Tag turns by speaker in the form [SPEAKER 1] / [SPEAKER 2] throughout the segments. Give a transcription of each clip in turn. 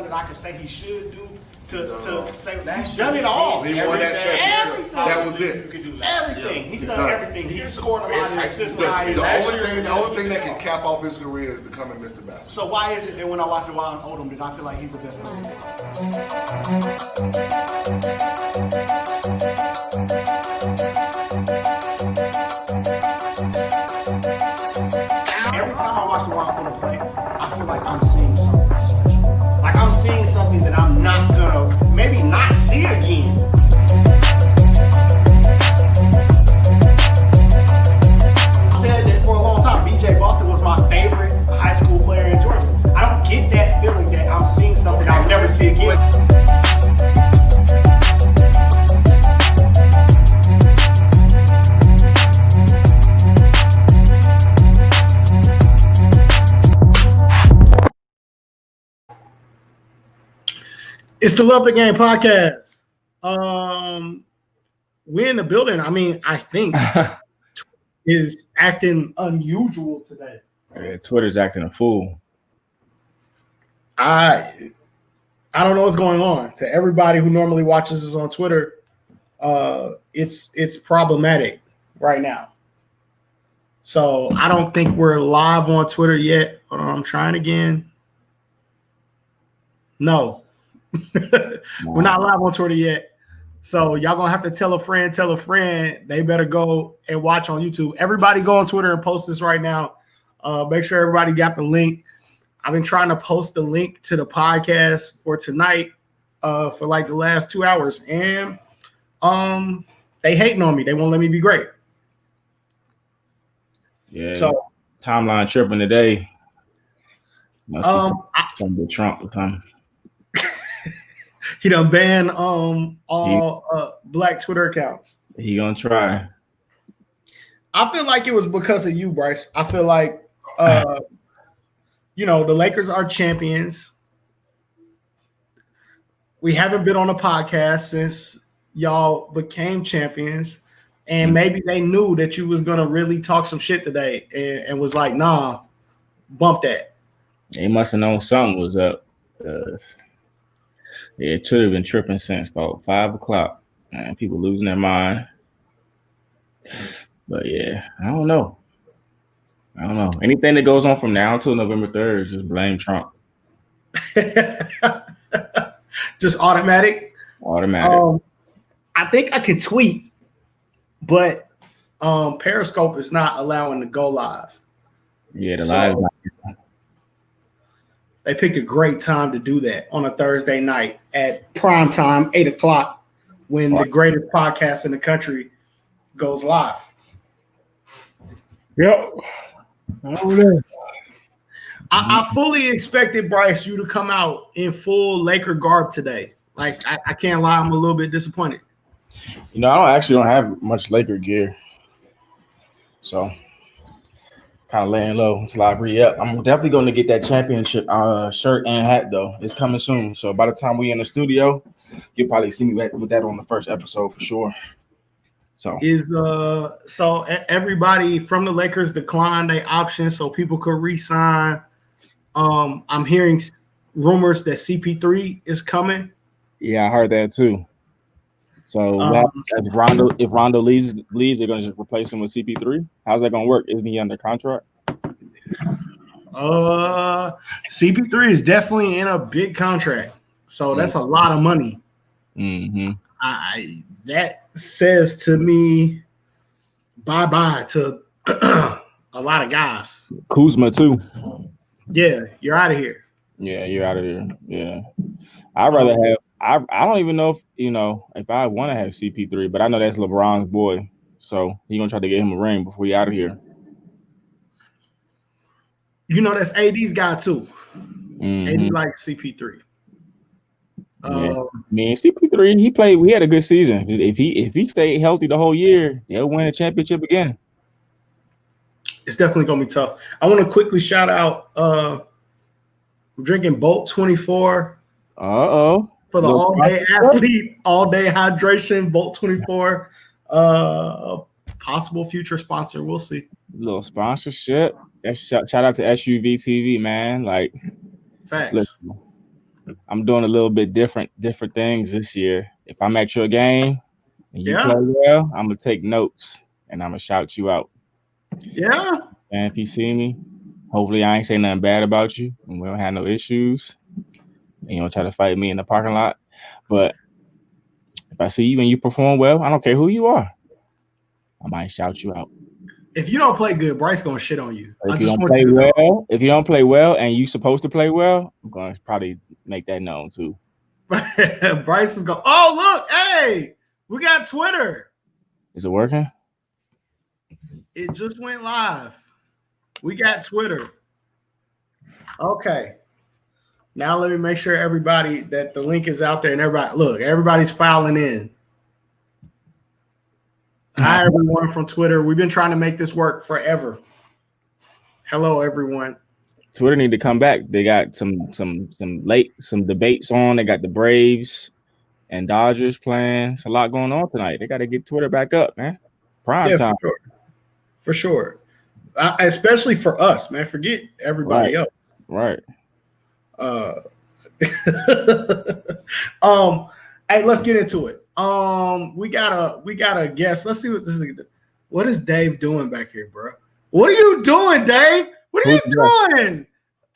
[SPEAKER 1] done that I can say he should do to say he's done it all.
[SPEAKER 2] He won that championship. That was it.
[SPEAKER 1] You could do everything. He's done everything. He's scored a lot of assists.
[SPEAKER 2] The only thing that can cap off his career is becoming Mr. Basketball.
[SPEAKER 1] So why is it that when I watch Wild Odom, did I feel like he's the best Every time I watch the Wild Odom play, I feel like I'm seeing something special. Like I'm seeing something that I'm not gonna maybe not see again. I said that for a long time. BJ Boston was my favorite high school player in Georgia. I don't get that feeling that I'm seeing something I'll never see again. It's the Love the Game podcast. We're in the building. I mean, I think is acting unusual today.
[SPEAKER 3] Yeah, Twitter's acting a fool.
[SPEAKER 1] I don't know what's going on. To everybody who normally watches us on Twitter, it's problematic right now. So I don't think we're live on Twitter yet. I'm trying again. No. We're not live on Twitter yet. So y'all gonna have to tell a friend. They better go and watch on YouTube. Everybody go on Twitter and post this right now. Make sure everybody got the link. I've been trying to post the link to the podcast for tonight for like the last 2 hours. And they hating on me. They won't let me be great.
[SPEAKER 3] Yeah.
[SPEAKER 1] So
[SPEAKER 3] timeline tripping today. Must be something with Trump or something.
[SPEAKER 1] He done banned all black Twitter accounts.
[SPEAKER 3] He gonna try.
[SPEAKER 1] I feel like it was because of you, Bryce. I feel like the Lakers are champions. We haven't been on a podcast since y'all became champions. And maybe they knew that you was gonna really talk some shit today and was like, nah, bump that.
[SPEAKER 3] They must have known something was up. Yeah, it should have been tripping since about 5 o'clock. Man, people losing their mind. But yeah, I don't know. Anything that goes on from now until November 3rd, just blame Trump.
[SPEAKER 1] Just automatic. I think I can tweet, but Periscope is not allowing to go live.
[SPEAKER 3] Yeah, the live.
[SPEAKER 1] They picked a great time to do that on a Thursday night at prime time, 8 o'clock, when the greatest podcast in the country goes live.
[SPEAKER 3] Yep.
[SPEAKER 1] I fully expected, Bryce, you to come out in full Laker garb today. Like, I can't lie, I'm a little bit disappointed.
[SPEAKER 3] I don't have much Laker gear. So kind of laying low until I re-up. I'm definitely going to get that championship shirt and hat, though. It's coming soon. So by the time we in the studio, you'll probably see me with that on the first episode for sure. So everybody from the Lakers declined their option so people could re-sign. I'm hearing rumors that CP3 is coming. Yeah, I heard that too. So if Rondo leaves, they're gonna just replace him with CP3. How's that gonna work? Isn't he under contract?
[SPEAKER 1] CP3 is definitely in a big contract, so that's a lot of money.
[SPEAKER 3] Mm-hmm.
[SPEAKER 1] That says to me, bye to a lot of guys.
[SPEAKER 3] Kuzma too.
[SPEAKER 1] Yeah, you're out of here.
[SPEAKER 3] Yeah, you're out of here. Yeah, I'd rather have. I don't even know if I want to have CP3, but I know that's LeBron's boy, so he's gonna try to get him a ring before we out of here.
[SPEAKER 1] That's AD's guy too.
[SPEAKER 3] Mm-hmm.
[SPEAKER 1] AD likes CP3.
[SPEAKER 3] CP3, he had a good season. If he stayed healthy the whole year, they'll win a championship again.
[SPEAKER 1] It's definitely gonna be tough. I want to quickly shout out. I'm drinking Bolt 24. For the all-day athlete, all-day hydration, Bolt 24. Possible future sponsor. We'll see.
[SPEAKER 3] Little sponsorship. Shout out to SUV TV, man. Like,
[SPEAKER 1] facts.
[SPEAKER 3] Listen, I'm doing a little bit different things this year. If I'm at your game and you play well, I'm gonna take notes and I'm gonna shout you out.
[SPEAKER 1] Yeah.
[SPEAKER 3] And if you see me, hopefully I ain't say nothing bad about you and we don't have no issues. And you don't try to fight me in the parking lot. But if I see you and you perform well, I don't care who you are. I might shout you out.
[SPEAKER 1] If you don't play good, Bryce gonna shit on you.
[SPEAKER 3] If you don't play well and you supposed to play well, I'm gonna probably make that known too.
[SPEAKER 1] Bryce is going, oh look, hey, we got Twitter.
[SPEAKER 3] Is it working?
[SPEAKER 1] It just went live. We got Twitter. Okay. Now let me make sure everybody that the link is out there and everybody's filing in. Hi, everyone from Twitter. We've been trying to make this work forever. Hello, everyone.
[SPEAKER 3] Twitter need to come back. They got some debates on. They got the Braves and Dodgers playing. It's a lot going on tonight. They got to get Twitter back up, man. Prime time.
[SPEAKER 1] For sure. Especially for us, man. Forget everybody else.
[SPEAKER 3] Right.
[SPEAKER 1] Hey, let's get into it. We got a guest. Let's see what this is. What is Dave doing back here, bro? What are you doing, Dave? What are you doing?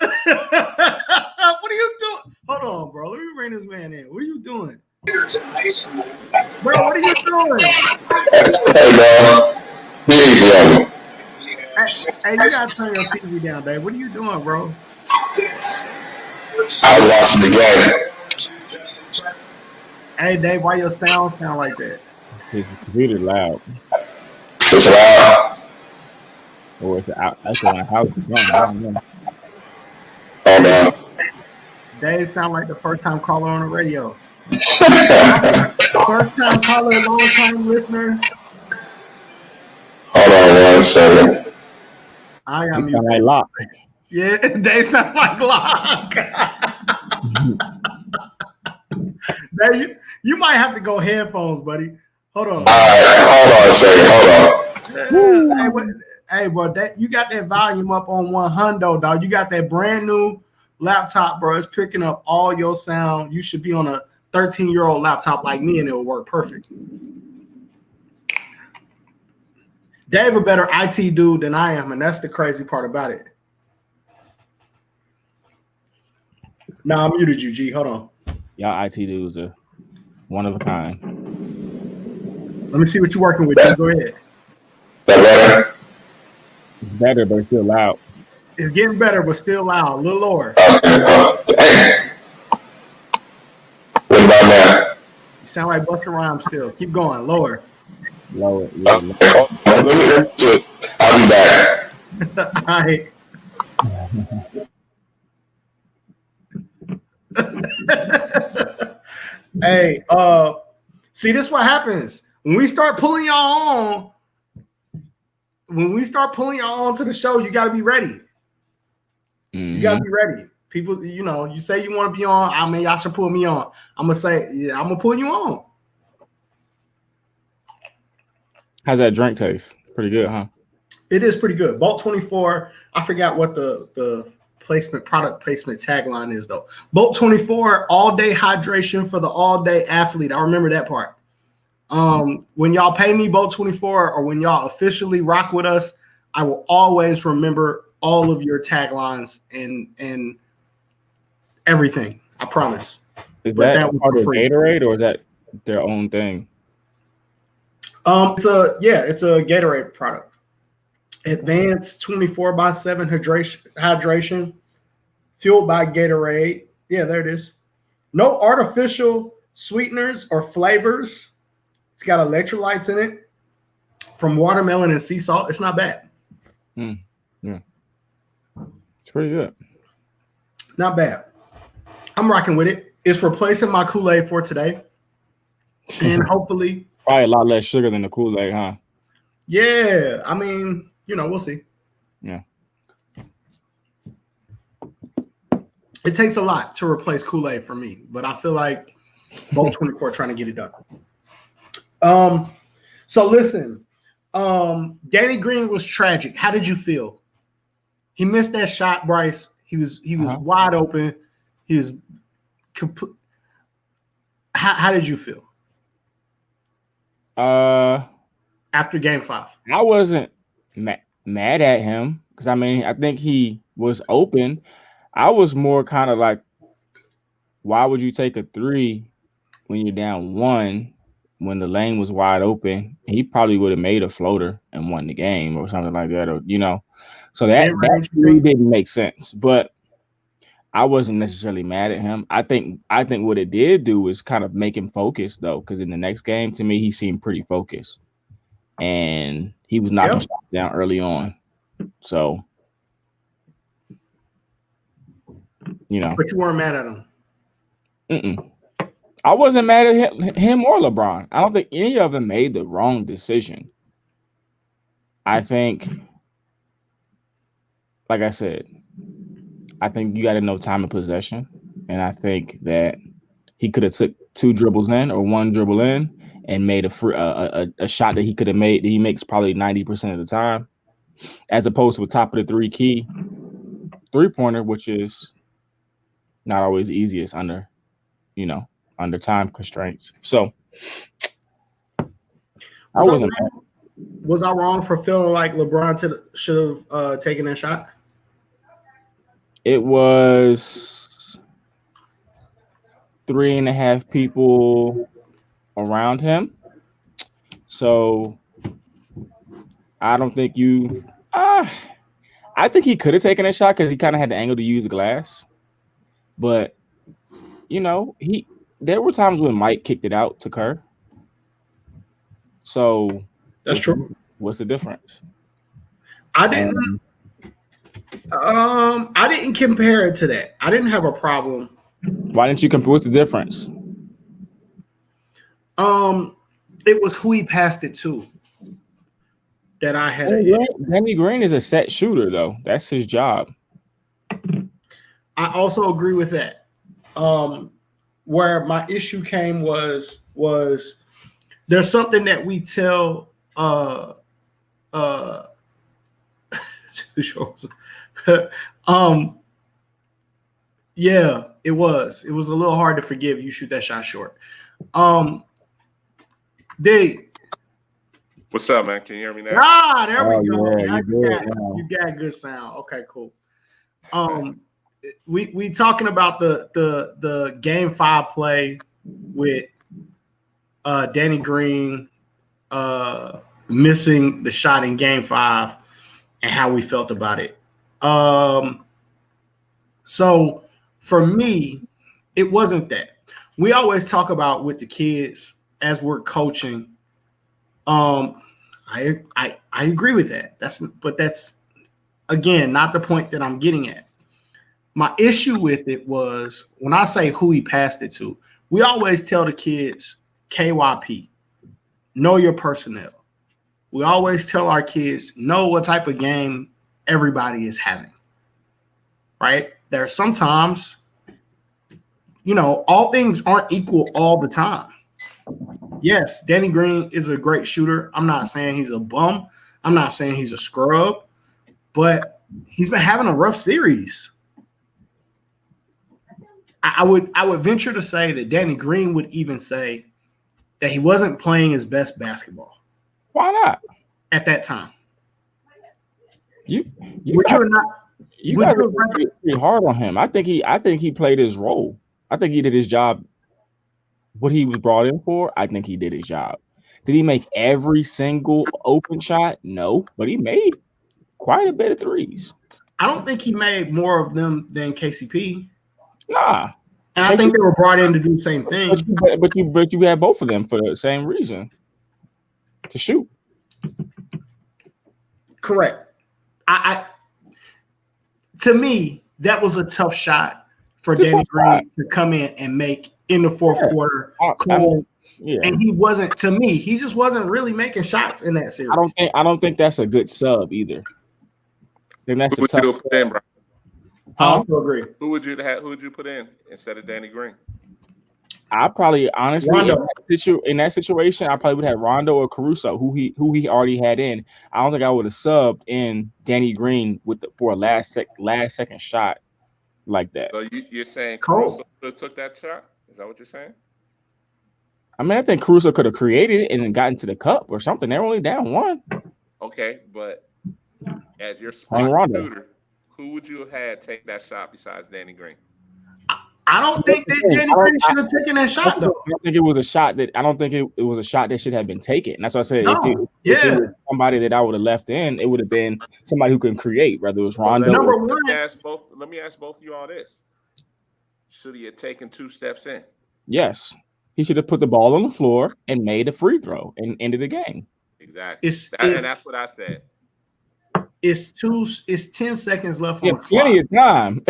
[SPEAKER 1] What are you doing? Hold on, bro. Let me bring this man in. What are you doing? Bro, what are you doing?
[SPEAKER 4] Hey, dog.
[SPEAKER 1] Hey, you gotta turn your TV down, Dave. What are you doing, bro?
[SPEAKER 4] I was watching the game.
[SPEAKER 1] Hey, Dave, why your sound like that?
[SPEAKER 3] His computer loud.
[SPEAKER 4] It's loud.
[SPEAKER 3] Or it's out. That's in the house. I don't know.
[SPEAKER 4] Oh, man.
[SPEAKER 1] Dave sound like the first time caller on the radio. First time caller, long time listener.
[SPEAKER 4] Hold on 1 second.
[SPEAKER 1] I got
[SPEAKER 3] you like Locke.
[SPEAKER 1] Yeah, they sound like Locke. You might have to go headphones, buddy. Hold on.
[SPEAKER 4] All right, hold on a second. Hold on.
[SPEAKER 1] Hey, bro, you got that volume up on 100, dog. You got that brand new laptop, bro. It's picking up all your sound. You should be on a 13-year-old laptop like me, and it will work perfect. Dave a better IT dude than I am, and that's the crazy part about it. Nah, I muted you, G. Hold on.
[SPEAKER 3] Y'all IT dudes are one of a kind.
[SPEAKER 1] Let me see what you're working with, G. Go ahead.
[SPEAKER 4] That better?
[SPEAKER 3] It's better, but it's still loud.
[SPEAKER 1] It's getting better, but still loud. A little lower.
[SPEAKER 4] Hey. What about now?
[SPEAKER 1] You sound like Busta Rhymes still. Keep going. Lower.
[SPEAKER 3] Lower.
[SPEAKER 4] Let me I'll be back.
[SPEAKER 1] All right. Hey, see, this is what happens when we start pulling y'all on. When we start pulling y'all on to the show, you got to be ready. You got to be ready. People, you say you want to be on. I mean, y'all should pull me on. I'm gonna say, yeah, I'm gonna pull you on.
[SPEAKER 3] How's that drink taste? Pretty good, huh?
[SPEAKER 1] It is pretty good. Bolt 24. I forgot what the product placement tagline is though. Bolt 24, all day hydration for the all day athlete. I remember that part. When y'all pay me Bolt 24 or when y'all officially rock with us, I will always remember all of your taglines and everything. I promise.
[SPEAKER 3] Is that part of Gatorade or is that their own thing?
[SPEAKER 1] It's a Gatorade product. Advanced 24/7 hydration, fueled by Gatorade. Yeah, there it is. No artificial sweeteners or flavors. It's got electrolytes in it from watermelon and sea salt. It's not bad.
[SPEAKER 3] Yeah. It's pretty good.
[SPEAKER 1] Not bad. I'm rocking with it. It's replacing my Kool-Aid for today. And hopefully.
[SPEAKER 3] Probably a lot less sugar than the Kool-Aid, huh?
[SPEAKER 1] Yeah. I mean, we'll see.
[SPEAKER 3] Yeah.
[SPEAKER 1] It takes a lot to replace Kool-Aid for me, but I feel like Bolt 24 trying to get it done. So listen, Danny Green was tragic. How did you feel? He missed that shot, Bryce. He was wide open. He was How did you feel after Game 5?
[SPEAKER 3] I wasn't mad at him because I think he was open. I was more kind of like, why would you take a 3 when you're down 1 when the lane was wide open? He probably would have made a floater and won the game or something like that, or So that 3 didn't make sense, but I wasn't necessarily mad at him. I think what it did do is kind of make him focus though, because in the next game, to me, he seemed pretty focused, and he was knocking shots down early on. So,
[SPEAKER 1] but you weren't mad at him.
[SPEAKER 3] I wasn't mad at him or LeBron. I don't think any of them made the wrong decision. I think, like I said, I think you got to know time of possession, and I think that he could have took 2 dribbles in or 1 dribble in and made a shot that he could have made that he makes probably 90% of the time, as opposed to a top of the 3 key 3-pointer, which is not always the easiest under time constraints. So was
[SPEAKER 1] I wrong for feeling like LeBron should have taken that shot?
[SPEAKER 3] It was 3.5 people around him. So I don't think I think he could have taken a shot because he kind of had the angle to use the glass. But there were times when Mike kicked it out to Kerr. So
[SPEAKER 1] that's true.
[SPEAKER 3] What's the difference?
[SPEAKER 1] I didn't compare it to that. I didn't have a problem.
[SPEAKER 3] Why didn't you compare? What's the difference?
[SPEAKER 1] It was who he passed it to that I had.
[SPEAKER 3] Danny Green is a set shooter, though. That's his job.
[SPEAKER 1] I also agree with that. Where my issue came was there's something that we tell yeah, it was a little hard to forgive. You shoot that shot short.
[SPEAKER 2] What's up, man? Can you hear me now?
[SPEAKER 1] There we go.
[SPEAKER 3] Yeah,
[SPEAKER 1] you got good sound. Okay, cool. We talking about the Game 5 play with Danny Green missing the shot in Game 5 and how we felt about it. So for me, it wasn't that. We always talk about with the kids as we're coaching. I agree with that. That's again not the point that I'm getting at. My issue with it was when I say who he passed it to, we always tell the kids KYP, know your personnel. We always tell our kids, know what type of game everybody is having, right? There are sometimes, all things aren't equal all the time. Yes, Danny Green is a great shooter. I'm not saying he's a bum. I'm not saying he's a scrub, but he's been having a rough series. I would venture to say that Danny Green would even say that he wasn't playing his best basketball.
[SPEAKER 3] Why not?
[SPEAKER 1] At that time.
[SPEAKER 3] You guys were pretty hard on him. I think he played his role. I think he did his job. What he was brought in for, I think he did his job. Did he make every single open shot? No, but he made quite a bit of threes.
[SPEAKER 1] I don't think he made more of them than KCP.
[SPEAKER 3] Nah.
[SPEAKER 1] And I think they were brought in to do the same thing.
[SPEAKER 3] But you had both of them for the same reason. To shoot.
[SPEAKER 1] Correct. To me, that was a tough shot for Danny Green to come in and make in the fourth quarter. And he wasn't, to me, he just wasn't really making shots in that series.
[SPEAKER 3] I don't think that's a good sub either. I think that's a tough
[SPEAKER 2] in, bro.
[SPEAKER 1] I also agree.
[SPEAKER 2] Who would you put in instead of Danny Green?
[SPEAKER 3] I probably honestly in that situation, I probably would have Rondo or Caruso, who he already had in. I don't think I would have subbed in Danny Green for a last second shot like that.
[SPEAKER 5] So you're saying
[SPEAKER 1] Cold.
[SPEAKER 5] Caruso could have took that shot? Is that what you're saying?
[SPEAKER 3] I mean, I think Caruso could have created it and then gotten to the cup or something. They're only down one.
[SPEAKER 5] Okay, but as your
[SPEAKER 3] Hang
[SPEAKER 5] spot
[SPEAKER 3] Rondo.
[SPEAKER 5] shooter, who would you have had take that shot besides Danny Green?
[SPEAKER 1] I don't think that Danny Green should have taken that shot though.
[SPEAKER 3] I don't think it was a shot that it was a shot that should have been taken. That's why I said
[SPEAKER 1] No.
[SPEAKER 3] if it was somebody that I would have left in, it would have been somebody who can create, whether it was Rondo.
[SPEAKER 1] Number
[SPEAKER 5] Let
[SPEAKER 1] one,
[SPEAKER 5] me ask both of you all this. Should he have taken 2 steps in?
[SPEAKER 3] Yes. He should have put the ball on the floor and made a free throw and ended the game.
[SPEAKER 5] Exactly. And that's what I said.
[SPEAKER 1] it's 10 seconds left on
[SPEAKER 3] Yeah,
[SPEAKER 1] the clock.
[SPEAKER 3] plenty of time.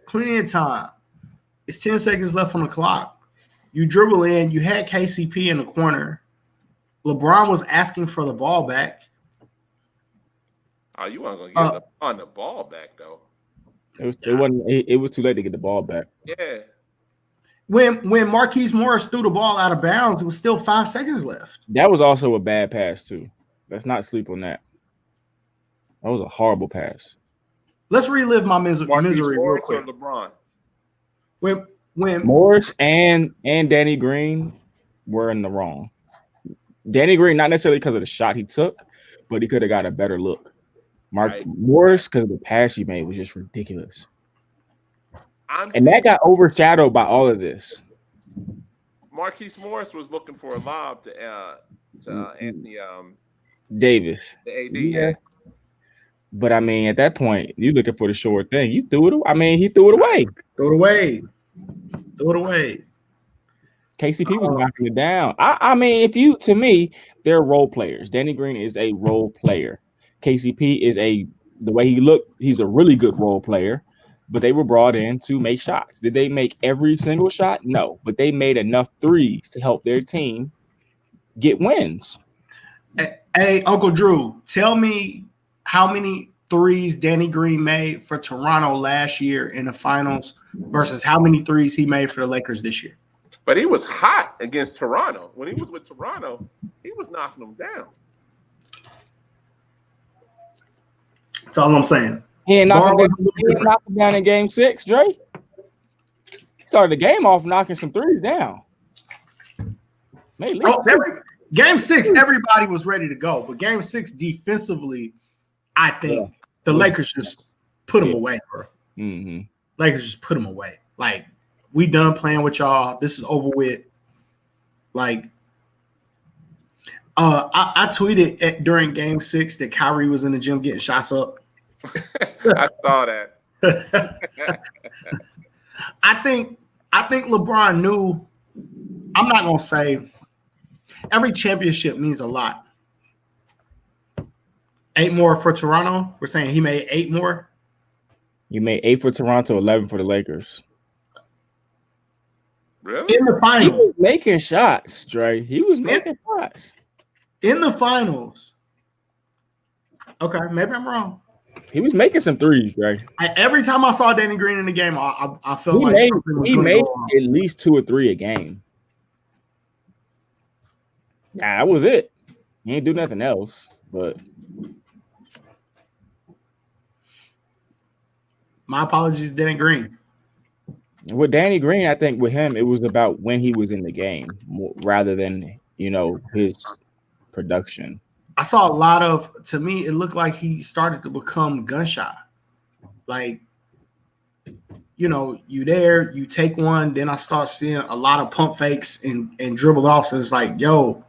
[SPEAKER 1] Plenty of time. It's 10 seconds left on the clock. You dribble in. You had KCP in the corner. LeBron was asking for the ball back.
[SPEAKER 5] Oh, you weren't gonna get on the ball back though.
[SPEAKER 3] It was too late to get the ball back.
[SPEAKER 5] Yeah.
[SPEAKER 1] When Marquise Morris threw the ball out of bounds, it was still 5 seconds left.
[SPEAKER 3] That was also a bad pass too. Let's not sleep on that. That was a horrible pass.
[SPEAKER 1] Let's relive my misery
[SPEAKER 5] Marquise
[SPEAKER 1] real
[SPEAKER 5] Morris
[SPEAKER 1] quick.
[SPEAKER 5] or LeBron?
[SPEAKER 1] When
[SPEAKER 3] Morris and Danny Green were in the wrong. Danny Green, not necessarily because of the shot he took, but he could have got a better look. Morris, because of the pass he made, was just ridiculous. And that got overshadowed by all of this.
[SPEAKER 5] Marquise Morris was looking for a lob to Anthony
[SPEAKER 3] Davis.
[SPEAKER 5] the AD. Yeah.
[SPEAKER 3] But I mean, at that point, you looking for the short thing. You threw it. I mean, he threw it away.
[SPEAKER 1] Throw it away. Throw it away.
[SPEAKER 3] KCP was knocking it down. I mean, to me, they're role players. Danny Green is a role player. KCP is the way he looked, he's a really good role player, but they were brought in to make shots. Did they make every single shot? No, but they made enough threes to help their team get wins.
[SPEAKER 1] Hey, Uncle Drew, tell me how many threes Danny Green made for Toronto last year in the finals versus how many threes he made for the Lakers this year.
[SPEAKER 5] But he was hot against Toronto. When he was with Toronto, he was knocking them down.
[SPEAKER 1] That's all I'm saying.
[SPEAKER 3] He didn't knock him down in game 6, Dre. He started the game off knocking some threes down.
[SPEAKER 1] Game 6, everybody was ready to go. But game 6, defensively, I think the Lakers just put them away, bro.
[SPEAKER 3] Mm-hmm.
[SPEAKER 1] Lakers just put them away. Like, we done playing with y'all. This is over with. Like, I tweeted during game 6 that Kyrie was in the gym getting shots up.
[SPEAKER 5] I saw that.
[SPEAKER 1] I think LeBron knew. I'm not gonna say every championship means a lot. 8 more for Toronto. We're saying he made 8 more.
[SPEAKER 3] You made 8 for Toronto, 11 for the Lakers.
[SPEAKER 5] Really?
[SPEAKER 1] In the finals.
[SPEAKER 3] He was making shots, Dre. He was making shots.
[SPEAKER 1] In the finals. Okay, maybe I'm wrong.
[SPEAKER 3] He was making some threes, Dre.
[SPEAKER 1] Every time I saw Danny Green in the game, I felt
[SPEAKER 3] he made at least 2 or 3 a game. Nah, that was it. He ain't do nothing else. But
[SPEAKER 1] my apologies, Danny Green.
[SPEAKER 3] with Danny Green, I think with him, it was about when he was in the game rather than, his production.
[SPEAKER 1] I saw a lot of, to me, it looked like he started to become gun shy. Like, you there, you take one, then I start seeing a lot of pump fakes and dribble offs. And it's like, yo,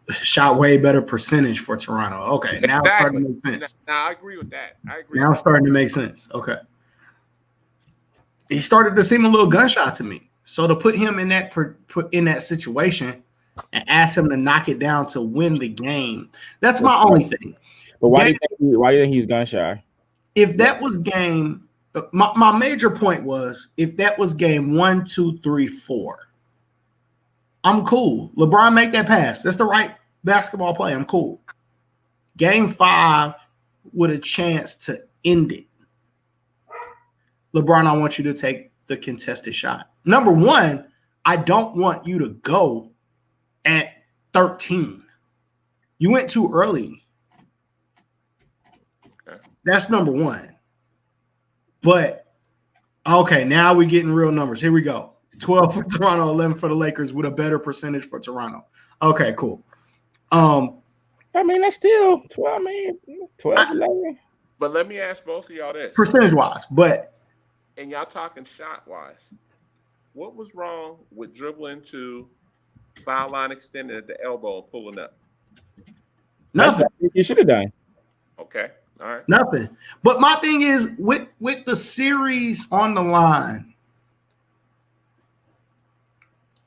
[SPEAKER 1] shot way better percentage for Toronto. Okay, now it's starting to make sense.
[SPEAKER 5] Now I agree with that.
[SPEAKER 1] Now it's starting to make sense. Okay. He started to seem a little gun shy to me. So to put him in that situation and ask him to knock it down to win the game, that's my only thing.
[SPEAKER 3] But why do you think he's gun shy?
[SPEAKER 1] If that was game, my major point was if that was game 1, 2, 3, 4, I'm cool. LeBron make that pass. That's the right basketball play. I'm cool. Game 5 with a chance to end it. LeBron, I want you to take the contested shot. Number 1, I don't want you to go at 13. You went too early. Okay. That's number 1. But okay, now we're getting real numbers. Here we go. 12 for Toronto, 11 for the Lakers with a better percentage for Toronto. Okay, cool.
[SPEAKER 3] I mean, that's still 12, man. 12, 11.
[SPEAKER 5] But let me ask both of y'all this.
[SPEAKER 1] Percentage-wise, but
[SPEAKER 5] And y'all talking shot-wise. What was wrong with dribbling to foul line extended at the elbow and pulling up?
[SPEAKER 1] nothing.
[SPEAKER 3] That's what you should have done.
[SPEAKER 5] Okay. All right.
[SPEAKER 1] Nothing. But my thing is with the series on the line,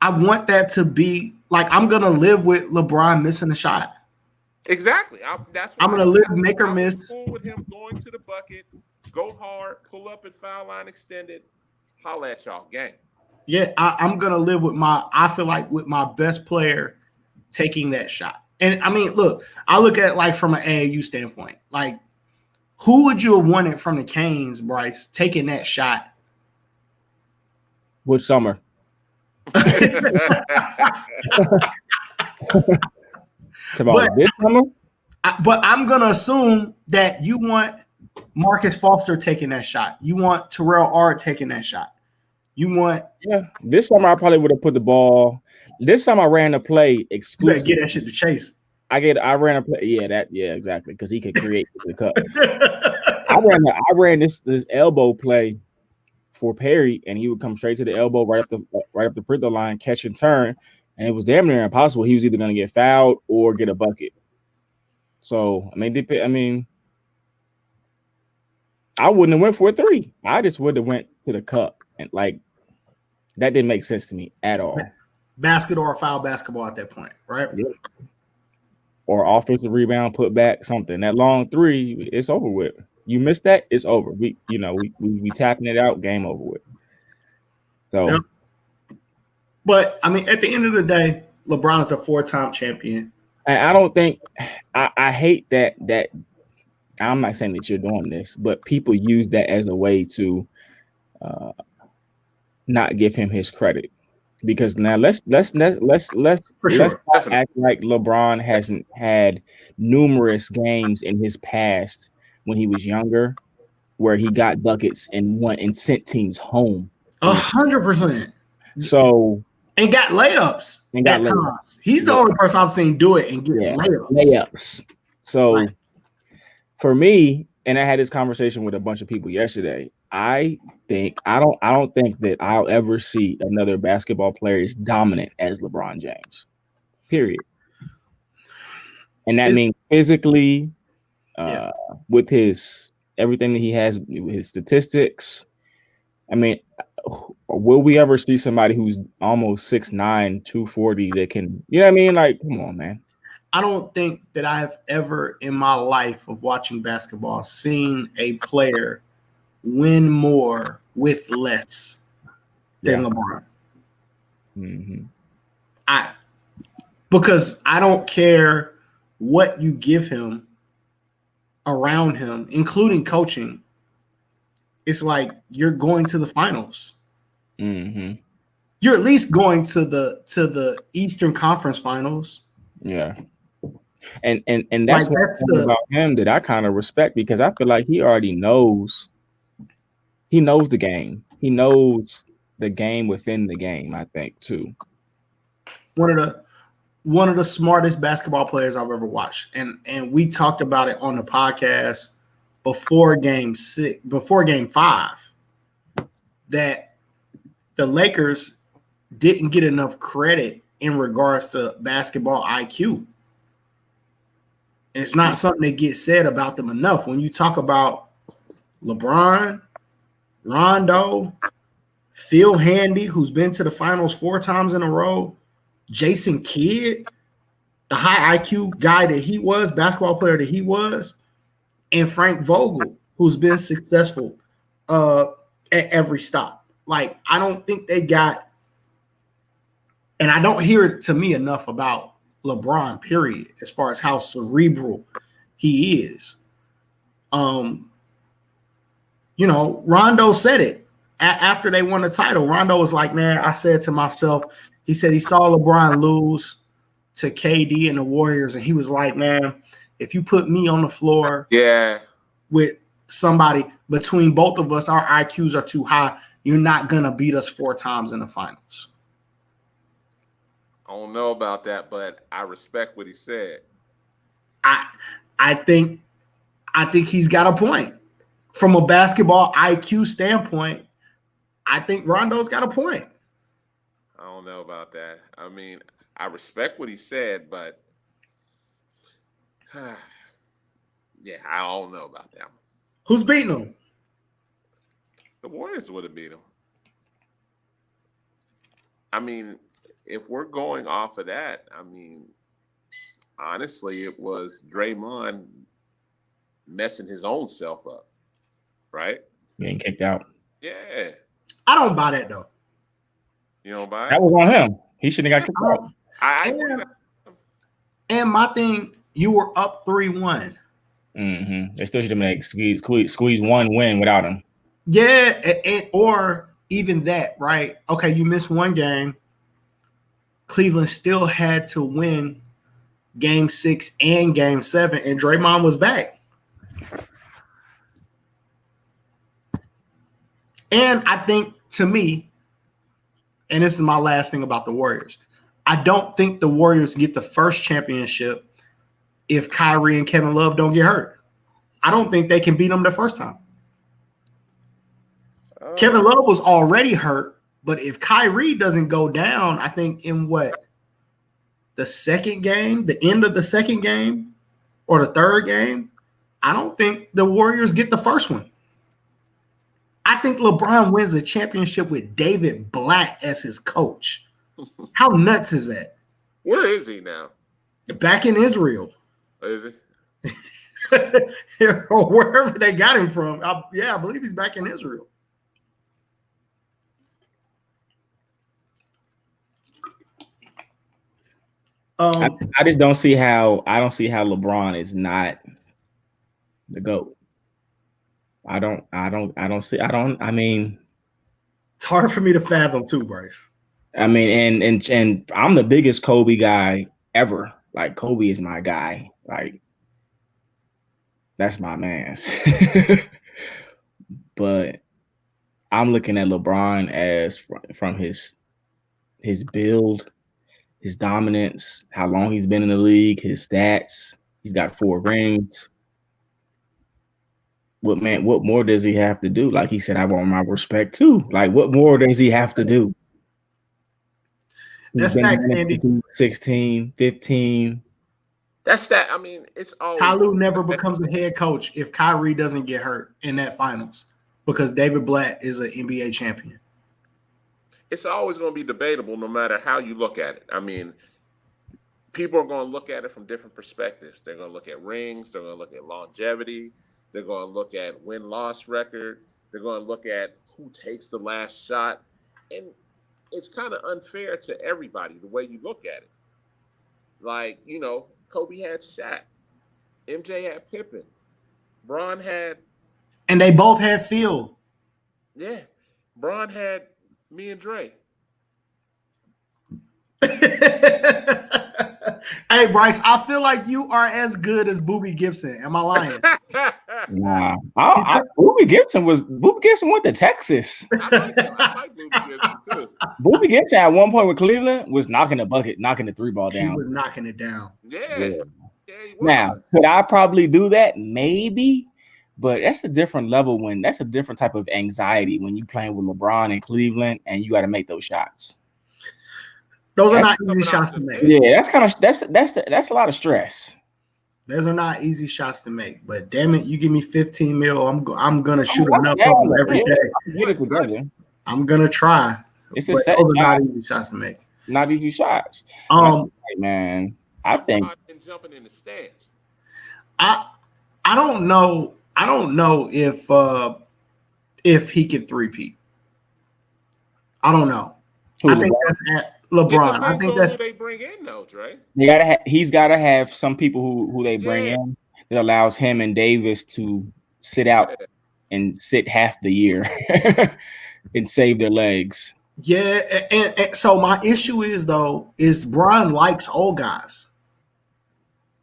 [SPEAKER 1] I want that to be like I'm gonna live with LeBron missing a shot.
[SPEAKER 5] Exactly.
[SPEAKER 1] I'm gonna live make or miss.
[SPEAKER 5] Cool with him going to the bucket, go hard, pull up at foul line extended, holla at y'all, gang.
[SPEAKER 1] Yeah, I'm gonna live with I feel like with my best player taking that shot. And I mean, look, I look at it like from an AAU standpoint. Like, who would you have wanted from the Canes, Bryce, taking that shot?
[SPEAKER 3] Which summer?
[SPEAKER 1] But-
[SPEAKER 3] This summer?
[SPEAKER 1] But I'm gonna assume that you want Marcus Foster taking that shot. You want Terrell Ard taking that shot. You want
[SPEAKER 3] This summer I probably would have put the ball. This time I ran a play
[SPEAKER 1] you better
[SPEAKER 3] exclusively.
[SPEAKER 1] get that shit to Chase.
[SPEAKER 3] I ran a play. Yeah, exactly. Because he could create the cup. I ran this elbow play for Perry, and he would come straight to the elbow right up the free throw line, catch and turn, and it was damn near impossible. He was either going to get fouled or get a bucket. So I mean, I wouldn't have went for a three. I just would have went to the cup, and like that didn't make sense to me at all.
[SPEAKER 1] Basket or foul basketball at that point, right?
[SPEAKER 3] Yeah. Or offensive rebound, put back something. That long three, it's over with. You missed that, it's over. We tapping it out, game over with. So,
[SPEAKER 1] Yep. But I mean, at the end of the day, LeBron is a 4-time champion.
[SPEAKER 3] and I don't think I hate that I'm not saying that you're doing this, but people use that as a way to not give him his credit. Because now let's
[SPEAKER 1] For sure.
[SPEAKER 3] not act like LeBron hasn't had numerous games in his past when he was younger where he got buckets and won and sent teams home.
[SPEAKER 1] 100%.
[SPEAKER 3] So
[SPEAKER 1] And got layups.
[SPEAKER 3] And got
[SPEAKER 1] at
[SPEAKER 3] layups.
[SPEAKER 1] times. He's the only person I've seen do it and get
[SPEAKER 3] layups. So
[SPEAKER 1] Right.
[SPEAKER 3] for me, and I had this conversation with a bunch of people yesterday. I don't think that I'll ever see another basketball player as dominant as LeBron James. Period. And that means physically, with his everything that he has, with his statistics. I mean, will we ever see somebody who's almost 6'9", 240 that can, you know what I mean? Like, come on, man.
[SPEAKER 1] I don't think that I have ever in my life of watching basketball seen a player win more with less than LeBron.
[SPEAKER 3] Mm-hmm.
[SPEAKER 1] Because I don't care what you give him around him, including coaching. It's like you're going to the finals.
[SPEAKER 3] Mm-hmm.
[SPEAKER 1] You're at least going to the Eastern Conference Finals.
[SPEAKER 3] Yeah. And that's
[SPEAKER 1] Like,
[SPEAKER 3] one thing about him that I kind of respect, because I feel like he already knows. He knows the game. He knows the game within the game, I think, too.
[SPEAKER 1] One of the smartest basketball players I've ever watched. And we talked about it on the podcast before game 5, that the Lakers didn't get enough credit in regards to basketball IQ. And it's not something that gets said about them enough. When you talk about LeBron, Rondo, Phil Handy, who's been to the finals 4 times in a row, Jason Kidd, the high IQ guy that he was, basketball player that he was, and Frank Vogel, who's been successful at every stop. Like, I don't think they got, and I don't hear it to me enough about LeBron, period, as far as how cerebral he is. Rondo said it after they won the title. Rondo was like, man, I said to myself, he said he saw LeBron lose to KD and the Warriors, and he was like, man, if you put me on the floor with somebody, between both of us, our IQs are too high. You're not gonna beat us 4 times in the finals.
[SPEAKER 5] I don't know about that, but I respect what he said.
[SPEAKER 1] I think he's got a point. From a basketball IQ standpoint, I think Rondo's got a point.
[SPEAKER 5] I don't know about that. I mean, I respect what he said, but yeah, I don't know about that one.
[SPEAKER 1] Who's beating him?
[SPEAKER 5] The Warriors would have beat him. I mean, if we're going off of that, I mean, honestly, it was Draymond messing his own self up, right?
[SPEAKER 3] Getting kicked out.
[SPEAKER 5] Yeah.
[SPEAKER 1] I don't buy that though.
[SPEAKER 5] You know, by
[SPEAKER 3] That was on him. He shouldn't have got kicked out.
[SPEAKER 1] And my thing, you were up 3-1.
[SPEAKER 3] Mm-hmm. They still should have made squeeze one win without him.
[SPEAKER 1] Yeah, or even that, right? Okay, you missed one game. Cleveland still had to win Game 6 and Game 7, and Draymond was back. And I think, to me, and this is my last thing about the Warriors, I don't think the Warriors get the first championship if Kyrie and Kevin Love don't get hurt. I don't think they can beat them the first time. Kevin Love was already hurt, but if Kyrie doesn't go down, I think in the second game, the end of the second game or the third game, I don't think the Warriors get the first one. I think LeBron wins a championship with David Blatt as his coach. How nuts is that?
[SPEAKER 5] Where is he now?
[SPEAKER 1] Back in Israel.
[SPEAKER 5] Is he?
[SPEAKER 1] Or wherever they got him from. I believe he's back in Israel.
[SPEAKER 3] I just don't see how LeBron is not the GOAT. I mean,
[SPEAKER 1] it's hard for me to fathom too, Bryce.
[SPEAKER 3] I mean, and I'm the biggest Kobe guy ever. Like, Kobe is my guy. Like, that's my man. But I'm looking at LeBron as from his build, his dominance, how long he's been in the league, his stats. He's got 4 rings. What more does he have to do? Like he said, I want my respect too. Like, what more does he have to do?
[SPEAKER 1] That's facts, Andy.
[SPEAKER 3] 16, 15.
[SPEAKER 5] That's that. I mean, it's always
[SPEAKER 1] Tyloo never becomes a head coach if Kyrie doesn't get hurt in that finals because David Blatt is an NBA champion.
[SPEAKER 5] It's always going to be debatable no matter how you look at it. I mean, people are going to look at it from different perspectives. They're going to look at rings. They're going to look at longevity. They're going to look at win-loss record. They're going to look at who takes the last shot. And it's kind of unfair to everybody the way you look at it. Like, you know, Kobe had Shaq. MJ had Pippen. Bron had...
[SPEAKER 1] And they both had Phil.
[SPEAKER 5] Yeah. Bron had me and Dre.
[SPEAKER 1] Hey, Bryce, I feel like you are as good as Boobie Gibson. Am I lying?
[SPEAKER 3] Nah. Boobie Gibson went to Texas.
[SPEAKER 5] I like Boobie Gibson too.
[SPEAKER 3] Boobie Gibson at one point with Cleveland was knocking the bucket, knocking the 3-ball down.
[SPEAKER 1] He was knocking it down.
[SPEAKER 5] Yeah.
[SPEAKER 3] Now, could I probably do that? Maybe. But that's a different level that's a different type of anxiety when you playing with LeBron in Cleveland and you got to make those shots.
[SPEAKER 1] Those are not easy shots to make.
[SPEAKER 3] Yeah, that's a lot of stress.
[SPEAKER 1] Those are not easy shots to make. But damn it, you give me 15 mil, I'm gonna shoot enough of them every day. I'm gonna try.
[SPEAKER 3] It's a set.
[SPEAKER 1] Those are not easy shots to make.
[SPEAKER 3] Not easy shots. Man, I think
[SPEAKER 5] jumping in the stands.
[SPEAKER 1] I don't know. I don't know if he could three-peat. I don't know. I think that's at LeBron. I think that's
[SPEAKER 5] who they bring in though, Dre.
[SPEAKER 3] He's got to have some people who they bring in that allows him and Davis to sit out and sit half the year and save their legs.
[SPEAKER 1] Yeah, and so my issue is Brian likes old guys.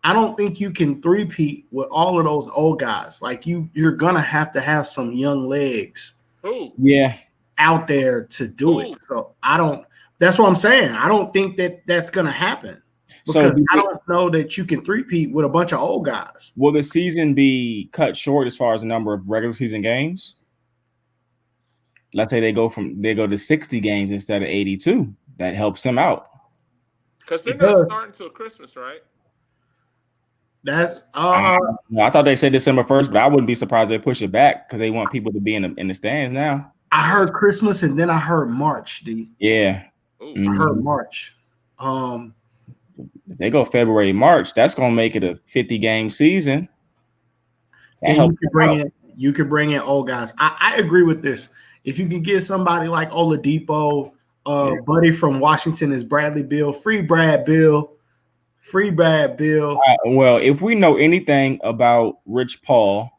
[SPEAKER 1] I don't think you can three-peat with all of those old guys. Like you're gonna have to have some young legs
[SPEAKER 5] Who?
[SPEAKER 3] Yeah.
[SPEAKER 1] out there to do
[SPEAKER 5] Ooh.
[SPEAKER 1] it. So I don't. That's what I'm saying. I don't think that's gonna happen
[SPEAKER 3] So
[SPEAKER 1] because I don't know that you can three-peat with a bunch of old guys.
[SPEAKER 3] will the season be cut short as far as the number of regular season games? Let's say they go to 60 games instead of 82. That helps them out.
[SPEAKER 5] Because they're
[SPEAKER 1] It
[SPEAKER 5] not
[SPEAKER 1] does.
[SPEAKER 5] starting till Christmas, right?
[SPEAKER 1] That's
[SPEAKER 3] I thought they said December 1st, but I wouldn't be surprised if they push it back because they want people to be in the stands now.
[SPEAKER 1] I heard Christmas and then I heard March, D.
[SPEAKER 3] Yeah.
[SPEAKER 5] Ooh.
[SPEAKER 1] I heard March.
[SPEAKER 3] If they go February, March, that's gonna make it a 50-game season. That
[SPEAKER 1] And
[SPEAKER 3] helps
[SPEAKER 1] you can bring in old guys. I agree with this. If you can get somebody like Oladipo, buddy from Washington is Bradley Beal, free Brad Bill.
[SPEAKER 3] Well, if we know anything about Rich Paul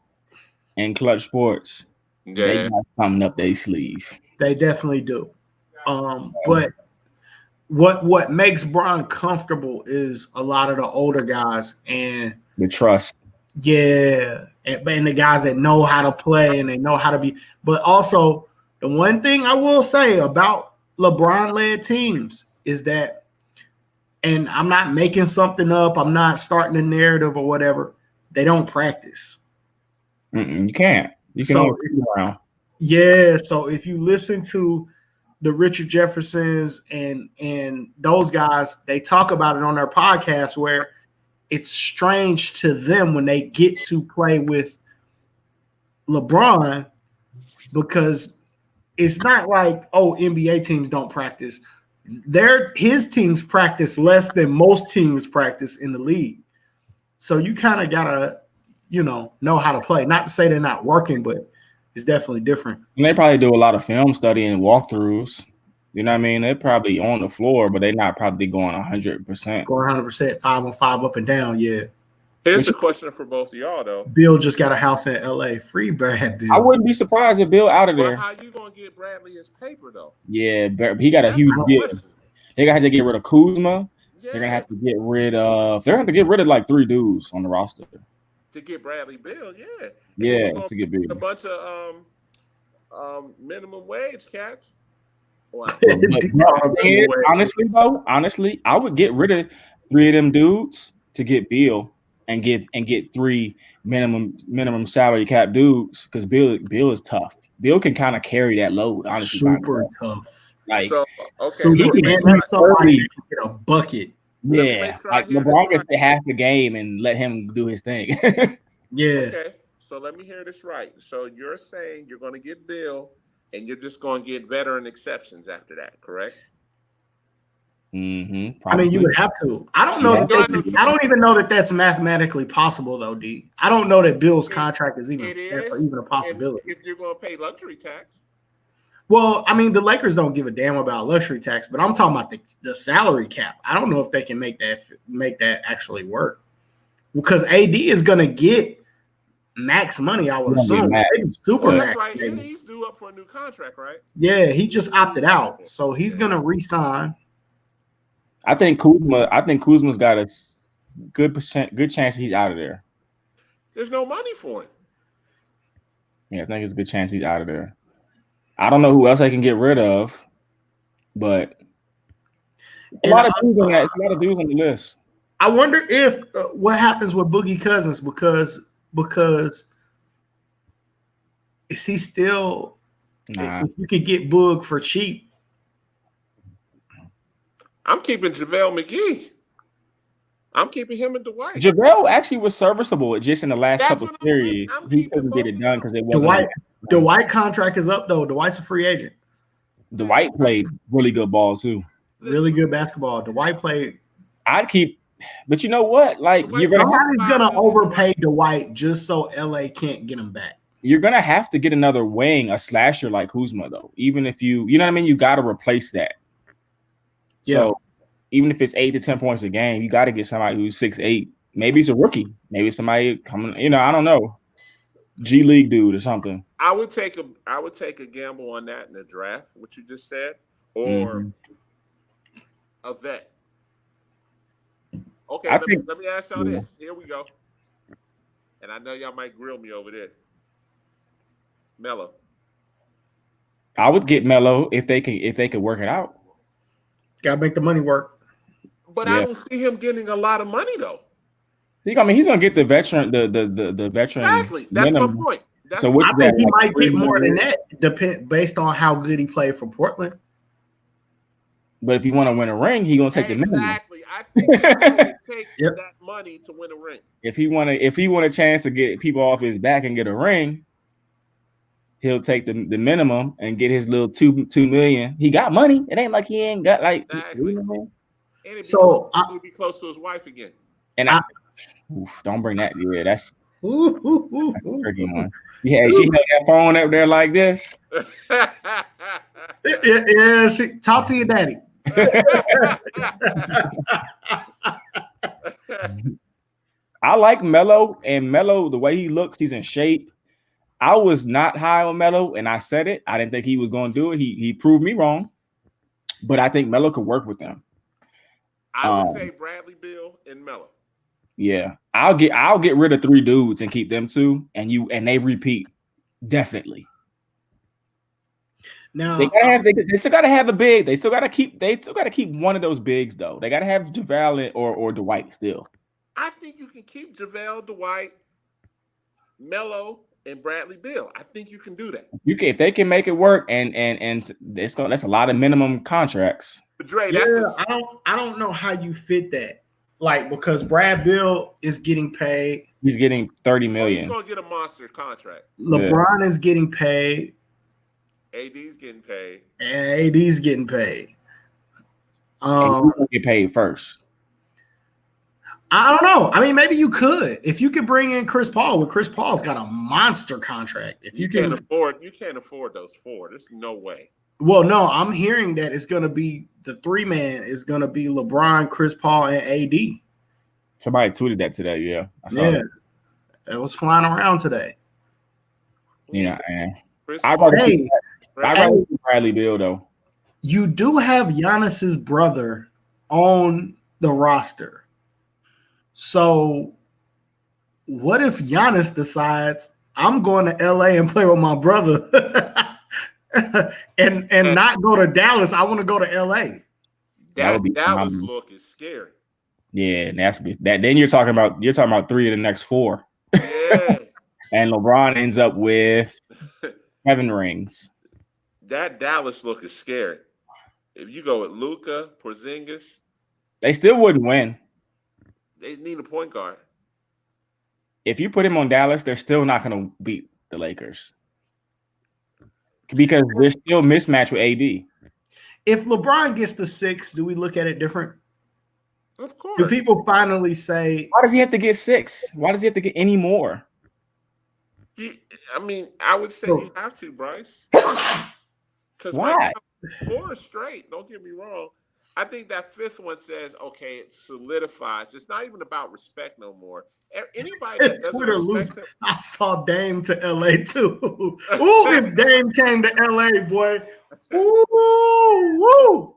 [SPEAKER 3] and Clutch Sports, they
[SPEAKER 5] Yeah.
[SPEAKER 3] got something up their sleeve.
[SPEAKER 1] They definitely do. But what makes Bron comfortable is a lot of the older guys and
[SPEAKER 3] The trust.
[SPEAKER 1] yeah, and the guys that know how to play and they know how to be. But also, the one thing I will say about LeBron-led teams is that, and I'm not making something up, I'm not starting a narrative or whatever, they don't practice.
[SPEAKER 3] You can't. You can
[SPEAKER 1] So-
[SPEAKER 3] only sit around.
[SPEAKER 1] Yeah, so if you listen to the Richard Jeffersons and those guys, they talk about it on their podcast where it's strange to them when they get to play with LeBron because it's not like, oh, NBA teams don't practice. His teams practice less than most teams practice in the league. So you kind of gotta, know how to play. Not to say they're not working, but it's definitely different.
[SPEAKER 3] And they probably do a lot of film study and walkthroughs. You know what I mean? They're probably on the floor, but they're not probably going 100%.
[SPEAKER 1] Going 100%, 5-on-5 up and down. Yeah.
[SPEAKER 5] Here's the question for both of y'all, though.
[SPEAKER 1] Bill just got a house in LA. Free Brad Bill.
[SPEAKER 3] I wouldn't be surprised if Bill out of
[SPEAKER 5] But
[SPEAKER 3] there.
[SPEAKER 5] how you gonna get Bradley his paper though?
[SPEAKER 3] Yeah, but he got a
[SPEAKER 5] That's
[SPEAKER 3] huge
[SPEAKER 5] my
[SPEAKER 3] deal.
[SPEAKER 5] question.
[SPEAKER 3] They're gonna have to get rid of Kuzma.
[SPEAKER 5] Yeah.
[SPEAKER 3] They're gonna have to get rid of. They're gonna have to get rid of like 3 dudes on the roster.
[SPEAKER 5] To get Bradley Bill, yeah. And
[SPEAKER 3] Yeah,
[SPEAKER 5] you're gonna
[SPEAKER 3] to get
[SPEAKER 5] put a
[SPEAKER 3] Bill.
[SPEAKER 5] bunch of minimum wage cats. Wow.
[SPEAKER 3] But the thing is, honestly, I would get rid of 3 of them dudes to get Bill and get 3 minimum salary cap dudes because Bill is tough. Bill can kind of carry that load. Honestly,
[SPEAKER 1] super tough.
[SPEAKER 3] like
[SPEAKER 5] So okay,
[SPEAKER 1] Super,
[SPEAKER 3] he
[SPEAKER 5] let
[SPEAKER 3] can
[SPEAKER 5] me
[SPEAKER 1] and
[SPEAKER 5] make
[SPEAKER 1] he's
[SPEAKER 5] sure-
[SPEAKER 1] somebody that can get a bucket.
[SPEAKER 5] me
[SPEAKER 3] yeah,
[SPEAKER 5] make sure I
[SPEAKER 3] like
[SPEAKER 5] hear
[SPEAKER 3] LeBron
[SPEAKER 5] this
[SPEAKER 3] can play half the game and let him do his thing.
[SPEAKER 1] Yeah.
[SPEAKER 5] Okay, so let me hear this right. So you're saying you're going to get Bill, and you're just going to get veteran exceptions after that, correct?
[SPEAKER 1] I mean, you would have to. I don't know
[SPEAKER 3] Yeah.
[SPEAKER 1] that. I don't even know that that's mathematically possible, though, D. I don't know that Bill's contract is even
[SPEAKER 5] It
[SPEAKER 1] that's
[SPEAKER 5] is
[SPEAKER 1] even a possibility.
[SPEAKER 5] If you're going to pay luxury tax.
[SPEAKER 1] Well, I mean, the Lakers don't give a damn about luxury tax, but I'm talking about the salary cap. I don't know if they can make that actually work because AD is going to get max money. I would
[SPEAKER 3] He's gonna
[SPEAKER 1] assume
[SPEAKER 3] get max.
[SPEAKER 1] Maybe super
[SPEAKER 5] Well,
[SPEAKER 1] max.
[SPEAKER 5] that's right.
[SPEAKER 1] maybe.
[SPEAKER 5] And he's due up for a new contract, right?
[SPEAKER 1] Yeah, he just opted out, so he's going to re-sign.
[SPEAKER 3] I think Kuzma's got a good chance he's out of there.
[SPEAKER 5] There's no money for him.
[SPEAKER 3] Yeah, I think it's a good chance he's out of there. I don't know who else I can get rid of, but a lot of dudes on the list.
[SPEAKER 1] I wonder if what happens with Boogie Cousins because is he still?
[SPEAKER 3] Nah.
[SPEAKER 1] If you could get Boog for cheap,
[SPEAKER 5] I'm keeping JaVale McGee. I'm keeping him and Dwight.
[SPEAKER 3] JaVale actually was serviceable just in the last
[SPEAKER 5] That's
[SPEAKER 3] couple
[SPEAKER 5] what
[SPEAKER 3] of
[SPEAKER 5] I'm saying.
[SPEAKER 3] periods.
[SPEAKER 5] I'm
[SPEAKER 3] He
[SPEAKER 5] keeping
[SPEAKER 3] couldn't get
[SPEAKER 5] both
[SPEAKER 3] it
[SPEAKER 5] of
[SPEAKER 3] done
[SPEAKER 5] them.
[SPEAKER 3] because it wasn't.
[SPEAKER 1] Dwight contract is up though. Dwight's a free agent.
[SPEAKER 3] Dwight played really good ball too.
[SPEAKER 1] Really good basketball. Dwight played.
[SPEAKER 3] I'd keep, but you know what? Like
[SPEAKER 5] But
[SPEAKER 3] you're gonna
[SPEAKER 1] Somebody's gonna overpay Dwight just so LA can't get him back.
[SPEAKER 3] have to get another wing, a slasher like Kuzma though. Even if you know what I mean, you got to replace that.
[SPEAKER 1] Yeah.
[SPEAKER 3] So even if it's 8 to 10 points a game, you got to get somebody who's 6'8". Maybe it's a rookie. Maybe it's somebody coming. I don't know. G League dude or something.
[SPEAKER 5] I would take a gamble on that in the draft, what you just said, or
[SPEAKER 3] Mm-hmm.
[SPEAKER 5] a vet. Okay,
[SPEAKER 3] I
[SPEAKER 5] let me ask y'all
[SPEAKER 3] Yeah.
[SPEAKER 5] this. Here we go. And I know y'all might grill me over this. Melo.
[SPEAKER 3] I would get Melo if they could work it out.
[SPEAKER 1] Gotta make the money work.
[SPEAKER 5] But
[SPEAKER 3] Yeah.
[SPEAKER 5] I don't see him getting a lot of money though.
[SPEAKER 3] I mean, he's gonna get the veteran, the veteran.
[SPEAKER 5] Exactly. That's my
[SPEAKER 3] minimum.
[SPEAKER 5] point. That's
[SPEAKER 3] So
[SPEAKER 5] what
[SPEAKER 1] I
[SPEAKER 3] what's
[SPEAKER 1] think
[SPEAKER 3] that?
[SPEAKER 1] he
[SPEAKER 3] Like
[SPEAKER 1] might get
[SPEAKER 3] 3
[SPEAKER 1] more than
[SPEAKER 3] million?
[SPEAKER 1] that, based on how good he played for Portland.
[SPEAKER 3] But if you want to win a ring, he gonna take the minimum.
[SPEAKER 5] exactly. I think he's going to take
[SPEAKER 1] Yep.
[SPEAKER 5] that money to win a ring.
[SPEAKER 3] If he want a chance to get people off his back and get a ring, he'll take the minimum and get his little two million. He got money. It ain't like he ain't got like.
[SPEAKER 5] Exactly.
[SPEAKER 3] You know what I mean?
[SPEAKER 5] And it'd be
[SPEAKER 1] So
[SPEAKER 5] he'll be close to his wife again.
[SPEAKER 3] And don't bring that. Yeah, that's a
[SPEAKER 1] ooh.
[SPEAKER 3] tricky one. Yeah, she held that phone up there like this.
[SPEAKER 1] Yeah, talk to your daddy.
[SPEAKER 3] I like Melo, and Melo, the way he looks, he's in shape. I was not high on Melo, and I said it. I didn't think he was going to do it. He proved me wrong, but I think Melo could work with them.
[SPEAKER 5] I would say Bradley Beal and Melo.
[SPEAKER 3] Yeah, I'll get rid of 3 dudes and keep them 2, and they repeat definitely.
[SPEAKER 1] Now
[SPEAKER 3] they still gotta have a big. They still gotta keep one of those bigs though. They gotta have JaVale or Dwight still.
[SPEAKER 5] I think you can keep JaVale, Dwight, Melo, and Bradley Beal. I think you can do that.
[SPEAKER 3] If they can make it work, and that's a lot of minimum contracts.
[SPEAKER 5] But Dre,
[SPEAKER 1] I don't know how you fit that. Like, because Brad Beal is getting paid.
[SPEAKER 3] He's getting $30 million.
[SPEAKER 5] He's gonna get a monster contract.
[SPEAKER 1] LeBron is getting paid.
[SPEAKER 5] AD's getting paid.
[SPEAKER 1] And AD's getting paid.
[SPEAKER 3] And you get paid first.
[SPEAKER 1] I don't know. I mean, maybe you could. If you could bring in Chris Paul, Chris Paul's got a monster contract. If you
[SPEAKER 5] can't afford those 4. There's no way.
[SPEAKER 1] Well, no, I'm hearing that it's gonna be the 3-man is gonna be LeBron, Chris Paul, and AD.
[SPEAKER 3] Somebody tweeted that today. Yeah, I saw
[SPEAKER 1] that. It was flying around today.
[SPEAKER 3] Yeah, man.
[SPEAKER 1] I'd
[SPEAKER 3] rather Bradley Beal though.
[SPEAKER 1] You do have Giannis's brother on the roster. So what if Giannis decides I'm going to LA and play with my brother and not go to Dallas? I want to go to LA.
[SPEAKER 5] That Dallas look is scary.
[SPEAKER 3] Yeah, that. Then you're talking about 3 of the next 4.
[SPEAKER 5] Yeah.
[SPEAKER 3] And LeBron ends up with 7 rings.
[SPEAKER 5] That Dallas look is scary. If you go with Luka, Porzingis,
[SPEAKER 3] they still wouldn't win.
[SPEAKER 5] They need a point guard.
[SPEAKER 3] If you put him on Dallas, they're still not going to beat the Lakers because they're still mismatched with AD.
[SPEAKER 1] If LeBron gets the 6, do we look at it different?
[SPEAKER 5] Of course.
[SPEAKER 1] Do people finally say,
[SPEAKER 3] why does he have to get 6? Why does he have to get any more?
[SPEAKER 5] I mean, I would say you have to, Bryce. Because
[SPEAKER 3] why?
[SPEAKER 5] 4 straight. Don't get me wrong. I think that 5th one says, okay, it solidifies. It's not even about respect no more. Anybody that doesn't
[SPEAKER 1] Twitter
[SPEAKER 5] respect him,
[SPEAKER 1] I saw Dame to LA too. Ooh, if Dame came to LA, boy. Ooh, woo.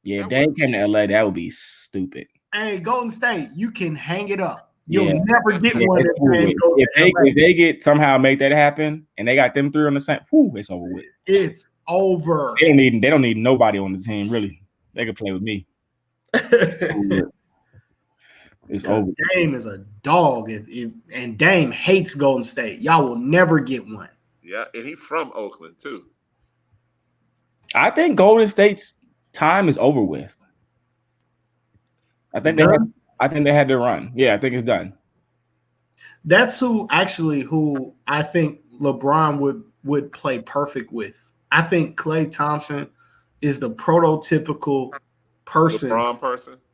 [SPEAKER 3] Yeah, if Dame came to LA, that would be stupid.
[SPEAKER 1] Hey, Golden State, you can hang it up. You'll never get one
[SPEAKER 3] if they get somehow make that happen and they got them 3 on the same, it's over with.
[SPEAKER 1] It's over.
[SPEAKER 3] They don't need nobody on the team, really. They can play with me. It's over.
[SPEAKER 1] Dame is a dog. And Dame hates Golden State. Y'all will never get one.
[SPEAKER 5] Yeah, and he's from Oakland too.
[SPEAKER 3] I think Golden State's time is over with. I think they had their run. Yeah, I think it's done.
[SPEAKER 1] That's who I think LeBron would play perfect with. I think Klay Thompson is the prototypical person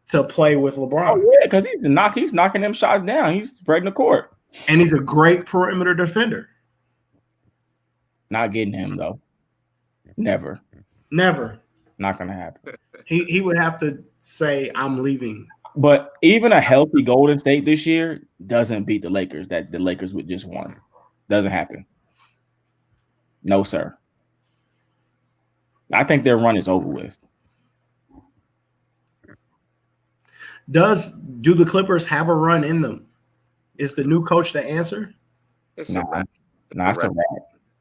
[SPEAKER 1] to play with LeBron.
[SPEAKER 3] Oh yeah, because he's knocking them shots down. He's spreading the court,
[SPEAKER 1] and he's a great perimeter defender.
[SPEAKER 3] Not getting him though. Never. Not gonna happen.
[SPEAKER 1] He would have to say, "I'm leaving."
[SPEAKER 3] But even a healthy Golden State this year doesn't beat the Lakers. That the Lakers would just won. Doesn't happen. No, sir. I think their run is over with.
[SPEAKER 1] Do the Clippers have a run in them? Is the new coach the answer?
[SPEAKER 5] It's
[SPEAKER 3] Nah,
[SPEAKER 5] a wrap.
[SPEAKER 3] nah, it's a wrap.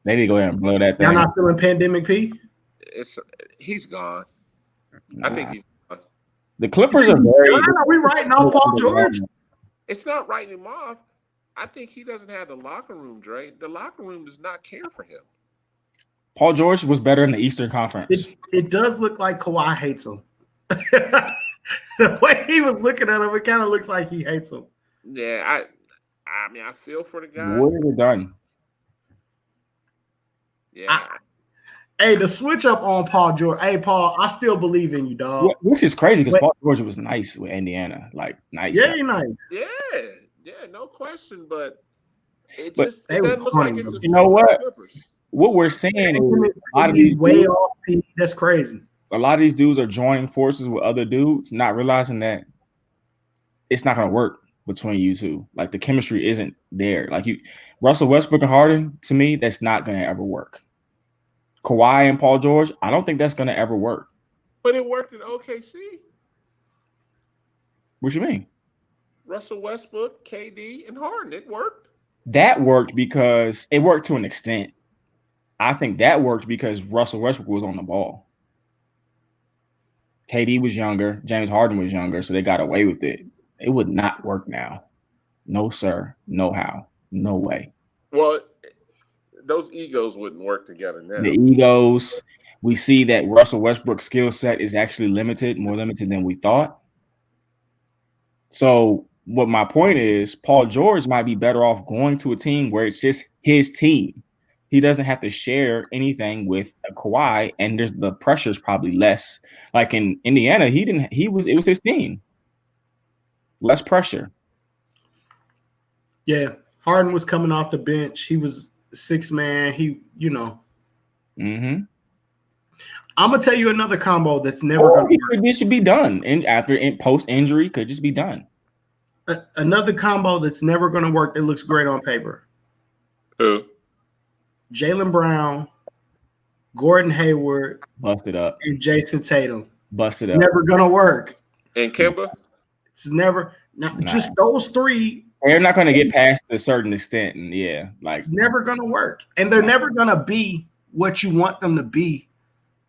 [SPEAKER 3] They need to go ahead and blow that
[SPEAKER 1] Y'all
[SPEAKER 3] thing.
[SPEAKER 1] not feeling pandemic P?
[SPEAKER 5] He's gone.
[SPEAKER 3] Nah.
[SPEAKER 5] I think he's gone.
[SPEAKER 3] The Clippers are very.
[SPEAKER 1] Are we writing off Paul George?
[SPEAKER 5] It's not writing him off. I think he doesn't have the locker room, Dre. The locker room does not care for him.
[SPEAKER 3] Paul George was better in the Eastern Conference.
[SPEAKER 1] It does look like Kawhi hates him. The way he was looking at him, it kind of looks like he hates him.
[SPEAKER 5] Yeah, I mean, I feel for the guy.
[SPEAKER 3] What have they done?
[SPEAKER 5] Yeah.
[SPEAKER 1] Hey, the switch up on Paul George. Hey, Paul, I still believe in you, dog.
[SPEAKER 3] Which is crazy because Paul George was nice with Indiana. Like, nice.
[SPEAKER 1] Yeah, you nice.
[SPEAKER 5] Yeah, no question. But it
[SPEAKER 3] But
[SPEAKER 5] just
[SPEAKER 1] they
[SPEAKER 5] it
[SPEAKER 1] was
[SPEAKER 5] doesn't look like
[SPEAKER 1] funny,
[SPEAKER 5] it's
[SPEAKER 1] though.
[SPEAKER 5] a
[SPEAKER 3] You know what?
[SPEAKER 5] Clippers.
[SPEAKER 3] What we're saying is a lot of
[SPEAKER 1] He's
[SPEAKER 3] these
[SPEAKER 1] way
[SPEAKER 3] dudes,
[SPEAKER 1] off. P. That's crazy.
[SPEAKER 3] are joining forces with other dudes, not realizing that it's not going to work between you two. Like the chemistry isn't there. Like Russell Westbrook and Harden, to me, that's not going to ever work. Kawhi and Paul George, I don't think that's going to ever work.
[SPEAKER 5] But it worked in OKC.
[SPEAKER 3] What you mean?
[SPEAKER 5] Russell Westbrook, KD, and Harden. It worked.
[SPEAKER 3] That worked because it worked to an extent. I think that worked because Russell Westbrook was on the ball. KD was younger. James Harden was younger, so they got away with it. It would not work now. No, sir. No how. No way.
[SPEAKER 5] Well, those egos wouldn't work together now.
[SPEAKER 3] The egos. We see that Russell Westbrook's skill set is actually limited, more limited than we thought. So what my point is, Paul George might be better off going to a team where it's just his team. He doesn't have to share anything with a Kawhi, and the pressure's probably less. Like in Indiana, it was his team. Less pressure.
[SPEAKER 1] Yeah, Harden was coming off the bench. He was sixth man.
[SPEAKER 3] Mm-hmm.
[SPEAKER 1] I'm gonna tell you another combo that's never gonna work.
[SPEAKER 3] It should be done, and after post injury, could just be done.
[SPEAKER 1] Another combo that's never gonna work. That looks great on paper.
[SPEAKER 5] Who?
[SPEAKER 1] Jaylen Brown, Gordon Hayward,
[SPEAKER 3] Busted up.
[SPEAKER 1] and Jason Tatum.
[SPEAKER 3] Busted up.
[SPEAKER 1] Never gonna work.
[SPEAKER 5] And Kemba?
[SPEAKER 1] It's never. Just those three.
[SPEAKER 3] They're not going to get past a certain extent, and
[SPEAKER 1] It's never gonna work, and they're never gonna be what you want them to be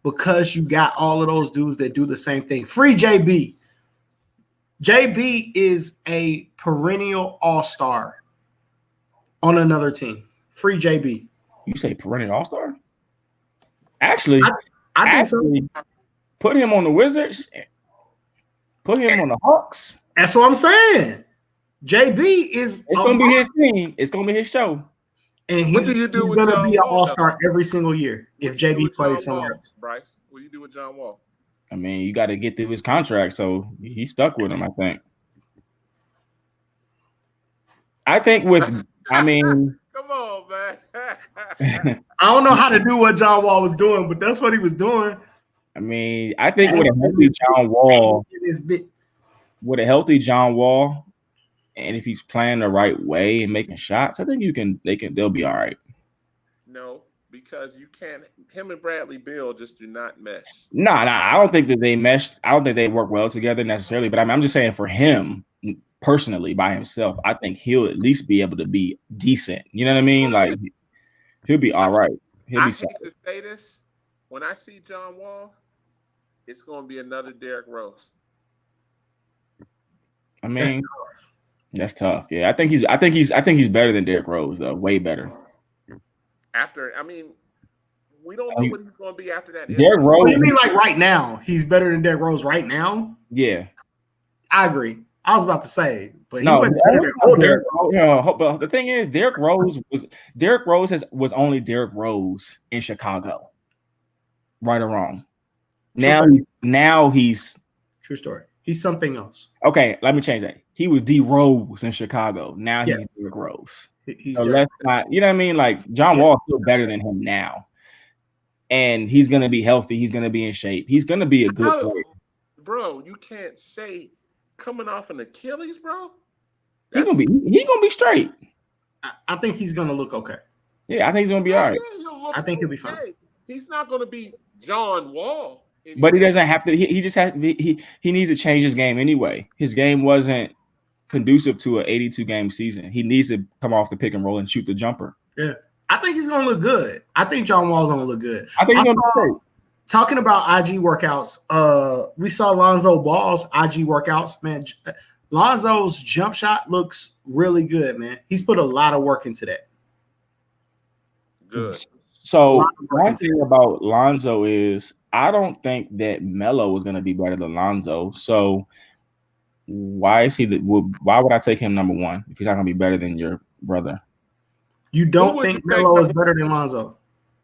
[SPEAKER 1] because you got all of those dudes that do the same thing. Free JB. JB is a perennial all-star on another team. Free JB.
[SPEAKER 3] You say perennial all-star? Actually,
[SPEAKER 1] I think so.
[SPEAKER 3] Put him on the Wizards. Put him on the Hawks.
[SPEAKER 1] That's what I'm saying. JB is.
[SPEAKER 3] It's gonna be his team. It's gonna be his show.
[SPEAKER 1] And
[SPEAKER 5] What do you do with
[SPEAKER 1] gonna
[SPEAKER 5] John
[SPEAKER 1] be an
[SPEAKER 5] Wall,
[SPEAKER 1] all-star every single year if JB plays somewhere else.
[SPEAKER 5] Bryce, what do you do with John Wall?
[SPEAKER 3] I mean, you got to get through his contract, so he's stuck with him. I think with. I mean,
[SPEAKER 5] come on, man.
[SPEAKER 1] I don't know how to do what John Wall was doing, but that's what he was doing.
[SPEAKER 3] I mean, I think with a healthy John Wall, and if he's playing the right way and making shots, I think they'll be all right.
[SPEAKER 5] No, because you can't. Him and Bradley Beal just do not mesh.
[SPEAKER 3] Nah, I don't think that they meshed. I don't think they work well together necessarily. But I'm just saying for him personally, by himself, I think he'll at least be able to be decent. You know what I mean? Like he'll be all right. He'll be
[SPEAKER 5] I hate
[SPEAKER 3] solid.
[SPEAKER 5] to say this. When I see John Wall, it's going to be another Derrick Rose.
[SPEAKER 3] I mean, that's tough. Yeah, I think he's better than Derrick Rose, though. Way better.
[SPEAKER 5] We don't know what he's going to be after that.
[SPEAKER 3] Derrick Rose.
[SPEAKER 1] What do you mean, like right now? He's better than Derrick Rose right now?
[SPEAKER 3] Yeah.
[SPEAKER 1] I agree. I was about to say, but
[SPEAKER 3] No,
[SPEAKER 1] Derrick Rose.
[SPEAKER 3] but the thing is, Derrick Rose was only Derrick Rose in Chicago. Right or wrong. Now he's
[SPEAKER 1] true story. He's something else.
[SPEAKER 3] Okay, let me change that. He was D Rose in Chicago. Now he's Derrick Rose. So let's not, you know what I mean? Like John Wall is still better than him now. And he's gonna be healthy, he's gonna be in shape, he's gonna be a good player.
[SPEAKER 5] Bro, you can't say coming off an Achilles, bro.
[SPEAKER 3] He's gonna be straight.
[SPEAKER 1] I think he's gonna look okay.
[SPEAKER 3] Yeah, I think he's gonna be all right.
[SPEAKER 1] I think he'll be fine.
[SPEAKER 5] He's not gonna be John Wall.
[SPEAKER 3] But he doesn't have to. He just has. He needs to change his game anyway. His game wasn't conducive to an 82 game season. He needs to come off the pick and roll and shoot the jumper.
[SPEAKER 1] Yeah, I think he's gonna look good. I think John Wall's gonna look good.
[SPEAKER 3] I think he's gonna look great.
[SPEAKER 1] Talking about IG workouts, we saw Lonzo Ball's IG workouts. Man, Lonzo's jump shot looks really good, man. He's put a lot of work into that.
[SPEAKER 5] Good.
[SPEAKER 3] So one thing about Lonzo is I don't think that Melo is going to be better than Lonzo. So why is he? Why would I take him number one if he's not going to be better than your brother?
[SPEAKER 1] You don't think Melo is better than Lonzo?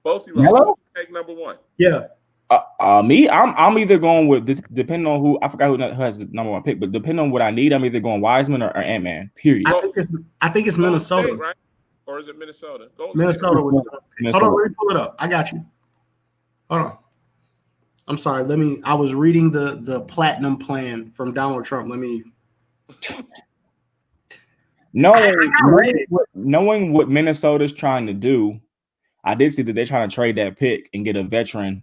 [SPEAKER 5] Both of you.
[SPEAKER 3] Melo?
[SPEAKER 5] Take number one.
[SPEAKER 1] Yeah.
[SPEAKER 3] Me, I'm either going with depending on who I forgot who has the number one pick, but depending on what I need, I'm either going Wiseman or Ant-Man. Period.
[SPEAKER 1] I think it's Minnesota,
[SPEAKER 5] State, right? Or is it Minnesota?
[SPEAKER 1] Minnesota. Hold on, let me pull it up. I got you. Hold on. I'm sorry. I was reading the platinum plan from Donald Trump. Let me.
[SPEAKER 3] Knowing what Minnesota's trying to do, I did see that they're trying to trade that pick and get a veteran,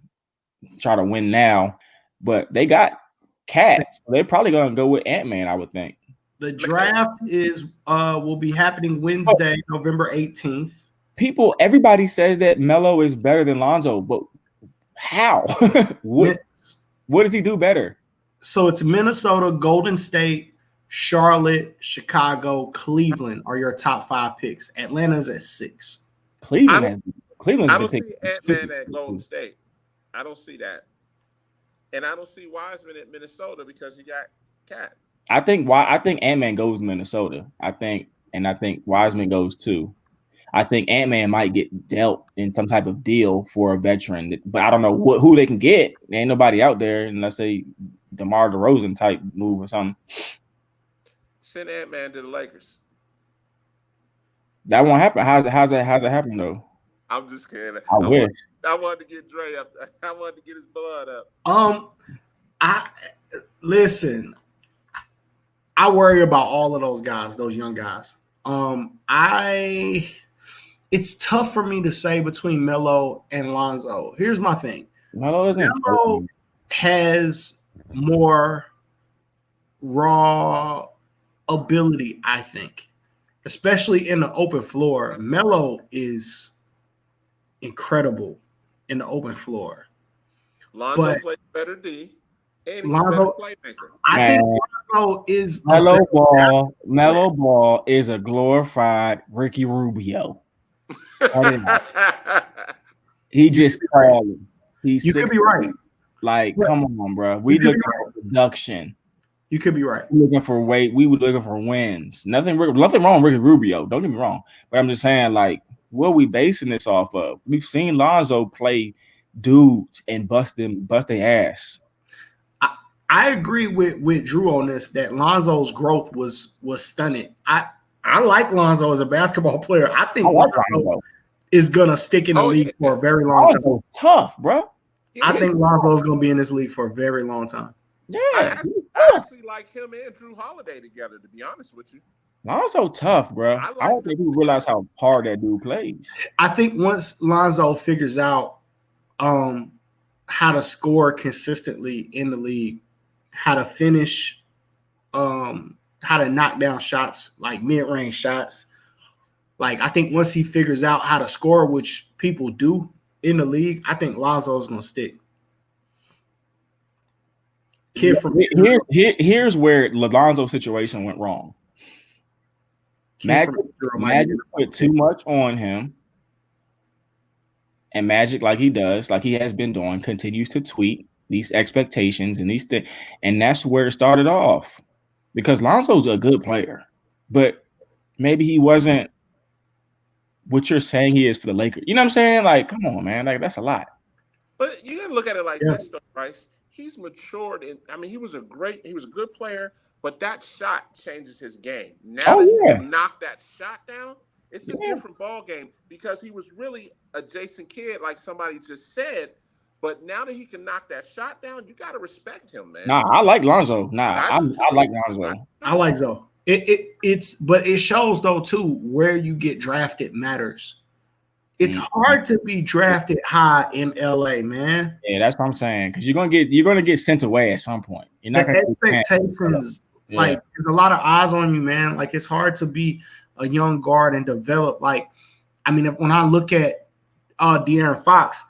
[SPEAKER 3] try to win now, but they got cats. So they're probably going to go with Ant-Man, I would think.
[SPEAKER 1] The draft will be happening Wednesday, November 18th.
[SPEAKER 3] Everybody says that Melo is better than Lonzo, but how? What does he do better?
[SPEAKER 1] So it's Minnesota, Golden State, Charlotte, Chicago, Cleveland are your top 5 picks. Atlanta's at 6.
[SPEAKER 3] Cleveland's
[SPEAKER 5] I don't see Ant-Man at Golden State. I don't see that. And I don't see Wiseman at Minnesota because you got Cat.
[SPEAKER 3] I think Ant-Man goes to Minnesota. I think Wiseman goes too. I think Ant-Man might get dealt in some type of deal for a veteran, but I don't know who they can get. There ain't nobody out there unless they DeMar DeRozan type move or something.
[SPEAKER 5] Send Ant-Man to the Lakers.
[SPEAKER 3] That won't happen. How's it happen though?
[SPEAKER 5] I'm just kidding.
[SPEAKER 3] I wish.
[SPEAKER 5] I wanted to get Dre up. I wanted to get his blood up.
[SPEAKER 1] Listen. I worry about all of those guys, those young guys. It's tough for me to say between Melo and Lonzo. Here's my thing.
[SPEAKER 3] Melo
[SPEAKER 1] has more raw ability, I think, especially in the open floor. Melo is incredible in the open floor.
[SPEAKER 5] Lonzo plays better D, and he's
[SPEAKER 1] Lonzo,
[SPEAKER 5] a better playmaker.
[SPEAKER 1] I think Lonzo is
[SPEAKER 3] Melo Ball is a glorified Ricky Rubio. He just crawling.
[SPEAKER 1] You could be right.
[SPEAKER 3] Like, come on, bro. We looking for production.
[SPEAKER 1] You could be right.
[SPEAKER 3] We looking for we were looking for wins. Nothing wrong with Ricky Rubio. Don't get me wrong, but I'm just saying, like, what are we basing this off of? We've seen Lonzo play dudes and bust their ass.
[SPEAKER 1] I agree with Drew on this, that Lonzo's growth was stunning. I like Lonzo as a basketball player. I think Lonzo is gonna stick in the league for a very long time.
[SPEAKER 3] Tough, bro.
[SPEAKER 1] I think Lonzo is gonna be in this league for a very long time.
[SPEAKER 3] Yeah,
[SPEAKER 5] I actually like him and Drew Holiday together. To be honest with you,
[SPEAKER 3] Lonzo tough, bro. I don't think people realize how hard that dude plays.
[SPEAKER 1] I think once Lonzo figures out how to score consistently in the league, how to finish, how to knock down shots, like mid-range shots. Like, I think once he figures out how to score, which people do in the league, I think Lonzo is going to stick.
[SPEAKER 3] Here's where Lonzo's situation went wrong. Magic put too much on him. And Magic, like he does, like he has been doing, continues to tweak these expectations and these things. And that's where it started off. Because Lonzo's a good player, but maybe he wasn't what you're saying he is for the Lakers. You know what I'm saying? Like, come on, man. Like, that's a lot.
[SPEAKER 5] But you gotta look at it like this, though, Bryce. He's matured, and I mean, he was a good player, but that shot changes his game. Now that he can knock that shot down, it's a different ball game because he was really a Jason Kidd, like somebody just said. But now that he can knock that shot down, you gotta respect him, man.
[SPEAKER 3] Nah, I like Lonzo. I like Lonzo.
[SPEAKER 1] I like Zo. But it shows though too where you get drafted matters. It's hard to be drafted high in LA, man.
[SPEAKER 3] Yeah, that's what I'm saying. Because you're gonna get sent away at some point. You're not
[SPEAKER 1] The
[SPEAKER 3] gonna
[SPEAKER 1] expectations, like there's a lot of eyes on you, man. Like it's hard to be a young guard and develop. Like, I mean, when I look at De'Aaron Fox,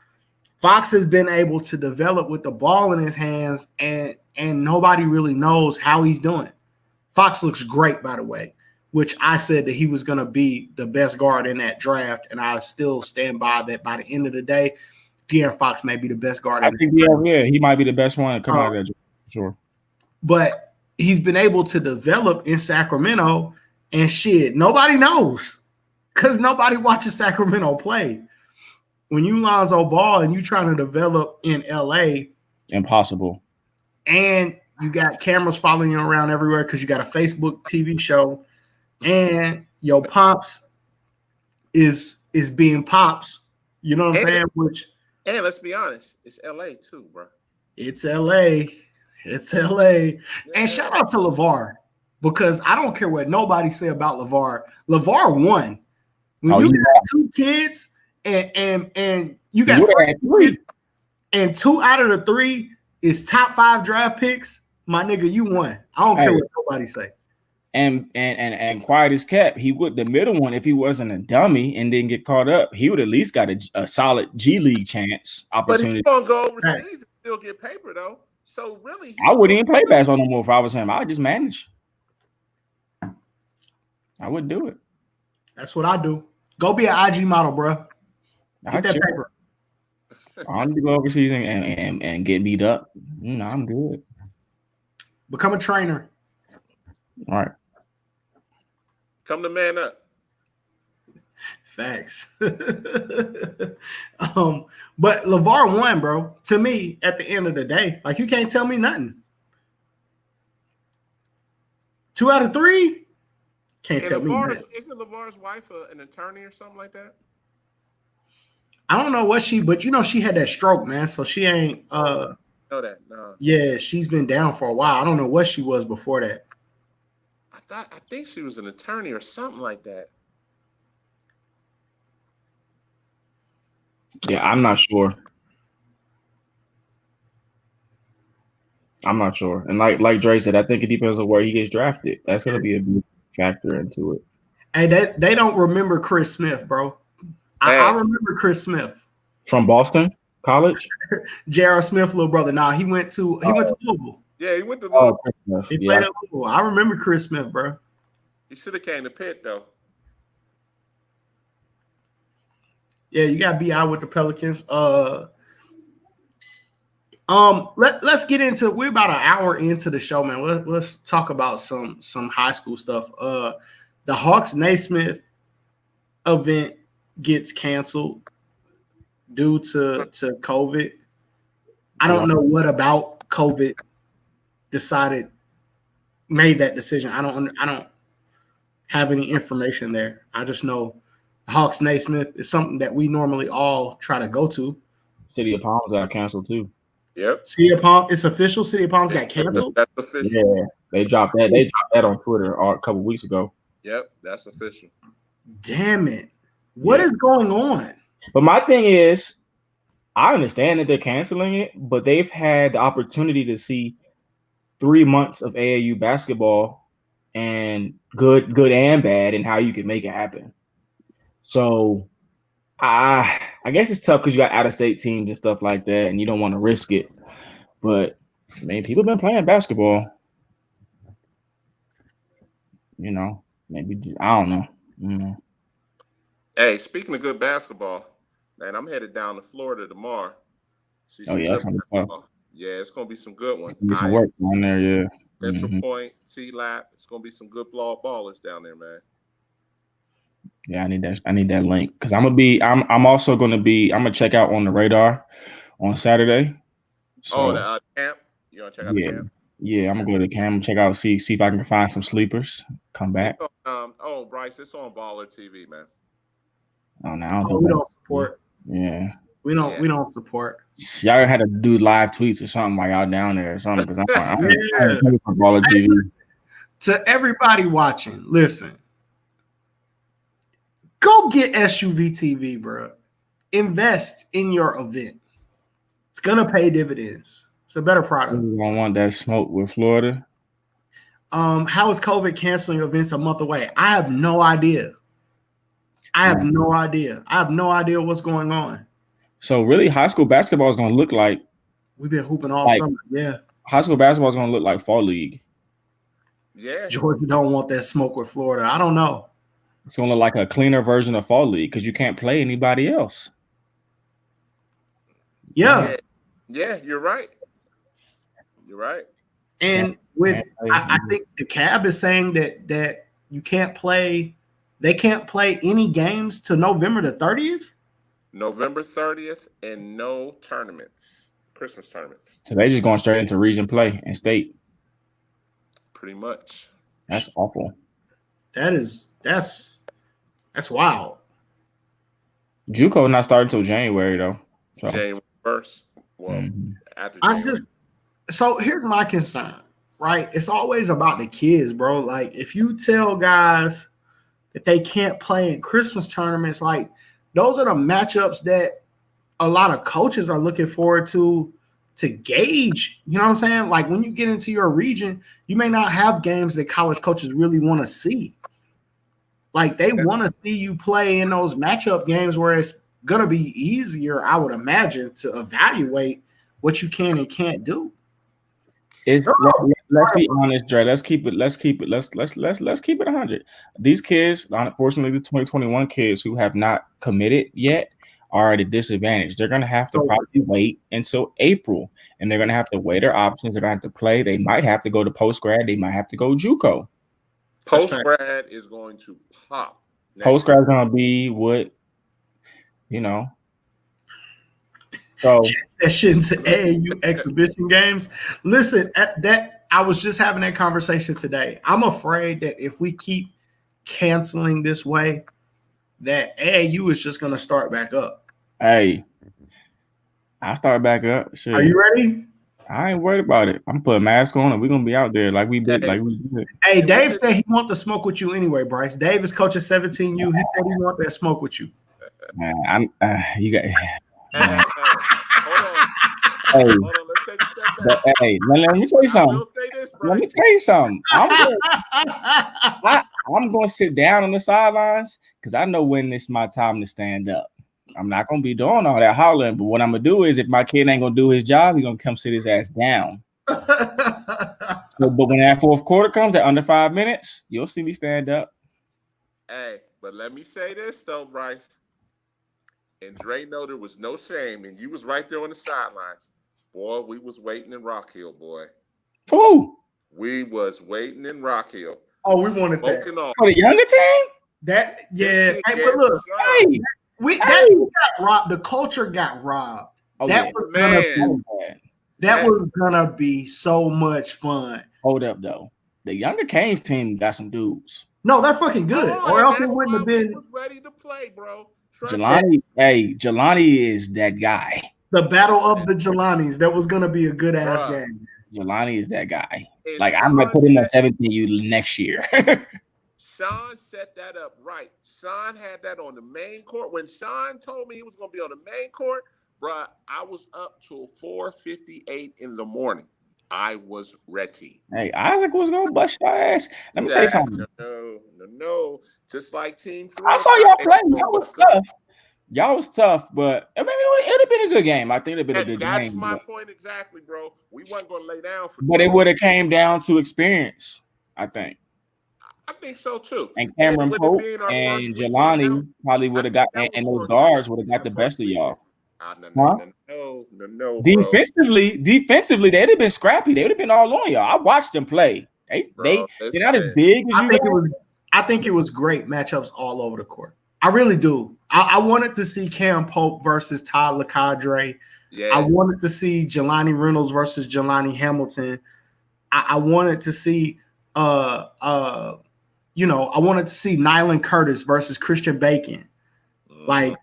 [SPEAKER 1] Fox has been able to develop with the ball in his hands, and nobody really knows how he's doing. Fox looks great, by the way, which I said that he was going to be the best guard in that draft, and I still stand by that. By the end of the day, De'Aaron Fox may be the best guard.
[SPEAKER 3] I think he might be the best one to come out of that draft, for sure.
[SPEAKER 1] But he's been able to develop in Sacramento, and shit, nobody knows because nobody watches Sacramento play. When you Lonzo Ball and you trying to develop in LA,
[SPEAKER 3] impossible. And
[SPEAKER 1] you got cameras following you around everywhere because you got a Facebook TV show, and your pops is being pops. You know what I'm saying?
[SPEAKER 5] And let's be honest, it's LA too, bro.
[SPEAKER 1] It's LA. It's LA. Yeah. And shout out to LeVar, because I don't care what nobody say about LeVar. LeVar won. When you got 2 kids and you got 3 and 2 out of the 3 is top 5 draft picks, my nigga, you won. I don't care what nobody say.
[SPEAKER 3] And quiet as kept, he would, the middle one, if he wasn't a dummy and didn't get caught up, he would at least got a solid G League chance opportunity.
[SPEAKER 5] But he's gonna go overseas and still get paper though. So really,
[SPEAKER 3] I wouldn't even play basketball no more if I was him. I would just manage. I would do it.
[SPEAKER 1] That's what I do. Go be an IG model, bro. Get that paper.
[SPEAKER 3] I need to go overseas and get beat up. I'm good.
[SPEAKER 1] Become a trainer.
[SPEAKER 3] All right.
[SPEAKER 5] Come to man up.
[SPEAKER 1] Facts. But LeVar won, bro. To me, at the end of the day, like you can't tell me nothing. 2 out of 3. Can't tell me nothing.
[SPEAKER 5] Isn't LeVar's wife an attorney or something like that?
[SPEAKER 1] I don't know what but she had that stroke, man. So she ain't
[SPEAKER 5] know that. No.
[SPEAKER 1] Yeah, she's been down for a while. I don't know what she was before that.
[SPEAKER 5] I think she was an attorney or something like that.
[SPEAKER 3] Yeah, I'm not sure. And like Dre said, I think it depends on where he gets drafted. That's going to be a big factor into it.
[SPEAKER 1] Hey, they don't remember Chris Smith, bro. I remember Chris Smith
[SPEAKER 3] from Boston College.
[SPEAKER 1] J.R. Smith, little brother. Nah, he went to Louisville.
[SPEAKER 5] Yeah, he went to Louisville.
[SPEAKER 1] He played at Louisville. I remember Chris Smith, bro.
[SPEAKER 5] He should have came to Pitt though.
[SPEAKER 1] Yeah, you got BI with the Pelicans. Let's get into. We're about an hour into the show, man. Let's talk about some high school stuff. The Hawks Naismith event gets canceled due to COVID. I don't know what about COVID made that decision. I don't have any information there. I just know the Hawks Naismith is something that we normally all try to go to.
[SPEAKER 3] City of Palms got canceled too.
[SPEAKER 5] Yep.
[SPEAKER 1] City of Palms, it's official. City of Palms got canceled.
[SPEAKER 5] That's official.
[SPEAKER 3] Yeah, they dropped that. They dropped that on Twitter a couple weeks ago.
[SPEAKER 5] Yep, that's official.
[SPEAKER 1] Damn it! What is going on?
[SPEAKER 3] But my thing is, I understand that they're canceling it, but they've had the opportunity to see 3 months of AAU basketball and good and bad, and how you can make it happen. So I guess it's tough because you got out-of-state teams and stuff like that, and you don't want to risk it. But I mean, people have been playing basketball. Maybe I don't know.
[SPEAKER 5] Hey, speaking of good basketball, man, I'm headed down to Florida tomorrow.
[SPEAKER 3] That's gonna be tough.
[SPEAKER 5] Yeah, it's gonna be some good ones.
[SPEAKER 3] Be some work down there, yeah.
[SPEAKER 5] Central Point, T-Lap. It's gonna be some good ballers down there, man.
[SPEAKER 3] Yeah, I need that link because I'm also gonna check out on the radar on Saturday. So,
[SPEAKER 5] the camp. You wanna check out the camp?
[SPEAKER 3] Yeah, I'm gonna go to the camp, check out, see if I can find some sleepers. Come back.
[SPEAKER 5] Bryce, it's on Baller TV, man.
[SPEAKER 3] Oh no,
[SPEAKER 1] we don't support.
[SPEAKER 3] Yeah.
[SPEAKER 1] We don't support.
[SPEAKER 3] Y'all had to do live tweets or something while y'all down there or something because I'm for Baller TV.
[SPEAKER 1] To everybody watching, listen. Go get SUV TV, bro. invest in your event. It's gonna pay dividends. It's a better product.
[SPEAKER 3] You don't want that smoke with Florida.
[SPEAKER 1] How is COVID canceling events a month away? I have no idea. I have no idea what's going on.
[SPEAKER 3] So really, high school basketball is going to look like
[SPEAKER 1] we've been hooping all summer. Yeah,
[SPEAKER 3] high school basketball is going to look like fall league.
[SPEAKER 5] Yeah,
[SPEAKER 1] Georgia don't want that smoke with Florida. I don't know.
[SPEAKER 3] It's going to look like a cleaner version of fall league because you can't play anybody else.
[SPEAKER 1] Yeah,
[SPEAKER 5] you're right. You're right.
[SPEAKER 1] And I think the CAB is saying that you can't play. They can't play any games till November the 30th.
[SPEAKER 5] November 30th, and no tournaments, Christmas tournaments.
[SPEAKER 3] So they just going straight into region play and state.
[SPEAKER 5] Pretty much.
[SPEAKER 3] That's awful.
[SPEAKER 1] That's wild.
[SPEAKER 3] JUCO not starting until January though. So.
[SPEAKER 5] January 1st. Well, after
[SPEAKER 1] I'm
[SPEAKER 5] January.
[SPEAKER 1] so here's my concern, right? It's always about the kids, bro. Like if you tell guys that they can't play in Christmas tournaments, like those are the matchups that a lot of coaches are looking forward to gauge. You know what I'm saying? Like when you get into your region, you may not have games that college coaches really want to see. Like they want to see you play in those matchup games where it's going to be easier, I would imagine, to evaluate what you can and can't do.
[SPEAKER 3] Let's be honest, Dre. Let's keep it 100. These kids, unfortunately, the 2021 kids who have not committed yet are at a disadvantage. They're going to have to probably wait until April, and they're going to have to weigh their options. They're going to have to play. They might have to go to post grad. They might have to go JUCO.
[SPEAKER 5] Post grad is going to pop.
[SPEAKER 3] Post grad is going to be what, So
[SPEAKER 1] that shit into AAU exhibition games. Listen, I was just having that conversation today. I'm afraid that if we keep canceling this way, that AAU is just going to start back up.
[SPEAKER 3] Hey, I start back up. Shit.
[SPEAKER 1] Are you ready?
[SPEAKER 3] I ain't worried about it. I'm putting a mask on and we're gonna be out there like we did.
[SPEAKER 1] Hey, Dave said he want to smoke with you anyway, Bryce. Dave is coaching 17U. He said he want that smoke with you.
[SPEAKER 3] Man, you got.
[SPEAKER 5] Hold on. Let's take a step back.
[SPEAKER 3] Hey, let me tell you something. Let me tell you something. I'm going to sit down on the sidelines because I know when it's my time to stand up. I'm not going to be doing all that hollering, but what I'm going to do is if my kid ain't going to do his job, he's going to come sit his ass down. But when that fourth quarter comes at under 5 minutes, you'll see me stand up.
[SPEAKER 5] Hey, but let me say this, though, Bryce. And Dre know there was no shame, and you was right there on the sidelines. Boy, we was waiting in Rock Hill, boy.
[SPEAKER 3] Who?
[SPEAKER 5] We was waiting in Rock Hill.
[SPEAKER 1] Oh, we wanted that.
[SPEAKER 3] For the younger team?
[SPEAKER 1] Hey, but look, we got robbed. The culture got robbed.
[SPEAKER 3] Oh,
[SPEAKER 1] that was gonna be so much fun.
[SPEAKER 3] Hold up, though. The younger Canes team got some dudes.
[SPEAKER 1] No, they're fucking good. Or else it wouldn't have been.
[SPEAKER 5] Was ready to play, bro.
[SPEAKER 3] Jelani is that guy.
[SPEAKER 1] The battle of the Jelanis. That was gonna be a good ass game.
[SPEAKER 3] Jelani is that guy. And like I'm gonna put him at 17U next year.
[SPEAKER 5] Sean set that up right. Sean had that on the main court. When Sean told me he was gonna be on the main court, bro, I was up till 4:58 in the morning. I was ready.
[SPEAKER 3] Hey, Isaac was gonna bust your ass. Let me tell you something.
[SPEAKER 5] No. Just like Team 3.
[SPEAKER 3] I saw y'all play. Y'all was tough. Y'all was tough, but I mean, it would have been a good game. I think it'd have been a good game.
[SPEAKER 5] That's my point exactly, bro. We weren't gonna lay down for.
[SPEAKER 3] But it would have came down to experience. I think
[SPEAKER 5] so too.
[SPEAKER 3] And Cameron Pope and Jelani probably would have got, and those guards would have got the best of y'all.
[SPEAKER 5] No.
[SPEAKER 3] Defensively, they'd have been scrappy. They would have been all on y'all. I watched them play. They're not as big as you.
[SPEAKER 1] I think it was great matchups all over the court. I really do. I wanted to see Cam Pope versus Todd LeCadre. Yeah. I wanted to see Jelani Reynolds versus Jelani Hamilton. I wanted to see I wanted to see Nylan Curtis versus Christian Bacon. Like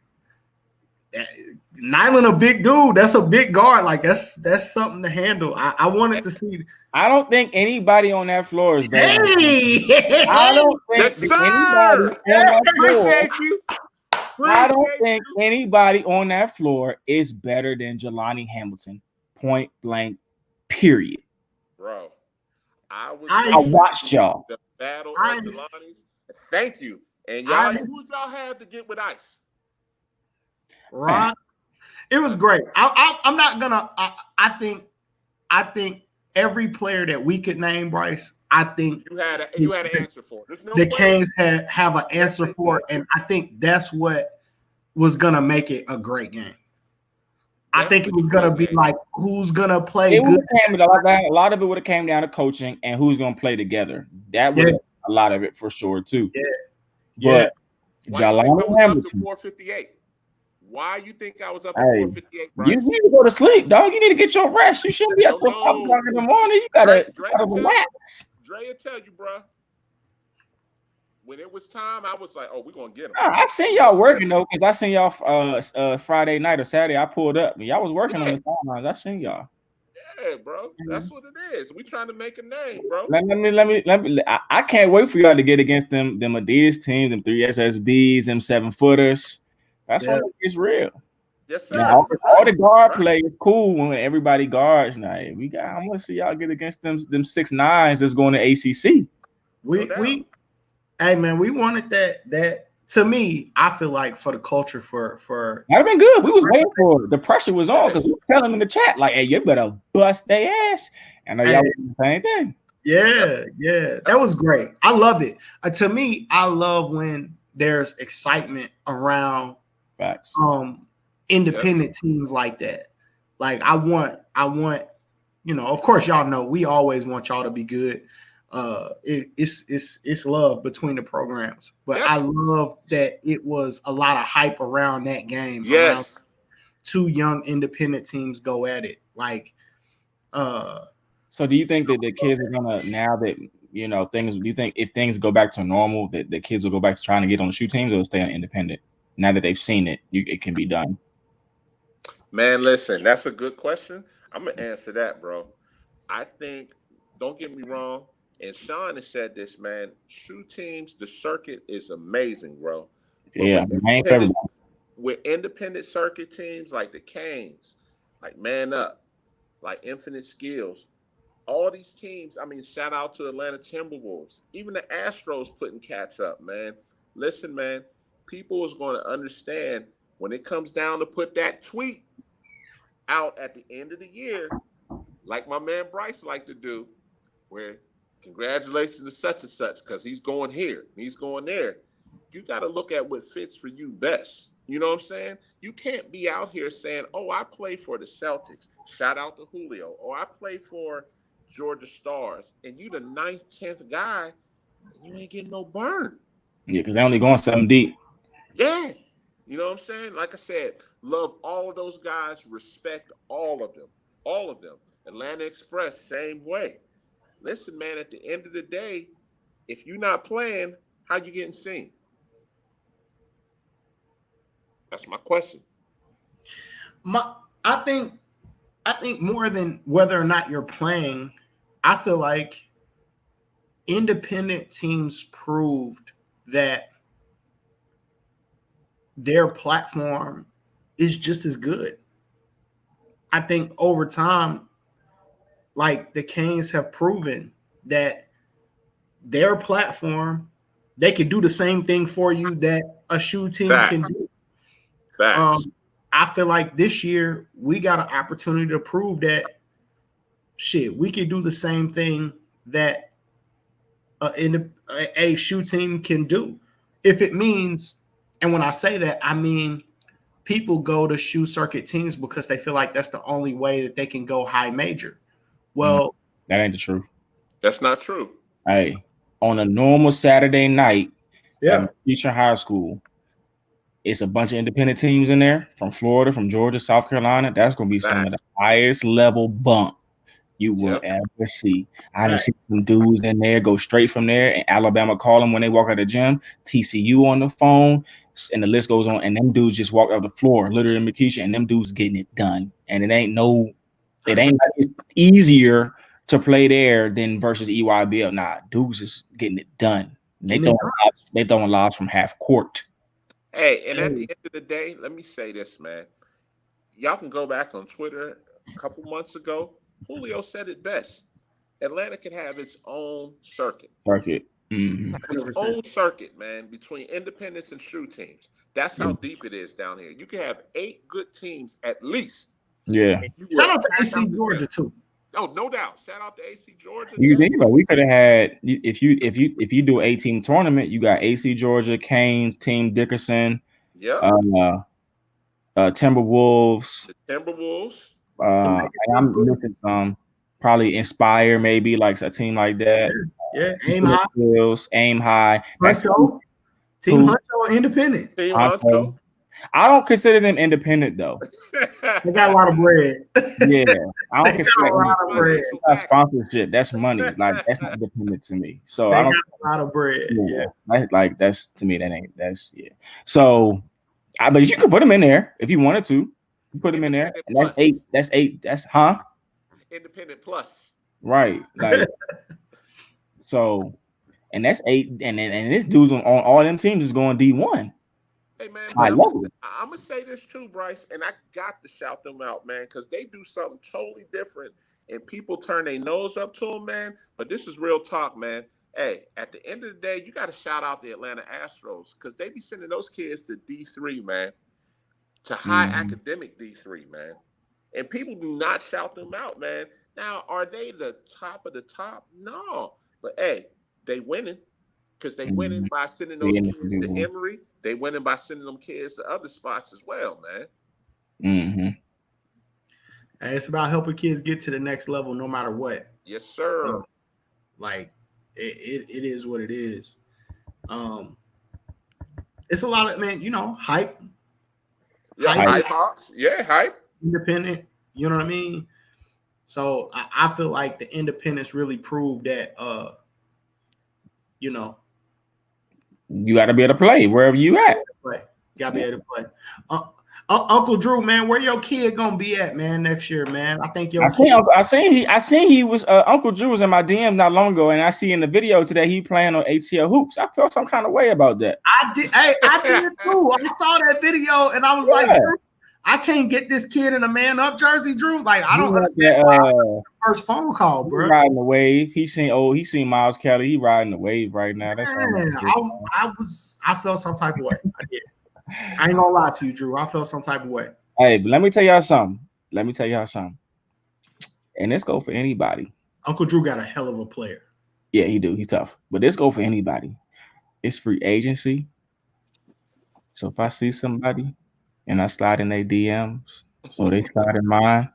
[SPEAKER 1] Nylan, a big dude. That's a big guard. Like that's something to handle. I wanted to see.
[SPEAKER 3] I don't think anybody on that floor is better.
[SPEAKER 1] Hey!
[SPEAKER 3] I don't think anybody on that floor.
[SPEAKER 5] Appreciate you.
[SPEAKER 3] I don't think anybody on that floor is better than Jelani Hamilton. Point blank. Period.
[SPEAKER 5] Bro, I
[SPEAKER 3] watched y'all.
[SPEAKER 5] The battle of Jelani's. Thank you. And who y'all had to get with Ice?
[SPEAKER 1] Rock. It was great. I'm not gonna. I think every player that we could name, Bryce. I think
[SPEAKER 5] you had an answer for.
[SPEAKER 1] The Canes have an answer for it, and I think that's what was gonna make it a great game. I think it was gonna be like who's gonna play good.
[SPEAKER 3] A lot of it would have came down to coaching and who's gonna play together. That would a lot of it for sure too.
[SPEAKER 1] Yeah.
[SPEAKER 3] But Jelani Hamilton.
[SPEAKER 5] 458. Why you think I was up at 458?
[SPEAKER 3] You need to go to sleep, dog. You need to get your rest. You shouldn't be up till 5 o'clock in the morning. You gotta relax.
[SPEAKER 5] Dre will tell you, bro. When it was time, I was like, "Oh, we're gonna get him."
[SPEAKER 3] I seen y'all working though, because I seen y'all Friday night or Saturday. I pulled up, and y'all was working on the timelines. I seen y'all.
[SPEAKER 5] Yeah, bro. That's what it is. We trying to make a name, bro.
[SPEAKER 3] Let me. I can't wait for y'all to get against them Adidas teams, them 3 SSBs, them 7-footers. That's when it's real.
[SPEAKER 5] Yes, sir.
[SPEAKER 3] All the guard play is cool when everybody guards. Now I want to see y'all get against them 6'9" that's going to ACC.
[SPEAKER 1] Hey man, we wanted that. To me, I feel like for the culture for
[SPEAKER 3] that'd been good. We was waiting for it. The pressure was on because we were telling them in the chat like, "Hey, you better bust their ass." And y'all was doing the same thing.
[SPEAKER 1] Yeah, that was great. I love it. To me, I love when there's excitement around independent teams like that. Like I want, of course, y'all know we always want y'all to be good. It's love between the programs, but I love that it was a lot of hype around that game.
[SPEAKER 5] Yes,
[SPEAKER 1] two young independent teams go at it. Like,
[SPEAKER 3] so do you think that the kids are gonna, now that things? Do you think if things go back to normal, that the kids will go back to trying to get on the shoe teams, or stay on independent? Now that they've seen it, it can be done.
[SPEAKER 5] Man, listen, that's a good question. I'm gonna answer that, bro. I think. Don't get me wrong. And Sean has said this, man. Shoe teams, the circuit is amazing, bro. With independent circuit teams like the Canes, like Man Up, like Infinite Skills, all these teams. I mean, shout out to Atlanta Timberwolves, even the Astros putting cats up, man. Listen, man, people is going to understand when it comes down to put that tweet out at the end of the year, like my man Bryce like to do, where congratulations to such and such because he's going here, he's going there. You got to look at what fits for you best. You know what I'm saying? You can't be out here saying, "Oh, I play for the Celtics." Shout out to Julio. Or I play for Georgia Stars, and you the 9th, 10th guy, and you ain't getting no burn.
[SPEAKER 3] Yeah, because they're only going 7 deep.
[SPEAKER 5] Yeah. You know what I'm saying? Like I said, love all of those guys, respect all of them. All of them. Atlanta Express, same way. Listen, man, at the end of the day, if you're not playing, how you getting seen? That's my question.
[SPEAKER 1] I think more than whether or not you're playing, I feel like independent teams proved that their platform is just as good. I think over time, like the Canes have proven that their platform, they can do the same thing for you that a shoe team can do.
[SPEAKER 5] Facts.
[SPEAKER 1] I feel like this year we got an opportunity to prove that we can do the same thing that a shoe team can do. If it means, and when I say that, I mean people go to shoe circuit teams because they feel like that's the only way that they can go high major. Well,
[SPEAKER 3] that ain't the truth.
[SPEAKER 5] That's not true.
[SPEAKER 3] Hey, on a normal Saturday night at Beecher High School, it's a bunch of independent teams in there from Florida, from Georgia, South Carolina. That's going to be some of the highest level bump you will ever see. I done see some dudes in there go straight from there, and Alabama call them when they walk out of the gym, TCU on the phone, and the list goes on, and them dudes just walk out the floor, literally in McKeisha, and them dudes getting it done. And it ain't it's easier to play there than versus EYBL. Nah, dudes is getting it done. They throwing lobs from half court.
[SPEAKER 5] Hey, and at the end of the day, let me say this, man. Y'all can go back on Twitter a couple months ago. Julio said it best. Atlanta can have its own circuit.
[SPEAKER 3] Mm-hmm.
[SPEAKER 5] Its own circuit, man, between independents and true teams. That's how deep it is down here. You can have 8 good teams at least.
[SPEAKER 3] Yeah.
[SPEAKER 1] Shout out to AC Georgia too.
[SPEAKER 5] Oh, no doubt. Shout out to AC Georgia.
[SPEAKER 3] You think about it, we could have had if you do an 8-team tournament, you got AC Georgia, Canes, Team Dickerson, Timberwolves,
[SPEAKER 5] the Timberwolves.
[SPEAKER 3] And I'm missing some, probably Inspire, maybe like a team like that.
[SPEAKER 1] Yeah, Aim High.
[SPEAKER 3] Aim High.
[SPEAKER 1] That's Team Huncho independent.
[SPEAKER 5] Team Huncho.
[SPEAKER 3] I don't consider them independent though.
[SPEAKER 1] They got a lot of bread.
[SPEAKER 3] Yeah, I don't consider
[SPEAKER 1] a lot of bread.
[SPEAKER 3] That's sponsorship. That's money. Like that's not independent to me. So
[SPEAKER 1] They
[SPEAKER 3] I don't.
[SPEAKER 1] got a lot of bread.
[SPEAKER 3] Yeah, like that's to me that ain't. That's yeah. So, but you can put them in there if you wanted to. You put them in there. And that's 8. That's 8. That's
[SPEAKER 5] Independent plus.
[SPEAKER 3] Right. Like so, and that's 8. And this dude's on all them teams is going D1.
[SPEAKER 5] Hey man,
[SPEAKER 3] I'm
[SPEAKER 5] gonna say this too, Bryce, and I got to shout them out, man, because they do something totally different, and people turn their nose up to them, man. But this is real talk, man. Hey, at the end of the day, you got to shout out the Atlanta Astros because they be sending those kids to D3, man, to high academic D3, man, and people do not shout them out, man. Now, are they the top of the top? No, but hey, they winning. Because they winning by sending those kids to Emory. They winning by sending them kids to other spots as well, man.
[SPEAKER 3] Mm-hmm.
[SPEAKER 1] And it's about helping kids get to the next level no matter what.
[SPEAKER 5] Yes, sir.
[SPEAKER 1] So, like, it is what it is. It's a lot of, man, hype.
[SPEAKER 5] Yeah, hype Hawks. Yeah, hype.
[SPEAKER 1] Independent. You know what I mean? So I feel like the independents really proved that,
[SPEAKER 3] you got to be able to play wherever you at.
[SPEAKER 1] You got to be able to play. Uncle Drew, man, where your kid gonna be at, man, next year, man? I think
[SPEAKER 3] I seen he was Uncle Drew was in my DM not long ago, and I see in the video today he playing on ATL hoops. I felt some kind of way about that.
[SPEAKER 1] I did too. I saw that video and I was like, I can't get this kid in a man up jersey, Drew. Like, I don't understand the first phone call, bro.
[SPEAKER 3] Riding the wave. He seen Miles Kelly. He riding the wave right now. That's
[SPEAKER 1] I felt some type of way. I did. I ain't gonna lie to you, Drew. I felt some type of way.
[SPEAKER 3] Hey, but let me tell y'all something. And this go for anybody.
[SPEAKER 1] Uncle Drew got a hell of a player.
[SPEAKER 3] Yeah, he do. He's tough. But this go for anybody. It's free agency. So if I see somebody and I slide in their DMs or they slide in mine,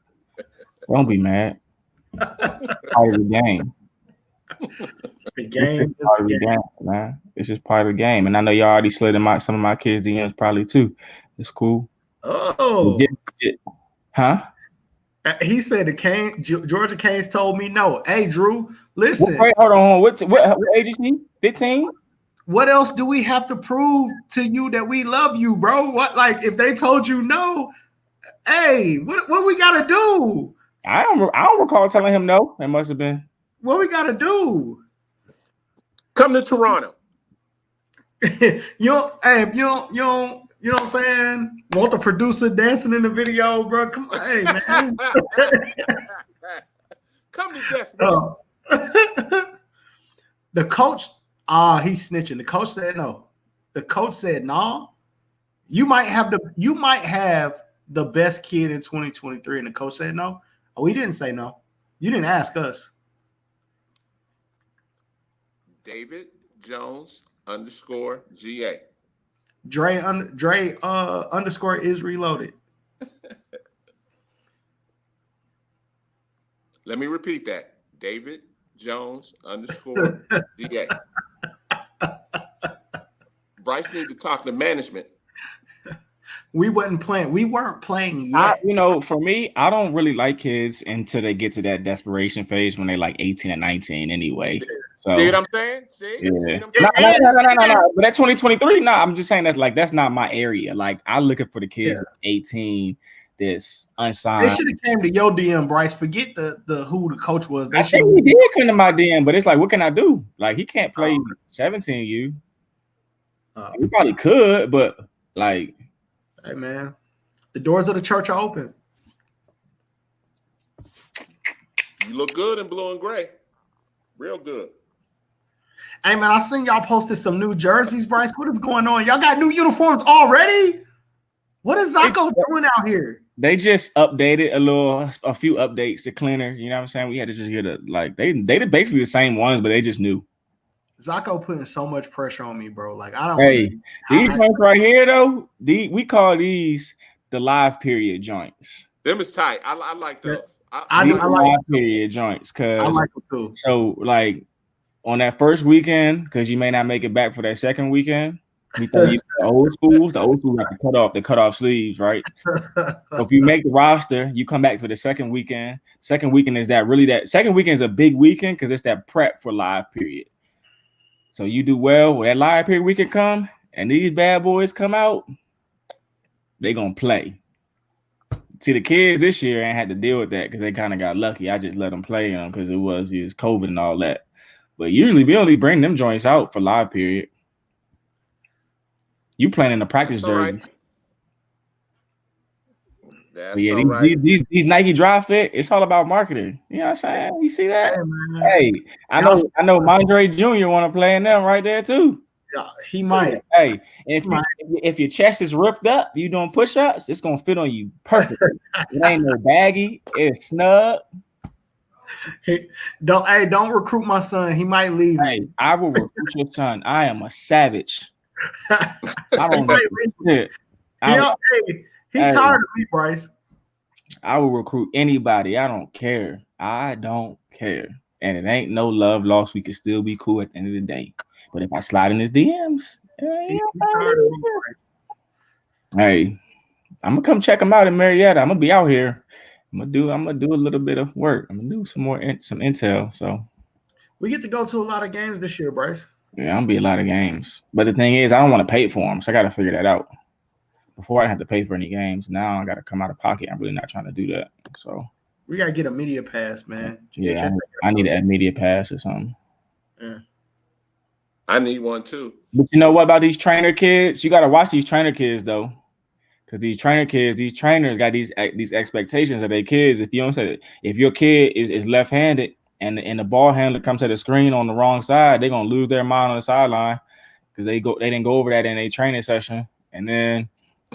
[SPEAKER 3] don't be mad. Part of the game.
[SPEAKER 1] The game
[SPEAKER 3] is part of the game, man. It's just part of the game. And I know y'all already slid in some of my kids' DMs probably too. It's cool.
[SPEAKER 1] Oh.
[SPEAKER 3] Huh?
[SPEAKER 1] He said the Georgia Canes told me no. Hey, Drew, listen.
[SPEAKER 3] Wait, hold on. What age is he? 15?
[SPEAKER 1] What else do we have to prove to you that we love you, bro? What, like, if they told you no, hey, what we gotta do?
[SPEAKER 3] I don't recall telling him no. That must have been.
[SPEAKER 1] What we gotta do?
[SPEAKER 5] Come to Toronto.
[SPEAKER 1] If you know what I'm saying? Want the producer dancing in the video, bro? Come on, hey man.
[SPEAKER 5] Come to death.
[SPEAKER 1] The coach, he's snitching. The coach said no. The coach said no. You might have the best kid in 2023, and the coach said no. Oh, we didn't say no. You didn't ask us.
[SPEAKER 5] David Jones _GA.
[SPEAKER 1] Dre underscore is reloaded.
[SPEAKER 5] Let me repeat that. David Jones _GA. Bryce need to talk to management.
[SPEAKER 1] We weren't playing yet.
[SPEAKER 3] For me, I don't really like kids until they get to that desperation phase when they're like 18 and 19 anyway. So,
[SPEAKER 5] see what I'm saying? See?
[SPEAKER 3] Yeah.
[SPEAKER 5] See what I'm saying?
[SPEAKER 3] No. But at 2023, I'm just saying that's not my area. Like, I'm looking for the kids at 18 that's unsigned.
[SPEAKER 1] They should have came to your DM, Bryce. Forget the who the coach was.
[SPEAKER 3] I think he did come to my DM, but it's like, what can I do? Like, he can't play 17U. He probably could, but Like,
[SPEAKER 1] hey man, the doors of the church are open.
[SPEAKER 5] You look good in blue and gray. Real good.
[SPEAKER 1] Hey man, I seen y'all posted some new jerseys, Bryce. What is going on? Y'all got new uniforms already? What is Zacho doing out here?
[SPEAKER 3] they just updated a few updates to cleaner. You know what I'm saying? We had to just get they did basically the same ones, but they just knew.
[SPEAKER 1] Zacho putting so much pressure on me, bro. Like, I don't
[SPEAKER 3] Hey, these ones right here though, we call these the live period joints.
[SPEAKER 5] Them is tight. I like those.
[SPEAKER 1] I like
[SPEAKER 3] live period joints because
[SPEAKER 1] I like them too.
[SPEAKER 3] So like on that first weekend, because you may not make it back for that second weekend. We throw you the old schools have to cut off sleeves, right? So if you make the roster, you come back for the second weekend. Second weekend is that second weekend is a big weekend because it's that prep for live period. So you do well when that live period weekend come and these bad boys come out, they gonna play. See, the kids this year ain't had to deal with that because they kind of got lucky. I just let them play them because it was COVID and all that. But usually we only bring them joints out for live period. You playing in the practice jerseys.
[SPEAKER 5] That's all right.
[SPEAKER 3] These Nike Dry Fit, it's all about marketing. You know what I'm saying? You see that? Hey, I know Mondre Jr. want to play in them right there too.
[SPEAKER 1] Yeah, he might.
[SPEAKER 3] Hey, if your chest is ripped up, you doing push-ups, it's gonna fit on you perfectly. It ain't no baggy, it's snug.
[SPEAKER 1] Don't recruit my son. He might leave.
[SPEAKER 3] Hey, I will recruit your son. I am a savage. I don't know shit.
[SPEAKER 1] He tired of me, Bryce.
[SPEAKER 3] I will recruit anybody. I don't care. I don't care. And it ain't no love lost. We can still be cool at the end of the day. But if I slide in his DMs, hey, I'm gonna come check him out in Marietta. I'm gonna be out here. I'm gonna do a little bit of work. I'm gonna do some intel. So
[SPEAKER 1] we get to go to a lot of games this year, Bryce.
[SPEAKER 3] Yeah, I'm gonna be a lot of games. But the thing is, I don't want to pay for them, so I got to figure that out. Before I didn't have to pay for any games. Now I got to come out of pocket. I'm really not trying to do that. So
[SPEAKER 1] we gotta get a media pass, man.
[SPEAKER 3] Yeah, I need a media pass or something.
[SPEAKER 1] Yeah,
[SPEAKER 5] I need one too.
[SPEAKER 3] But you know what about these trainer kids? You got to watch these trainer kids though, because these trainers got these expectations of their kids. If you don't say, if your kid is left-handed and the ball handler comes to the screen on the wrong side, they're gonna lose their mind on the sideline because they didn't go over that in a training session. And then,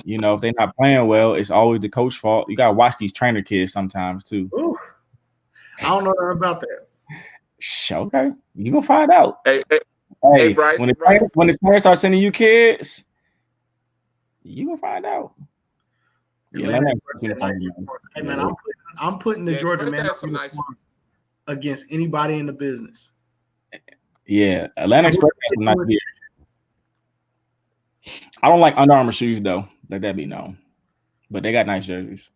[SPEAKER 3] you know, if they're not playing well, it's always the coach's fault. You gotta watch these trainer kids sometimes too.
[SPEAKER 1] Ooh, I don't know nothing about that.
[SPEAKER 3] Okay, you gonna find out.
[SPEAKER 5] Hey, Bryce,
[SPEAKER 3] when the parents start sending you kids, you gonna find out.
[SPEAKER 1] Yeah, hey man, I'm putting the Georgia man against anybody in the business.
[SPEAKER 3] Yeah, Atlanta Express has some nice gear. I don't like Under Armour shoes though. Let that be known. But they got nice jerseys.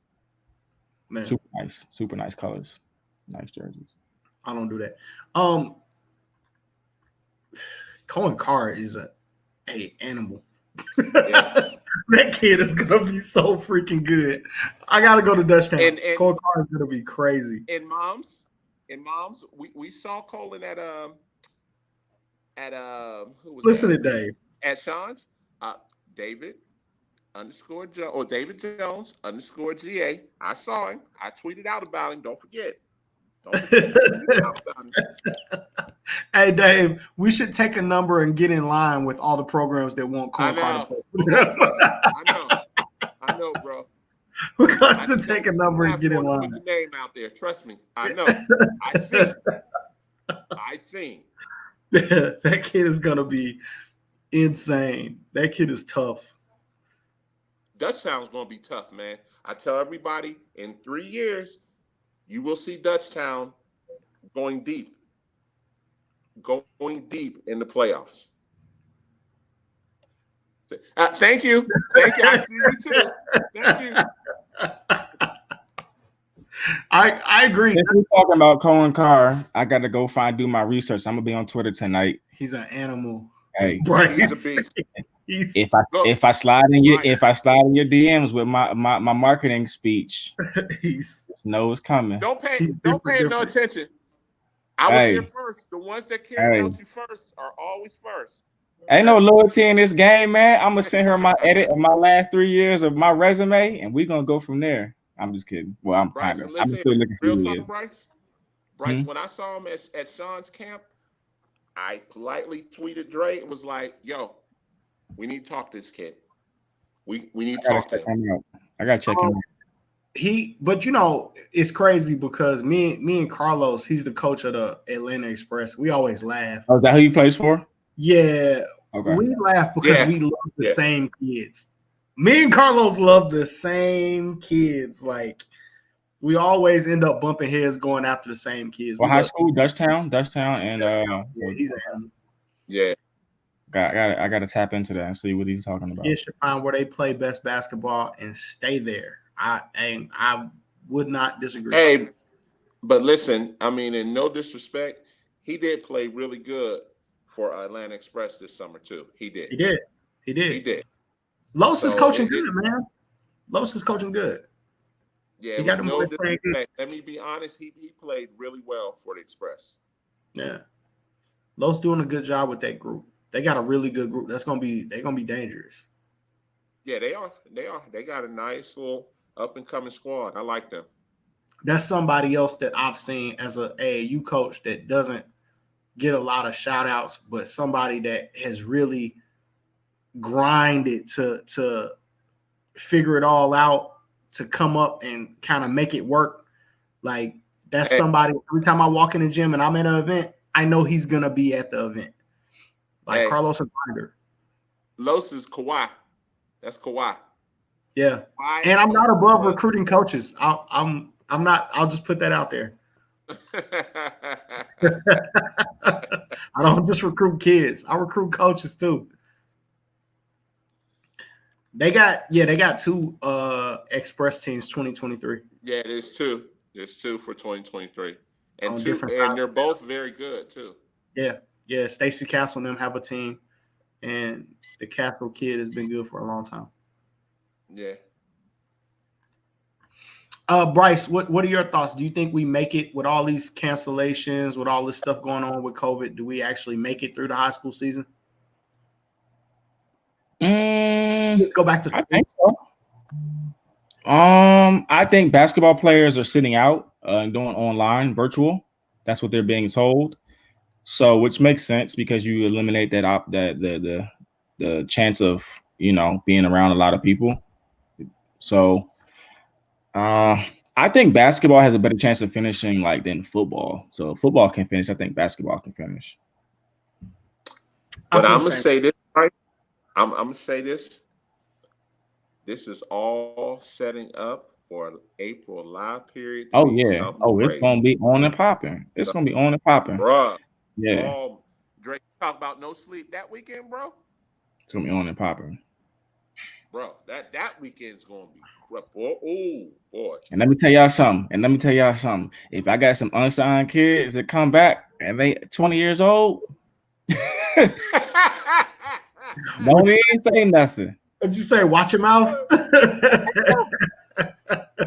[SPEAKER 1] Man.
[SPEAKER 3] Super nice colors. Nice jerseys.
[SPEAKER 1] I don't do that. Cohen Carr is a animal. That kid is gonna be so freaking good. I gotta go to Dutchtown. And Cohen Carr is gonna be crazy.
[SPEAKER 5] In moms, we saw Colin at who was
[SPEAKER 1] Listen
[SPEAKER 5] that?
[SPEAKER 1] To Dave.
[SPEAKER 5] At Sean's, David Jones _GA. I saw him. I tweeted out about him. Don't forget.
[SPEAKER 1] Hey Dave, we should take a number and get in line with all the programs that want Cohen Carr.
[SPEAKER 5] I know, bro.
[SPEAKER 1] We're going to take a number and get in line.
[SPEAKER 5] Put the name out there. Trust me. I know. I seen.
[SPEAKER 1] That kid is gonna be insane. That kid is tough.
[SPEAKER 5] Dutchtown's gonna be tough, man. I tell everybody, in 3 years, you will see Dutchtown going deep in the playoffs. Thank you. I see you too. Thank you.
[SPEAKER 1] I agree.
[SPEAKER 3] If we're talking about Cohen Carr, I got to go do my research. I'm gonna be on Twitter tonight.
[SPEAKER 1] He's an animal.
[SPEAKER 3] Hey,
[SPEAKER 5] he's a beast.
[SPEAKER 3] If I slide in your DMs with my marketing speech, know it's coming.
[SPEAKER 5] Don't pay no attention. I was there first. The ones that care about you first are always first.
[SPEAKER 3] Ain't no loyalty in this game, man. I'm gonna send her my edit of my last 3 years of my resume, and we're gonna go from there. I'm just kidding. Well, I'm kind
[SPEAKER 5] Bryce,
[SPEAKER 3] of.
[SPEAKER 5] and
[SPEAKER 3] I'm
[SPEAKER 5] listen,
[SPEAKER 3] still looking for
[SPEAKER 5] real
[SPEAKER 3] who he
[SPEAKER 5] talk,
[SPEAKER 3] is.
[SPEAKER 5] Bryce. Bryce,
[SPEAKER 3] Hmm?
[SPEAKER 5] when I saw him at Sean's camp, I politely tweeted Dre and was like, "Yo, we need to talk to this kid. We need to
[SPEAKER 3] I gotta
[SPEAKER 5] talk to
[SPEAKER 3] check
[SPEAKER 5] him."
[SPEAKER 3] him out. I gotta check him out.
[SPEAKER 1] But you know, it's crazy because me and Carlos, he's the coach of the Atlanta Express. We always laugh.
[SPEAKER 3] Oh, is that who he plays for?
[SPEAKER 1] Yeah,
[SPEAKER 3] Okay.
[SPEAKER 1] we laugh because
[SPEAKER 5] Yeah.
[SPEAKER 1] we love the
[SPEAKER 5] Yeah.
[SPEAKER 1] same kids. Me and Carlos love the same kids. Like we always end up bumping heads going after the same kids.
[SPEAKER 3] Well,
[SPEAKER 1] We
[SPEAKER 3] high
[SPEAKER 1] love-
[SPEAKER 3] school, Dutchtown, and
[SPEAKER 1] yeah, he's an animal.
[SPEAKER 5] Yeah.
[SPEAKER 3] I gotta tap into that and see what he's talking about.
[SPEAKER 1] Kids should find where they play best basketball and stay there. I would not disagree.
[SPEAKER 5] Hey, but listen, I mean, in no disrespect, he did play really good for Atlanta Express this summer too. He did.
[SPEAKER 1] He did. He did.
[SPEAKER 5] He did.
[SPEAKER 1] Los is
[SPEAKER 5] So,
[SPEAKER 1] coaching
[SPEAKER 5] it-
[SPEAKER 1] good, man. Los is coaching good.
[SPEAKER 5] Yeah,
[SPEAKER 1] He got
[SPEAKER 5] with
[SPEAKER 1] them
[SPEAKER 5] no
[SPEAKER 1] boys playing good.
[SPEAKER 5] disrespect. Let me be honest. He played really well for the Express.
[SPEAKER 1] Yeah. Los doing a good job with that group. They got a really good group. They're gonna be dangerous.
[SPEAKER 5] Yeah, they are. They are. They got a nice little up and coming squad. I like them.
[SPEAKER 1] That's somebody else that I've seen as a AAU coach that doesn't get a lot of shout outs, but somebody that has really grinded to figure it all out, to come up and kind of make it work. Like that's
[SPEAKER 5] Hey.
[SPEAKER 1] somebody, every time I walk in the gym and I'm at an event, I know he's gonna be at the event. Like
[SPEAKER 5] Hey.
[SPEAKER 1] Carlos and Grinder.
[SPEAKER 5] Los is Kawhi. That's Kawhi.
[SPEAKER 1] Yeah.
[SPEAKER 5] Kawhi
[SPEAKER 1] And I'm not above
[SPEAKER 5] was-
[SPEAKER 1] recruiting coaches. I'm not, I'll just put that out there. I don't just recruit kids. I recruit coaches too. They got two express teams 2023.
[SPEAKER 5] Yeah, there's two. There's two for 2023. And
[SPEAKER 1] On
[SPEAKER 5] two,
[SPEAKER 1] different
[SPEAKER 5] and they're both very good too.
[SPEAKER 1] Yeah, Stacey Castle and them have a team, and the Castle kid has been good for a long time.
[SPEAKER 5] Yeah.
[SPEAKER 1] Bryce, what are your thoughts? Do you think we make it with all these cancellations, with all this stuff going on with COVID? Do we actually make it through the high school season? Let's go back to
[SPEAKER 3] I think so. I think basketball players are sitting out and going online virtual. That's what they're being told. So, which makes sense because you eliminate the chance of being around a lot of people. So, I think basketball has a better chance of finishing than football. So, if football can finish, I think basketball can finish.
[SPEAKER 5] But I'm gonna say this, right? I'm gonna say this. This is all setting up for an April live period. to
[SPEAKER 3] Oh
[SPEAKER 5] be
[SPEAKER 3] yeah.
[SPEAKER 5] something
[SPEAKER 3] Oh, it's
[SPEAKER 5] crazy.
[SPEAKER 3] gonna be on and popping. It's gonna be on and popping.
[SPEAKER 5] Bruh.
[SPEAKER 3] Yeah,
[SPEAKER 5] Oh, Drake talk about no sleep that weekend, bro.
[SPEAKER 3] it's gonna be on and popping.
[SPEAKER 5] Bro, that weekend's gonna be crap. Oh boy.
[SPEAKER 3] And let me tell y'all something. If I got some unsigned kids that come back and they 20 years old, don't even say nothing.
[SPEAKER 1] What'd you say? Watch your mouth.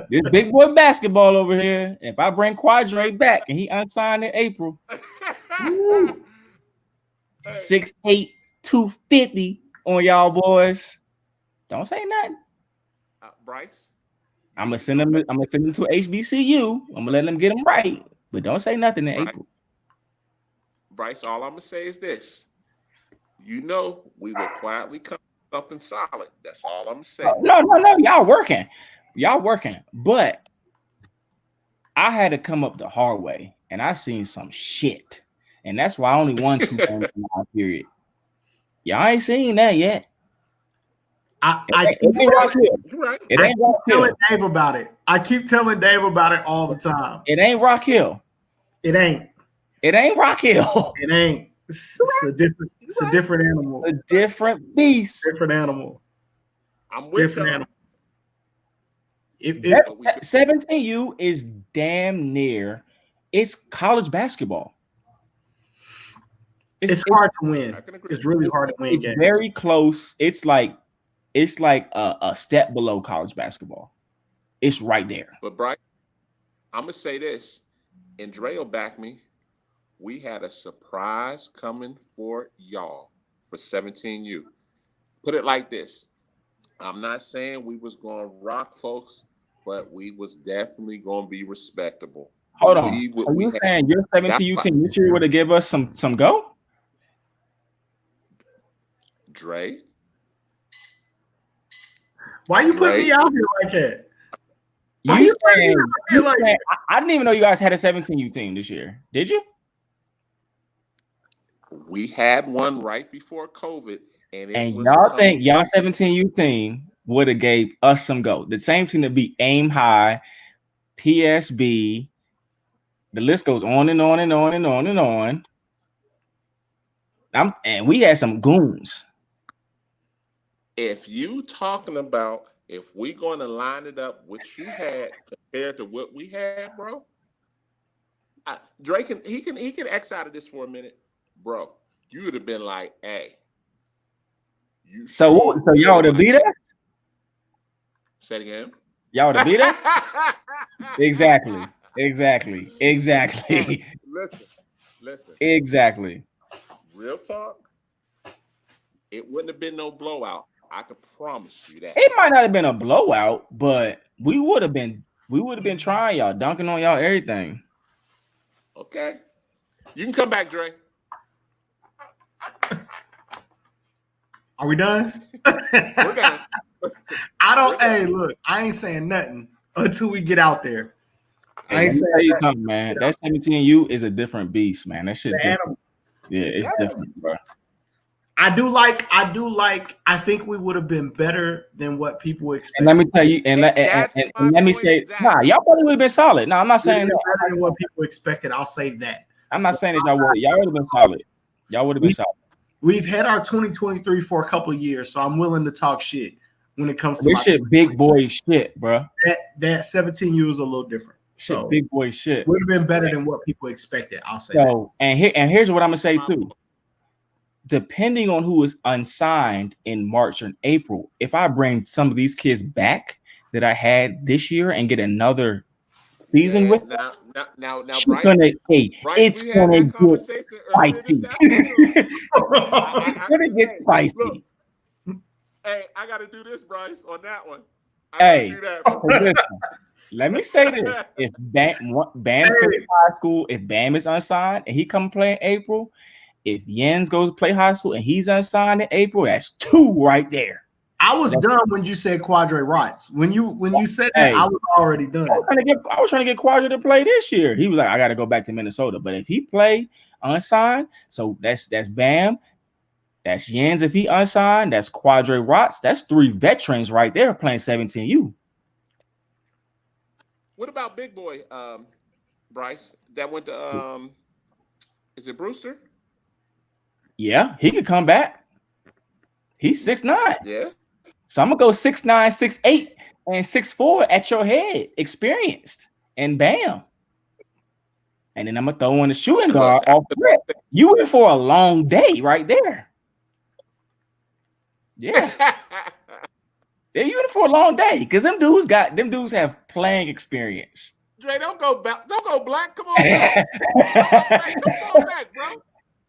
[SPEAKER 3] This big boy basketball over here. If I bring Quadre back and he unsigned in April, woo, 6'8", 250 on y'all boys. Don't say nothing.
[SPEAKER 5] Bryce.
[SPEAKER 3] I'm gonna send them to HBCU. I'm gonna let them get them right, but don't say nothing in
[SPEAKER 5] Right.
[SPEAKER 3] April.
[SPEAKER 5] Bryce, all I'm gonna say is this. We will quietly come with something solid. That's all I'm saying.
[SPEAKER 3] No. Y'all working. But I had to come up the hard way, and I seen some shit, and that's why I only won 2 games in my period. Y'all ain't seen that yet.
[SPEAKER 1] I
[SPEAKER 3] It ain't Rock Hill.
[SPEAKER 5] You're right.
[SPEAKER 3] It ain't Rock Hill.
[SPEAKER 1] telling Dave about it. I keep telling Dave about it all the time.
[SPEAKER 3] It ain't Rock Hill.
[SPEAKER 1] It ain't.
[SPEAKER 3] It ain't Rock Hill.
[SPEAKER 1] It ain't. It's a different animal.
[SPEAKER 3] A different beast.
[SPEAKER 1] Different animal.
[SPEAKER 5] I'm with
[SPEAKER 1] Different
[SPEAKER 5] you.
[SPEAKER 1] animal.
[SPEAKER 3] That 17U is damn near. It's college basketball.
[SPEAKER 1] It's hard to win.
[SPEAKER 5] I can agree.
[SPEAKER 1] It's really hard to win
[SPEAKER 3] It's
[SPEAKER 1] games.
[SPEAKER 3] very close. It's like a step below college basketball. It's right there.
[SPEAKER 5] But Bryce, I'm gonna say this, and Dre will back me. We had a surprise coming for y'all for 17U. Put it like this. I'm not saying we was going to rock folks, but we was definitely going to be respectable.
[SPEAKER 3] Hold on. Are you saying your 17U team this year would have give us some go?
[SPEAKER 5] Dre?
[SPEAKER 1] Why you put me out here like that?
[SPEAKER 3] You saying I didn't even know you guys had a 17U team this year. Did you?
[SPEAKER 5] We had one right before COVID. And
[SPEAKER 3] y'all think y'all 17U team would have gave us some go. The same team that beat Aim High, PSB. The list goes on and on and on and on and on. And we had some goons.
[SPEAKER 5] If you talking about if we going to line it up what you had compared to what we had, bro, Drake he can X out of this for a minute, bro. You would have been like, hey.
[SPEAKER 3] So y'all would have beat us?
[SPEAKER 5] Say it again.
[SPEAKER 3] Y'all would have beat us? Exactly.
[SPEAKER 5] Listen.
[SPEAKER 3] Exactly.
[SPEAKER 5] Real talk. It wouldn't have been no blowout. I can promise you that.
[SPEAKER 3] It might not have been a blowout, but we would have been trying y'all, dunking on y'all, everything.
[SPEAKER 5] Okay. You can come back, Dre.
[SPEAKER 1] Are we done?
[SPEAKER 5] We're done.
[SPEAKER 1] Hey, look, I ain't saying nothing until we get out there.
[SPEAKER 3] I ain't saying you something, man. That 17U is a different beast, man. That shit different. Yeah, it's different, bro.
[SPEAKER 1] I think we would have been better than what people expect.
[SPEAKER 3] And let me tell you, and let me say, y'all probably would have been solid. No, I'm not saying that.
[SPEAKER 1] Better than what people expected. I'll say that.
[SPEAKER 3] I'm not saying that y'all would have been solid. Y'all would have been solid.
[SPEAKER 1] We've had our 2023 for a couple of years, so I'm willing to talk shit when it comes to
[SPEAKER 3] this shit. Big boy shit, bro.
[SPEAKER 1] That 17U is a little different.
[SPEAKER 3] Shit,
[SPEAKER 1] so
[SPEAKER 3] big boy shit.
[SPEAKER 1] Would have been better than what people expected. I'll say that.
[SPEAKER 3] And here's what I'm gonna say too. Depending on who is unsigned in March and April, if I bring some of these kids back that I had this year and get another season with,
[SPEAKER 5] now,
[SPEAKER 3] Bryce, it's gonna get spicy. It's gonna get spicy.
[SPEAKER 5] Look, hey, I gotta do this, Bryce, on that one.
[SPEAKER 3] Let me say this: if Bam plays high school, if Bam is unsigned and he come play in April, if Jens goes to play high school and he's unsigned in April, that's 2 right there.
[SPEAKER 1] I was done when you said Quadre Rots. When you said that, I was already done.
[SPEAKER 3] I was trying to get Quadre to play this year. He was like, I got to go back to Minnesota. But if he play unsigned, so that's Bam, that's Jens. If he unsigned, that's Quadre Rots. That's 3 veterans right there playing 17U.
[SPEAKER 5] What about Big Boy, Bryce? That went to is it Brewster?
[SPEAKER 3] Yeah, he could come back. He's 6'9".
[SPEAKER 5] Yeah.
[SPEAKER 3] So I'm gonna go 6'9", 6'8", and 6'4" at your head, experienced, and bam. And then I'm gonna throw in the shooting guard off the rip. You in for a long day right there. Yeah. Yeah, you in for a long day because them dudes have playing experience.
[SPEAKER 5] Dre, don't go black. Come on back. Come on back, bro.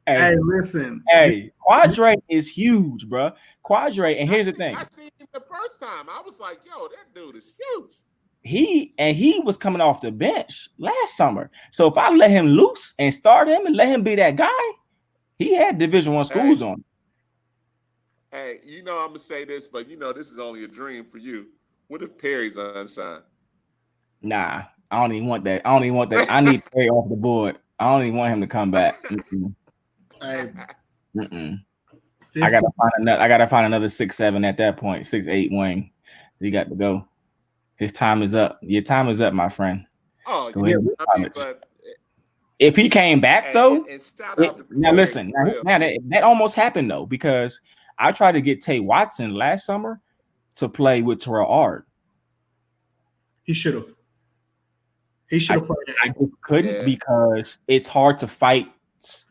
[SPEAKER 1] Hey, listen.
[SPEAKER 3] Hey, Quadre is huge, bro. Quadre, and here's the thing.
[SPEAKER 5] I seen him the first time. I was like, yo, that dude is huge.
[SPEAKER 3] He was coming off the bench last summer. So if I let him loose and start him and let him be that guy, he had Division I schools on him.
[SPEAKER 5] Hey, I'm gonna say this, but this is only a dream for you. What if Perry's unsigned?
[SPEAKER 3] Nah, I don't even want that. I need Perry off the board. I don't even want him to come back.
[SPEAKER 1] Hey.
[SPEAKER 3] I gotta find another 6'7" at that point, 6'8" wing. He got to go. His time is up. Your time is up, my friend.
[SPEAKER 5] Oh,
[SPEAKER 3] yeah. But if he came back though, now listen. Now that almost happened though, because I tried to get Tay Watson last summer to play with Terrell Ard.
[SPEAKER 1] He should have. He should have played.
[SPEAKER 3] I just couldn't because it's hard to fight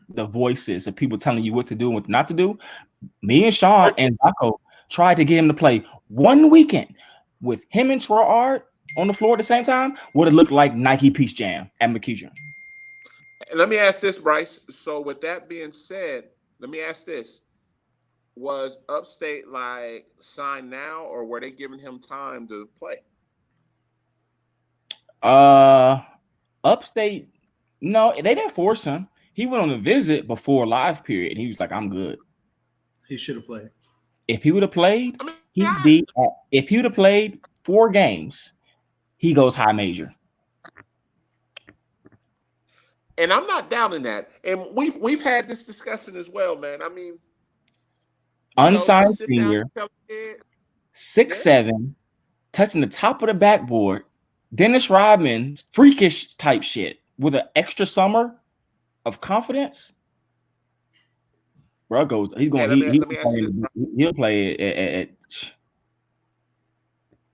[SPEAKER 3] the voices of people telling you what to do and what not to do. Me and Sean and Zaco tried to get him to play one weekend with him and Terrell Ard on the floor at the same time. Would have looked like Nike Peace Jam at McKeitron.
[SPEAKER 5] Let me ask this, Bryce. So with that being said, let me ask this. was Upstate like signed now, or were they giving him time to play?
[SPEAKER 3] Upstate, no, they didn't force him. He went on a visit before live period, and he was like, "I'm good."
[SPEAKER 1] He should have played.
[SPEAKER 3] If he would have played,
[SPEAKER 5] I mean,
[SPEAKER 3] he'd be. If he would have played 4 games, he goes high major.
[SPEAKER 5] and I'm not doubting that. And we've had this discussion as well, man. I mean,
[SPEAKER 3] Unsigned
[SPEAKER 5] sit down
[SPEAKER 3] senior,
[SPEAKER 5] and tell the kid,
[SPEAKER 3] 6'7", touching the top of the backboard. Dennis Rodman, freakish type shit with an extra summer of confidence. Bro goes. He's going.
[SPEAKER 5] let me ask you this.
[SPEAKER 3] He'll play at.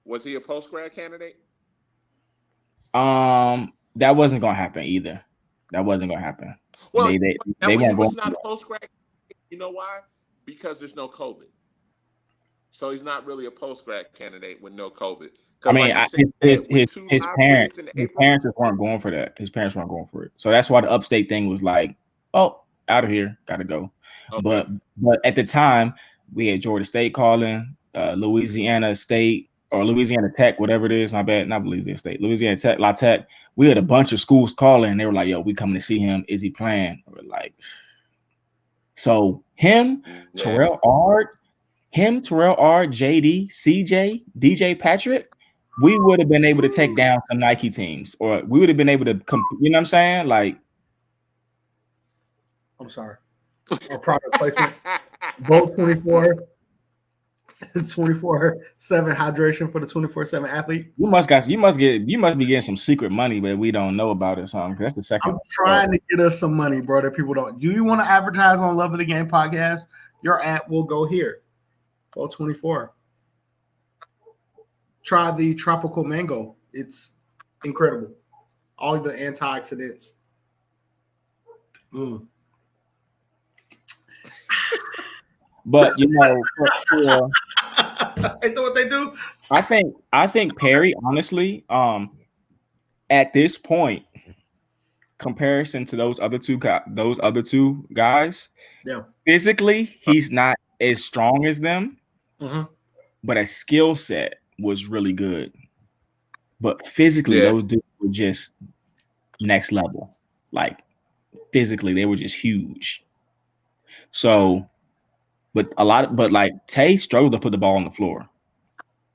[SPEAKER 5] Was he a post grad candidate?
[SPEAKER 3] That wasn't gonna happen either. That wasn't gonna happen.
[SPEAKER 5] Well,
[SPEAKER 3] they
[SPEAKER 5] he
[SPEAKER 3] won't
[SPEAKER 5] was
[SPEAKER 3] go.
[SPEAKER 5] not a post grad. You know why? Because there's no COVID. So he's not really a post grad candidate with no COVID.
[SPEAKER 3] I mean, his parents just weren't going for that. His parents weren't going for it. So that's why the Upstate thing was like, oh, out of here, gotta go. Okay. But at the time, we had Georgia State calling, Louisiana State or Louisiana Tech, whatever it is. My bad, not Louisiana State, Louisiana Tech, La Tech. We had a bunch of schools calling, and they were like, "Yo, we coming to see him. Is he playing?" We're like, so him, Terrell Ard, JD, CJ, DJ Patrick, we would have been able to take down some Nike teams, or we would have been able to you know what I'm saying? Like,
[SPEAKER 1] I'm sorry. Or product placement. Both 24/7 hydration for the 24/7 athlete.
[SPEAKER 3] You must be getting some secret money, but we don't know about it or something. That's the second.
[SPEAKER 1] I'm trying to get us some money, bro, that people don't. Do you want to advertise on Love of the Game podcast? Your ad will go here. Both 24. Try the tropical mango. It's incredible. All the antioxidants.
[SPEAKER 3] But you know,
[SPEAKER 1] they know what they do.
[SPEAKER 3] I think Perry, honestly, at this point, comparison to those other two guys,
[SPEAKER 1] yeah,
[SPEAKER 3] physically he's not as strong as them,
[SPEAKER 1] but
[SPEAKER 3] a skill set was really good. But physically, those dudes were just next level. Like physically, they were just huge. So. But like Tay struggled to put the ball on the floor.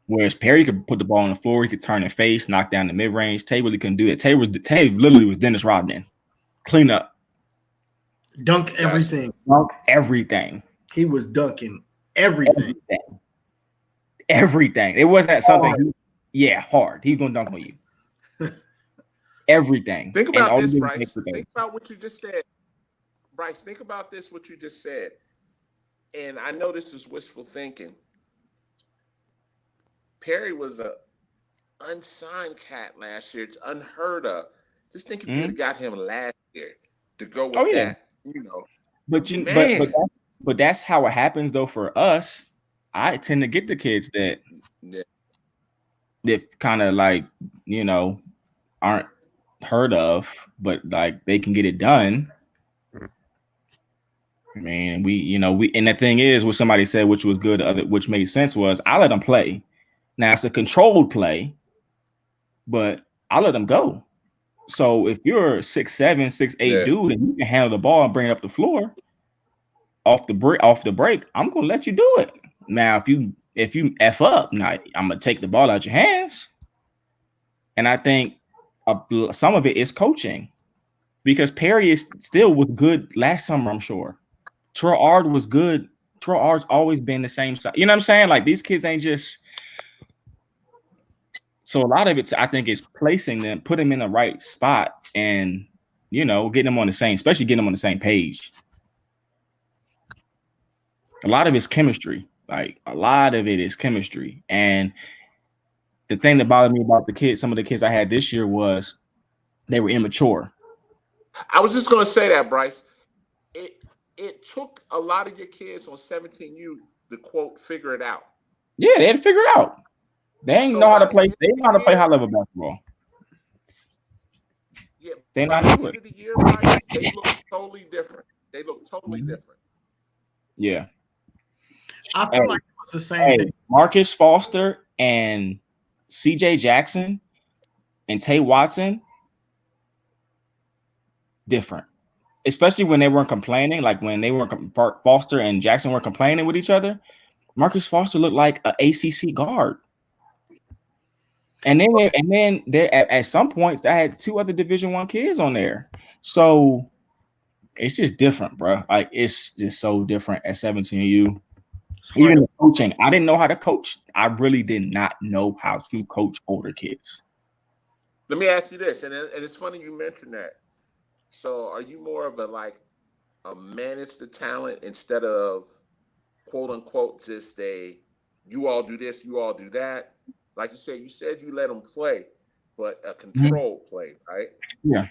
[SPEAKER 3] Whereas Perry could put the ball on the floor, he could turn and face, knock down the mid-range. Tay really couldn't do it. Tay literally was Dennis Rodman. Clean up.
[SPEAKER 1] Dunk everything.
[SPEAKER 3] He
[SPEAKER 1] was dunking everything.
[SPEAKER 3] Everything. It wasn't something hard. He was gonna dunk on you. Everything.
[SPEAKER 5] Think about this, Bryce. Think about what you just said. Bryce, think about this, what you just said. And I know this is wishful thinking. Perry was a unsigned cat last year. It's unheard of. Just think if you had got him last year to go with that, you know.
[SPEAKER 3] But that's how it happens though for us. I tend to get the kids that kind of like, you know, aren't heard of, but like they can get it done. I mean, and the thing is, what somebody said, which was good, which made sense, was I let them play. Now it's a controlled play, but I let them go. So if you're a 6'7", 6'8" dude and you can handle the ball and bring it up the floor off the break, I'm gonna let you do it. Now, if you F up, now I'm gonna take the ball out your hands. And I think some of it is coaching, because Perry was good last summer, I'm sure. Terrell Ard was good. Terrell Ard's always been the same size. You know what I'm saying? Like these kids ain't just. So a lot of it, I think, is placing them, putting them in the right spot, and getting them on the same, especially getting them on the same page. A lot of it's chemistry. Like a lot of it is chemistry. And the thing that bothered me about some of the kids I had this year was they were immature.
[SPEAKER 5] I was just gonna say that, Bryce. It took a lot of your kids on 17U to quote figure it out.
[SPEAKER 3] Yeah, they had to figure it out. They ain't know how to play. They know how to play high level basketball.
[SPEAKER 5] Yeah,
[SPEAKER 3] they not do it.
[SPEAKER 5] The year, Bryce, they look totally different. Yeah.
[SPEAKER 1] I feel like it was the same
[SPEAKER 3] Hey,
[SPEAKER 1] thing.
[SPEAKER 3] Marcus Foster and C.J. Jackson and Tay Watson, different. Especially when they weren't complaining, like when they weren't Foster and Jackson weren't complaining with each other. Marcus Foster looked like an ACC guard. And then there at some points I had 2 other Division I kids on there. So it's just different, bro. Like it's just so different at 17U. Even the coaching, I didn't know how to coach. I really did not know how to coach older kids.
[SPEAKER 5] Let me ask you this, and it's funny you mentioned that. So, are you more of a manage the talent instead of quote unquote just you all do this, you all do that? Like you said you let them play, but a controlled play, right?
[SPEAKER 3] Yeah.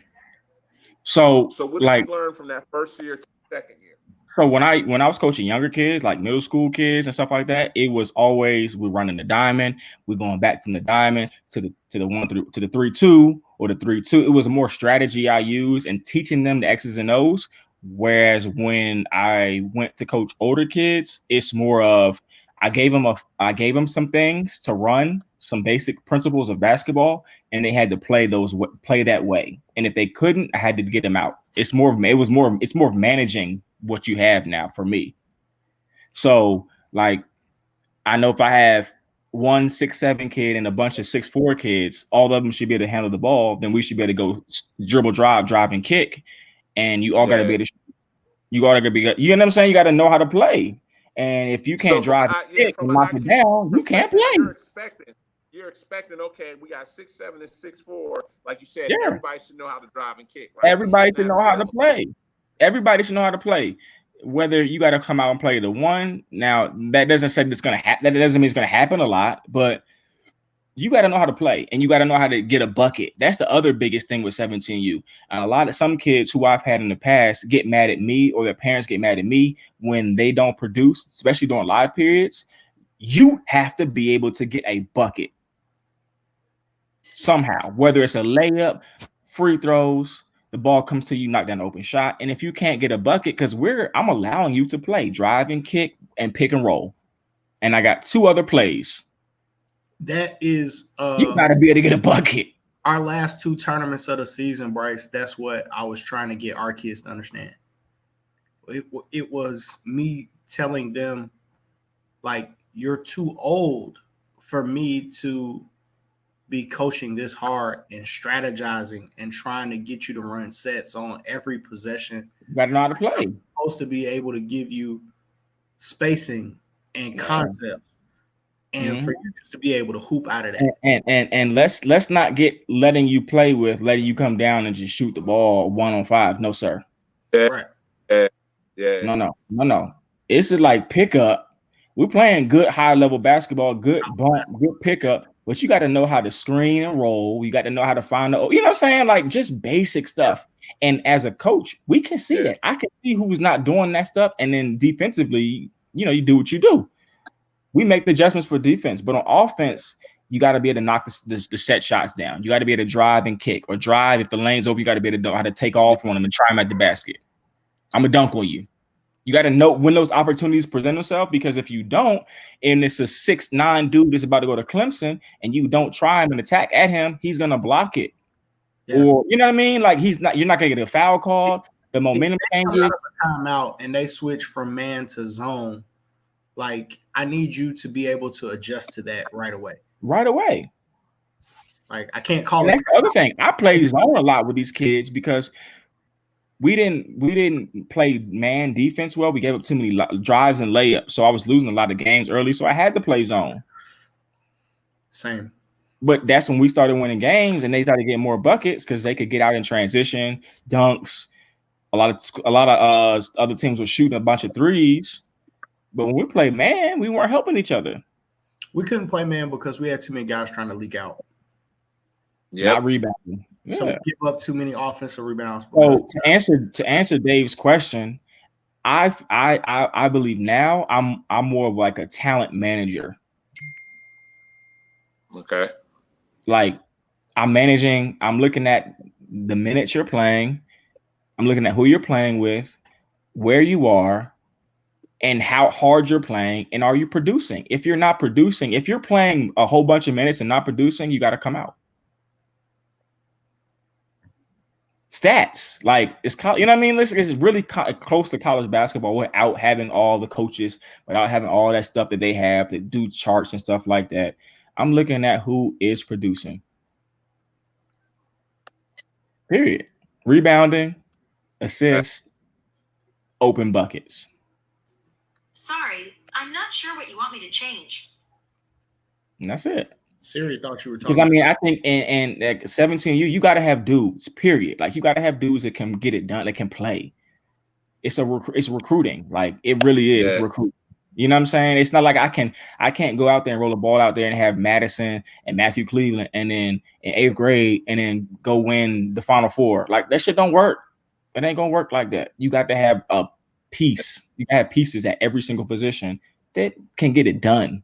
[SPEAKER 3] So
[SPEAKER 5] what did you learn from that first year to second year?
[SPEAKER 3] So when I was coaching younger kids, like middle school kids and stuff like that, it was always we're running the diamond, we're going back from the diamond to the 1-3 to the 3-2 or the 3-2. It was more strategy I used and teaching them the X's and O's. Whereas when I went to coach older kids, it's more of I gave them some things to run, some basic principles of basketball, and they had to play that way. And if they couldn't, I had to get them out. It's more of managing what you have now for me. So like, I know if I have one 6'7" kid and a bunch of 6'4" kids, all of them should be able to handle the ball. Then we should be able to go dribble, drive, and kick. And you all got to be able to. You got to be. You know what I'm saying? You got to know how to play. And if you can't drive and knock it down, you can't play.
[SPEAKER 5] You're expecting, okay, we got 6'7" and 6'4". Like you said, everybody should know how to drive and kick, right?
[SPEAKER 3] Everybody should know how to play. Everybody should know how to play. Whether you got to come out and play the one. Now, that doesn't say it's going to happen. That doesn't mean it's going to happen a lot, but you got to know how to play and you got to know how to get a bucket. That's the other biggest thing with 17U. And some kids who I've had in the past get mad at me, or their parents get mad at me when they don't produce, especially during live periods. You have to be able to get a bucket somehow, whether it's a layup, free throws, the ball comes to you, knock down an open shot. And if you can't get a bucket, because I'm allowing you to play drive and kick and pick and roll. And I got 2 other plays.
[SPEAKER 1] That is
[SPEAKER 3] you gotta be able to get a bucket.
[SPEAKER 1] Our last 2 tournaments of the season, Bryce, that's what I was trying to get our kids to understand. It was me telling them, like, you're too old for me to be coaching this hard and strategizing and trying to get you to run sets on every possession.
[SPEAKER 3] You gotta know how to play.
[SPEAKER 1] I'm supposed to be able to give you spacing and concepts. And for you just to be able to hoop out of that.
[SPEAKER 3] And let's not get letting you come down and just shoot the ball 1-on-5. No, sir.
[SPEAKER 1] Right.
[SPEAKER 5] Yeah.
[SPEAKER 3] No. It's like pickup. We're playing good high level basketball, good bump, good pickup, but you got to know how to screen and roll. You got to know how to find you know what I'm saying? Like just basic stuff. And as a coach, we can see that. I can see who's not doing that stuff. And then defensively, you do what you do. We make the adjustments for defense, but on offense, you got to be able to knock the set shots down. You got to be able to drive and kick, or drive if the lane's open. You got to be able to know how to take off on them and try them at the basket. I'm going to dunk on you. You got to know when those opportunities present themselves, because if you don't, and it's a 6'9" dude that's about to go to Clemson, and you don't try him and attack at him, he's going to block it. Yeah. Or, you know what I mean? Like you're not going to get a foul called. The momentum changes.
[SPEAKER 1] Timeout, and they switch from man to zone. Like, I need you to be able to adjust to that right away.
[SPEAKER 3] Right away.
[SPEAKER 1] Like, I can't call
[SPEAKER 3] it. That's the other thing. I play zone a lot with these kids because we didn't play man defense well. We gave up too many drives and layups. So I was losing a lot of games early. So I had to play zone.
[SPEAKER 1] Same.
[SPEAKER 3] But that's when we started winning games and they started getting more buckets because they could get out in transition, dunks. A lot of other teams were shooting a bunch of threes. But when we played man, we weren't helping each other.
[SPEAKER 1] We couldn't play man because we had too many guys trying to leak out.
[SPEAKER 3] Yeah, not rebounding.
[SPEAKER 1] So we give up too many offensive rebounds.
[SPEAKER 3] So to answer Dave's question, I believe now I'm more of like a talent manager.
[SPEAKER 5] Okay.
[SPEAKER 3] Like I'm managing. I'm looking at the minutes you're playing. I'm looking at who you're playing with, where you are. and how hard you're playing, and are you producing? If you're not producing, if you're playing a whole bunch of minutes and not producing, you got to come out. Stats, like it's you know what I mean? It's really close to college basketball without having all the coaches, without having all that stuff that they have to do charts and stuff like that. I'm looking at who is producing. Period. Rebounding, assists, open buckets.
[SPEAKER 6] Sorry, I'm not sure what you want me to change.
[SPEAKER 3] And that's it.
[SPEAKER 1] Siri thought you were talking.
[SPEAKER 3] Because I mean, I think in like 17U, you got to have dudes. Period. Like you got to have dudes that can get it done, that can play. It's recruiting. Like it really is recruiting. You know what I'm saying? It's not like I can't go out there and roll a ball out there and have Madison and Matthew Cleveland and then in 8th grade and then go win the Final Four. Like that shit don't work. It ain't gonna work like that. You got to have a piece. You have pieces at every single position that can get it done.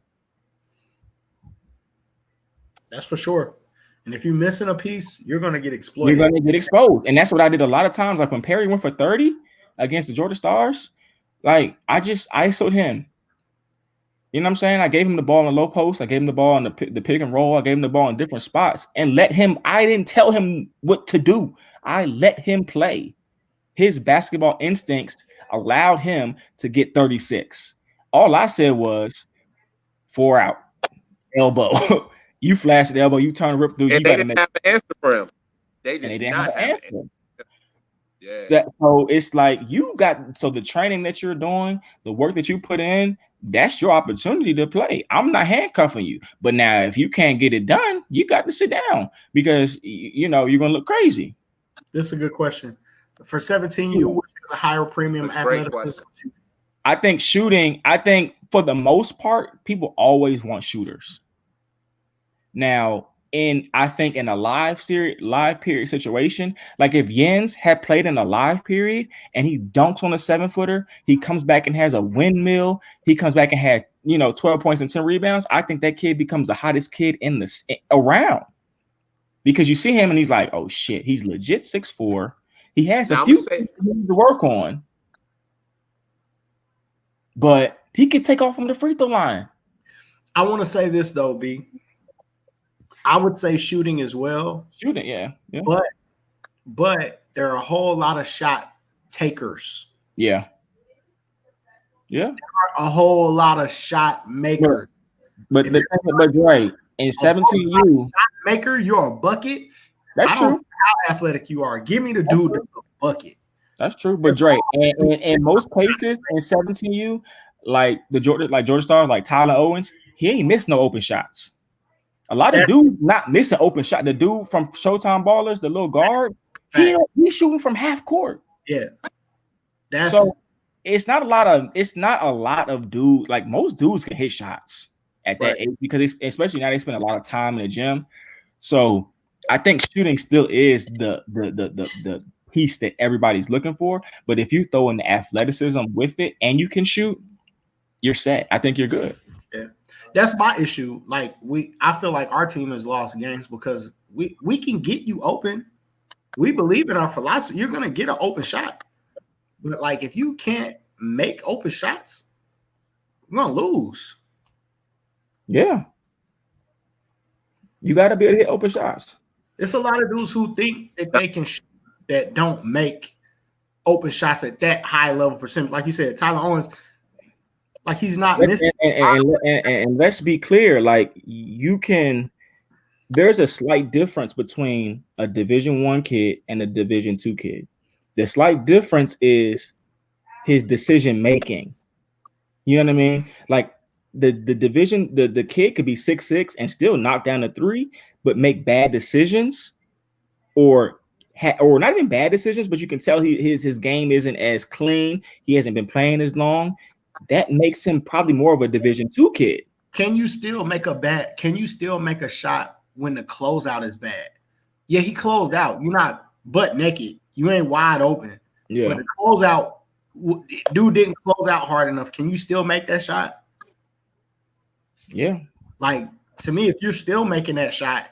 [SPEAKER 1] That's for sure. And if you're missing a piece, you're going to get exploited.
[SPEAKER 3] You're going to get exposed. And that's what I did a lot of times. Like when Perry went for 30 against the Georgia Stars, like I just ISO'd him. You know what I'm saying? I gave him the ball in the low post. I gave him the ball in the pick and roll. I gave him the ball in different spots and let him. I didn't tell him what to do. I let him play. His basketball instincts allowed him to get 36. All I said was 4 out, elbow. You flash the elbow, you turn rip through.
[SPEAKER 5] And
[SPEAKER 3] you
[SPEAKER 5] they didn't have an answer for him. They
[SPEAKER 3] didn't
[SPEAKER 5] not have an
[SPEAKER 3] answer.
[SPEAKER 5] Yeah.
[SPEAKER 3] So it's like you got the training that you're doing, the work that you put in, that's your opportunity to play. I'm not handcuffing you. But now if you can't get it done, you got to sit down because you know you're gonna look crazy.
[SPEAKER 1] This is a good question. For 17U, which is a higher premium athleticism?
[SPEAKER 3] I think shooting, for the most part, people always want shooters. Now, I think in a live period situation, like if Jens had played in a live period and he dunks on a 7-footer, he comes back and has a windmill, he comes back and had 12 points and 10 rebounds. I think that kid becomes the hottest kid around because you see him and he's like, oh shit, he's legit 6'4". He has a few things to work on, but he could take off from the free throw line.
[SPEAKER 1] I want to say this though, B. I would say shooting as well.
[SPEAKER 3] Shooting, yeah.
[SPEAKER 1] But there are a whole lot of shot takers.
[SPEAKER 3] Yeah.
[SPEAKER 1] There are a whole lot of shot makers.
[SPEAKER 3] But right, in 17U,
[SPEAKER 1] shot maker, you're a bucket.
[SPEAKER 3] That's true.
[SPEAKER 1] Don't know how athletic you are. Give me the dude that's a bucket.
[SPEAKER 3] That's true. But Dre, and in most cases in 17U, like Georgia Stars, like Tyler Owens, he ain't missed no open shots. A lot of dudes not missing open shot. The dude from Showtime Ballers, the little guard, he's shooting from half court.
[SPEAKER 1] Yeah,
[SPEAKER 3] it's not a lot of dudes. Like most dudes can hit shots at that age because especially now they spend a lot of time in the gym. So I think shooting still is the piece that everybody's looking for. But if you throw in the athleticism with it and you can shoot, you're set. I think you're good.
[SPEAKER 1] Yeah. That's my issue. Like I feel like our team has lost games because we can get you open. We believe in our philosophy. You're gonna get an open shot, but like if you can't make open shots, you're gonna lose.
[SPEAKER 3] Yeah, you got to be able to hit open shots.
[SPEAKER 1] It's a lot of dudes who think that they can that don't make open shots at that high level percent. Like you said, Tyler Owens. Like he's not missing.
[SPEAKER 3] And let's be clear, like there's a slight difference between a Division I kid and a Division II kid. The slight difference is his decision making. You know what I mean? Like the kid could be 6'6" and still knock down a 3, but make bad decisions or not even bad decisions, but you can tell his game isn't as clean. He hasn't been playing as long. That makes him probably more of a Division II kid.
[SPEAKER 1] Can you still make a shot when the closeout is bad? Yeah, he closed out. You're not butt naked. You ain't wide open.
[SPEAKER 3] Yeah.
[SPEAKER 1] But the closeout, dude didn't close out hard enough. Can you still make that shot?
[SPEAKER 3] Yeah.
[SPEAKER 1] Like, to me, if you're still making that shot,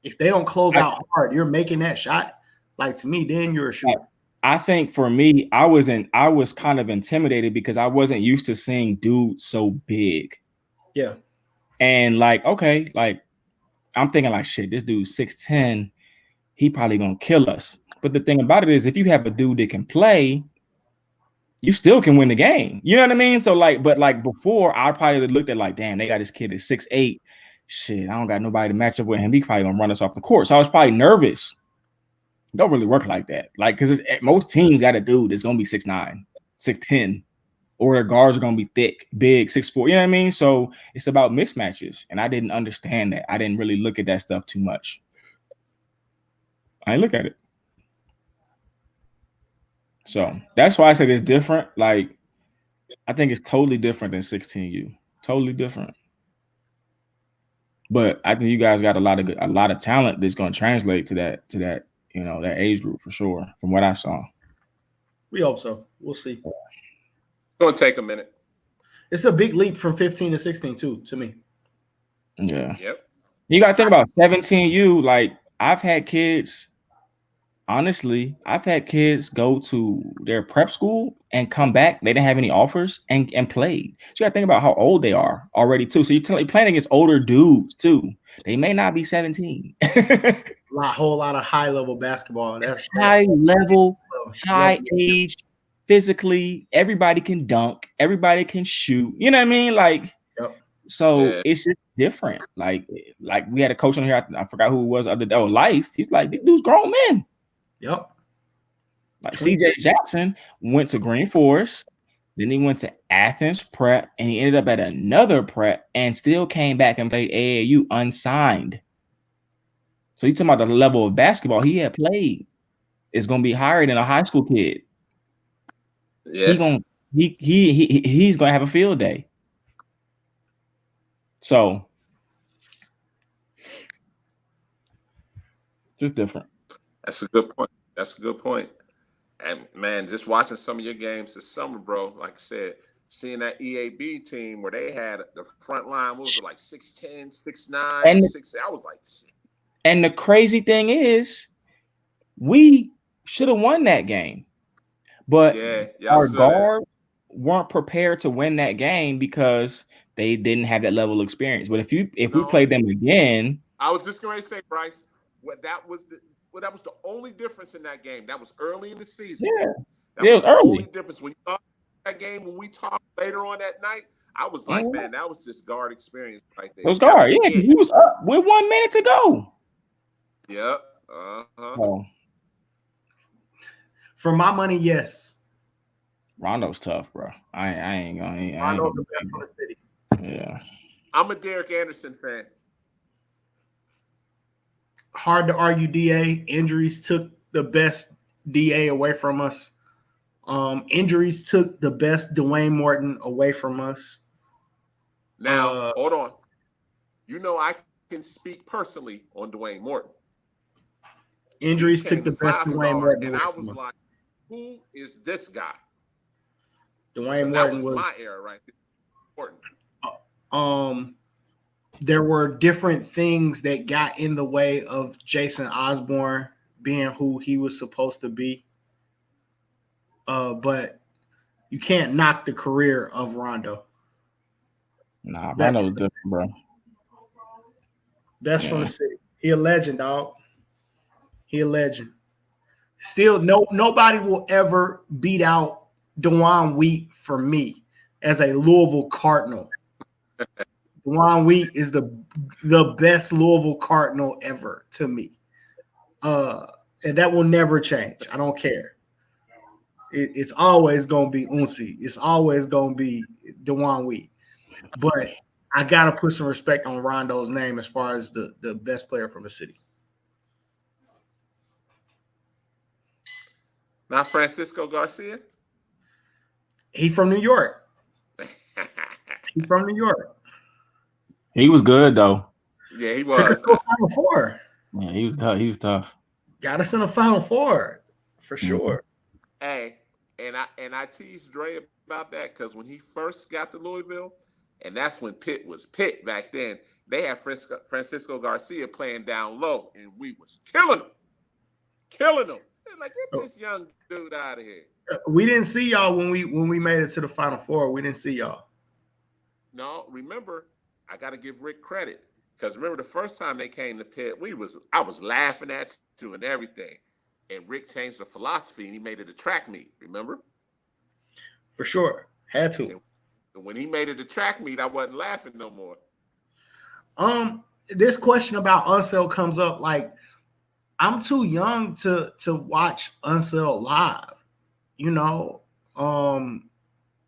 [SPEAKER 1] if they don't close out hard, you're making that shot. Like, to me, then you're a shooter.
[SPEAKER 3] I think for me, I was kind of intimidated because I wasn't used to seeing dudes so big.
[SPEAKER 1] Yeah.
[SPEAKER 3] And like, okay, like I'm thinking like shit, this dude's 6'10, he probably gonna kill us. But the thing about it is if you have a dude that can play, you still can win the game. You know what I mean? So like, but like before, I probably looked at like, damn, they got this kid at 6'8. Shit, I don't got nobody to match up with him. He probably gonna run us off the court. So I was probably nervous. It don't really work like that. Like, because most teams got a dude that's gonna be 6'9, 6'10, or their guards are gonna be thick, big, 6'4. You know what I mean? So it's about mismatches. And I didn't understand that. I didn't really look at that stuff too much. I didn't look at it. So that's why I said it's different. Like, I think it's totally different than 16U. Totally different. But I think you guys got a lot of talent that's going to translate to that, you know, that age group for sure, from what I saw.
[SPEAKER 1] We hope so. We'll see.
[SPEAKER 5] It's going to take a minute.
[SPEAKER 1] It's a big leap from 15 to 16 too, to me.
[SPEAKER 3] Yeah.
[SPEAKER 5] Yep.
[SPEAKER 3] You got to think about 17U. Like, I've had kids. Honestly, I've had kids go to their prep school and come back. They didn't have any offers and played. So you got to think about how old they are already too. So you're playing against older dudes too. They may not be 17.
[SPEAKER 1] Whole lot of high level basketball. That's
[SPEAKER 3] high level, high age, physically. Everybody can dunk. Everybody can shoot. You know what I mean? Like,
[SPEAKER 1] yep.
[SPEAKER 3] So it's just different. Like we had a coach on here. I forgot who it was. Life. He's like, these dudes grown men.
[SPEAKER 1] Yep.
[SPEAKER 3] Like CJ Jackson went to Green Forest, then he went to Athens Prep, and he ended up at another prep and still came back and played AAU unsigned. So you talking about the level of basketball he had played is going to be higher than a high school kid.
[SPEAKER 5] Yeah.
[SPEAKER 3] He's going to have a field day. So just different.
[SPEAKER 5] That's a good point. That's a good point. And man, just watching some of your games this summer, bro, like I said, seeing that EAB team where they had the front line, what was it, like 6'10, 6'9,
[SPEAKER 3] and
[SPEAKER 5] 6', I was like, shit.
[SPEAKER 3] And the crazy thing is, we should have won that game. But our guards weren't prepared to win that game because they didn't have that level of experience. But if we played them again,
[SPEAKER 5] I was just going to say, Bryce, that was the only difference in that game. That was early in the season.
[SPEAKER 3] Yeah,
[SPEAKER 5] it was early. The only difference when you thought that game when we talked later on that night, I was like, man, that was just guard experience right there.
[SPEAKER 3] It was guard, yeah. He was up with 1 minute to go.
[SPEAKER 5] Yep.
[SPEAKER 3] Oh.
[SPEAKER 1] For my money, yes.
[SPEAKER 3] Rondo's tough, bro. I ain't gonna.
[SPEAKER 1] Rondo's the best for the city.
[SPEAKER 3] Yeah.
[SPEAKER 5] I'm a Derek Anderson fan.
[SPEAKER 1] Hard to argue. DA injuries took the best DA away from us. Injuries took the best Dwayne Morton away from us.
[SPEAKER 5] Now, hold on. You know, I can speak personally on Dwayne Morton.
[SPEAKER 1] Injuries took the best Dwayne Morton.
[SPEAKER 5] And I was like, who is this guy?
[SPEAKER 1] Dwayne Morton was
[SPEAKER 5] my era, right? Morton.
[SPEAKER 1] There were different things that got in the way of Jason Osborne being who he was supposed to be. But you can't knock the career of Rondo.
[SPEAKER 3] Nah, Rondo was different, bro.
[SPEAKER 1] That's from the city. He a legend, dog. He a legend. Still, nobody will ever beat out DeJuan Wheat for me as a Louisville Cardinal. DeJuan Wheat is the best Louisville Cardinal ever to me. And that will never change. I don't care. It's always going to be Unsi. It's always going to be DeJuan Wheat. But I got to put some respect on Rondo's name as far as the best player from the city.
[SPEAKER 5] Not Francisco Garcia?
[SPEAKER 1] He from New York. He from New York.
[SPEAKER 3] He was good, though.
[SPEAKER 5] Yeah, he was.
[SPEAKER 1] Took us to a Final Four.
[SPEAKER 3] Yeah, he was tough. He was tough.
[SPEAKER 1] Got us in a Final Four, for sure.
[SPEAKER 5] Hey, and I teased Dre about that because when he first got to Louisville, and that's when Pitt was Pitt back then, they had Francisco Garcia playing down low, and we was killing him. They're like, get this young dude out of here.
[SPEAKER 1] We didn't see y'all when we made it to the Final Four. We didn't see y'all.
[SPEAKER 5] No, remember, I got to give Rick credit because remember the first time they came to Pitt, I was laughing at you and everything, and Rick changed the philosophy and he made it a track meet. Remember?
[SPEAKER 1] For sure, had to.
[SPEAKER 5] And when he made it a track meet, I wasn't laughing no more.
[SPEAKER 1] This question about Unseld comes up. Like, I'm too young to watch Unseld live, you know.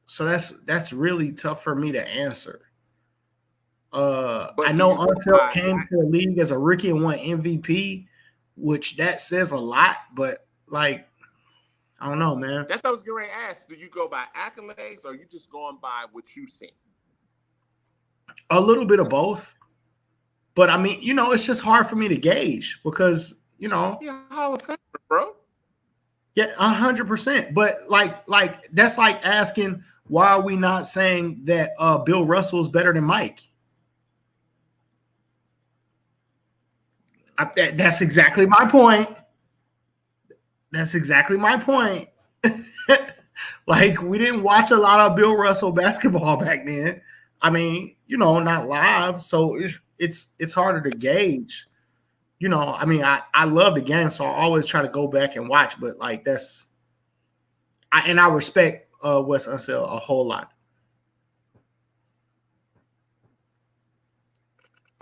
[SPEAKER 1] So that's really tough for me to answer. I know Unseld came to the league as a rookie and won MVP, which that says a lot, but like, I don't know, man.
[SPEAKER 5] That's what I was going to ask. Do you go by accolades or are you just going by what you've seen?
[SPEAKER 1] A little bit of both. But I mean, you know, it's just hard for me to gauge because, you know.
[SPEAKER 5] Yeah, Hall of Famer, bro.
[SPEAKER 1] Yeah, 100%. But like that's like asking, why are we not saying that Bill Russell is better than Mike? That's exactly my point. That's exactly my point. Like, we didn't watch a lot of Bill Russell basketball back then. I mean, you know, not live, so it's harder to gauge. You know, I mean, I love the game, so I always try to go back and watch. But like, I respect Wes Unseld a whole lot.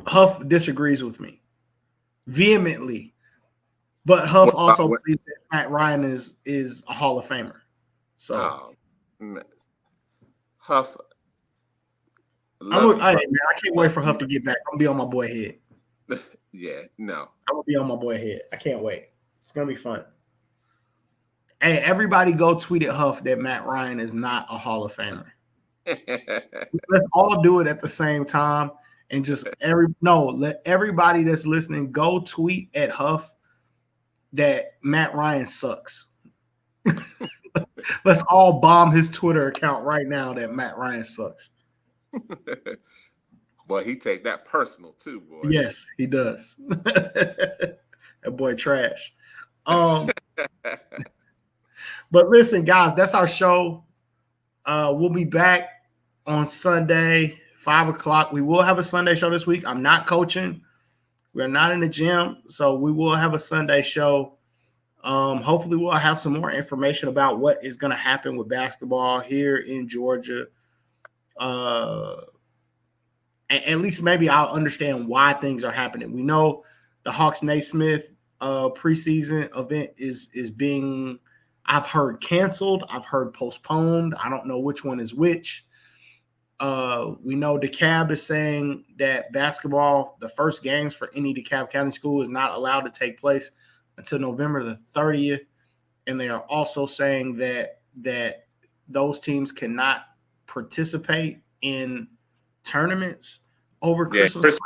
[SPEAKER 1] Huff disagrees with me vehemently, but Huff also believes that Matt Ryan is a Hall of Famer. So,
[SPEAKER 5] Huff.
[SPEAKER 1] I can't wait for Huff to get back. I'm gonna be on my boy head.
[SPEAKER 5] Yeah, no.
[SPEAKER 1] I'm gonna be on my boy head. I can't wait. It's gonna be fun. Hey, everybody go tweet at Huff that Matt Ryan is not a Hall of Famer. Let's all do it at the same time and just let everybody that's listening go tweet at Huff that Matt Ryan sucks. Let's all bomb his Twitter account right now that Matt Ryan sucks.
[SPEAKER 5] Boy, he take that personal too, boy.
[SPEAKER 1] Yes, he does. That boy trash. But listen, guys, that's our show. We'll be back on Sunday, 5:00. We will have a Sunday show this week. I'm not coaching. We're not in the gym, so we will have a Sunday show. Hopefully we'll have some more information about what is going to happen with basketball here in Georgia. At least maybe I'll understand why things are happening. We know the Hawks Naismith preseason event is being, I've heard, canceled. I've heard postponed. I don't know which one is which. We know DeKalb is saying that basketball, the first games for any DeKalb County school, is not allowed to take place until November the 30th. And they are also saying that those teams cannot participate in tournaments over Christmas.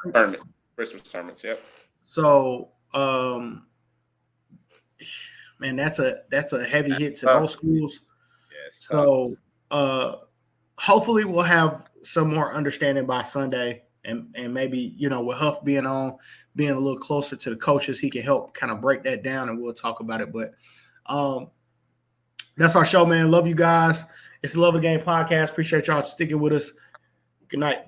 [SPEAKER 5] Christmas tournaments, yep.
[SPEAKER 1] So, man, that's a heavy hit to those schools.
[SPEAKER 5] Yes.
[SPEAKER 1] So, hopefully we'll have some more understanding by Sunday, and maybe, you know, with Huff being a little closer to the coaches, he can help kind of break that down, and we'll talk about it. But that's our show, man. Love you guys. It's the Love a Game podcast. Appreciate y'all sticking with us. Good night.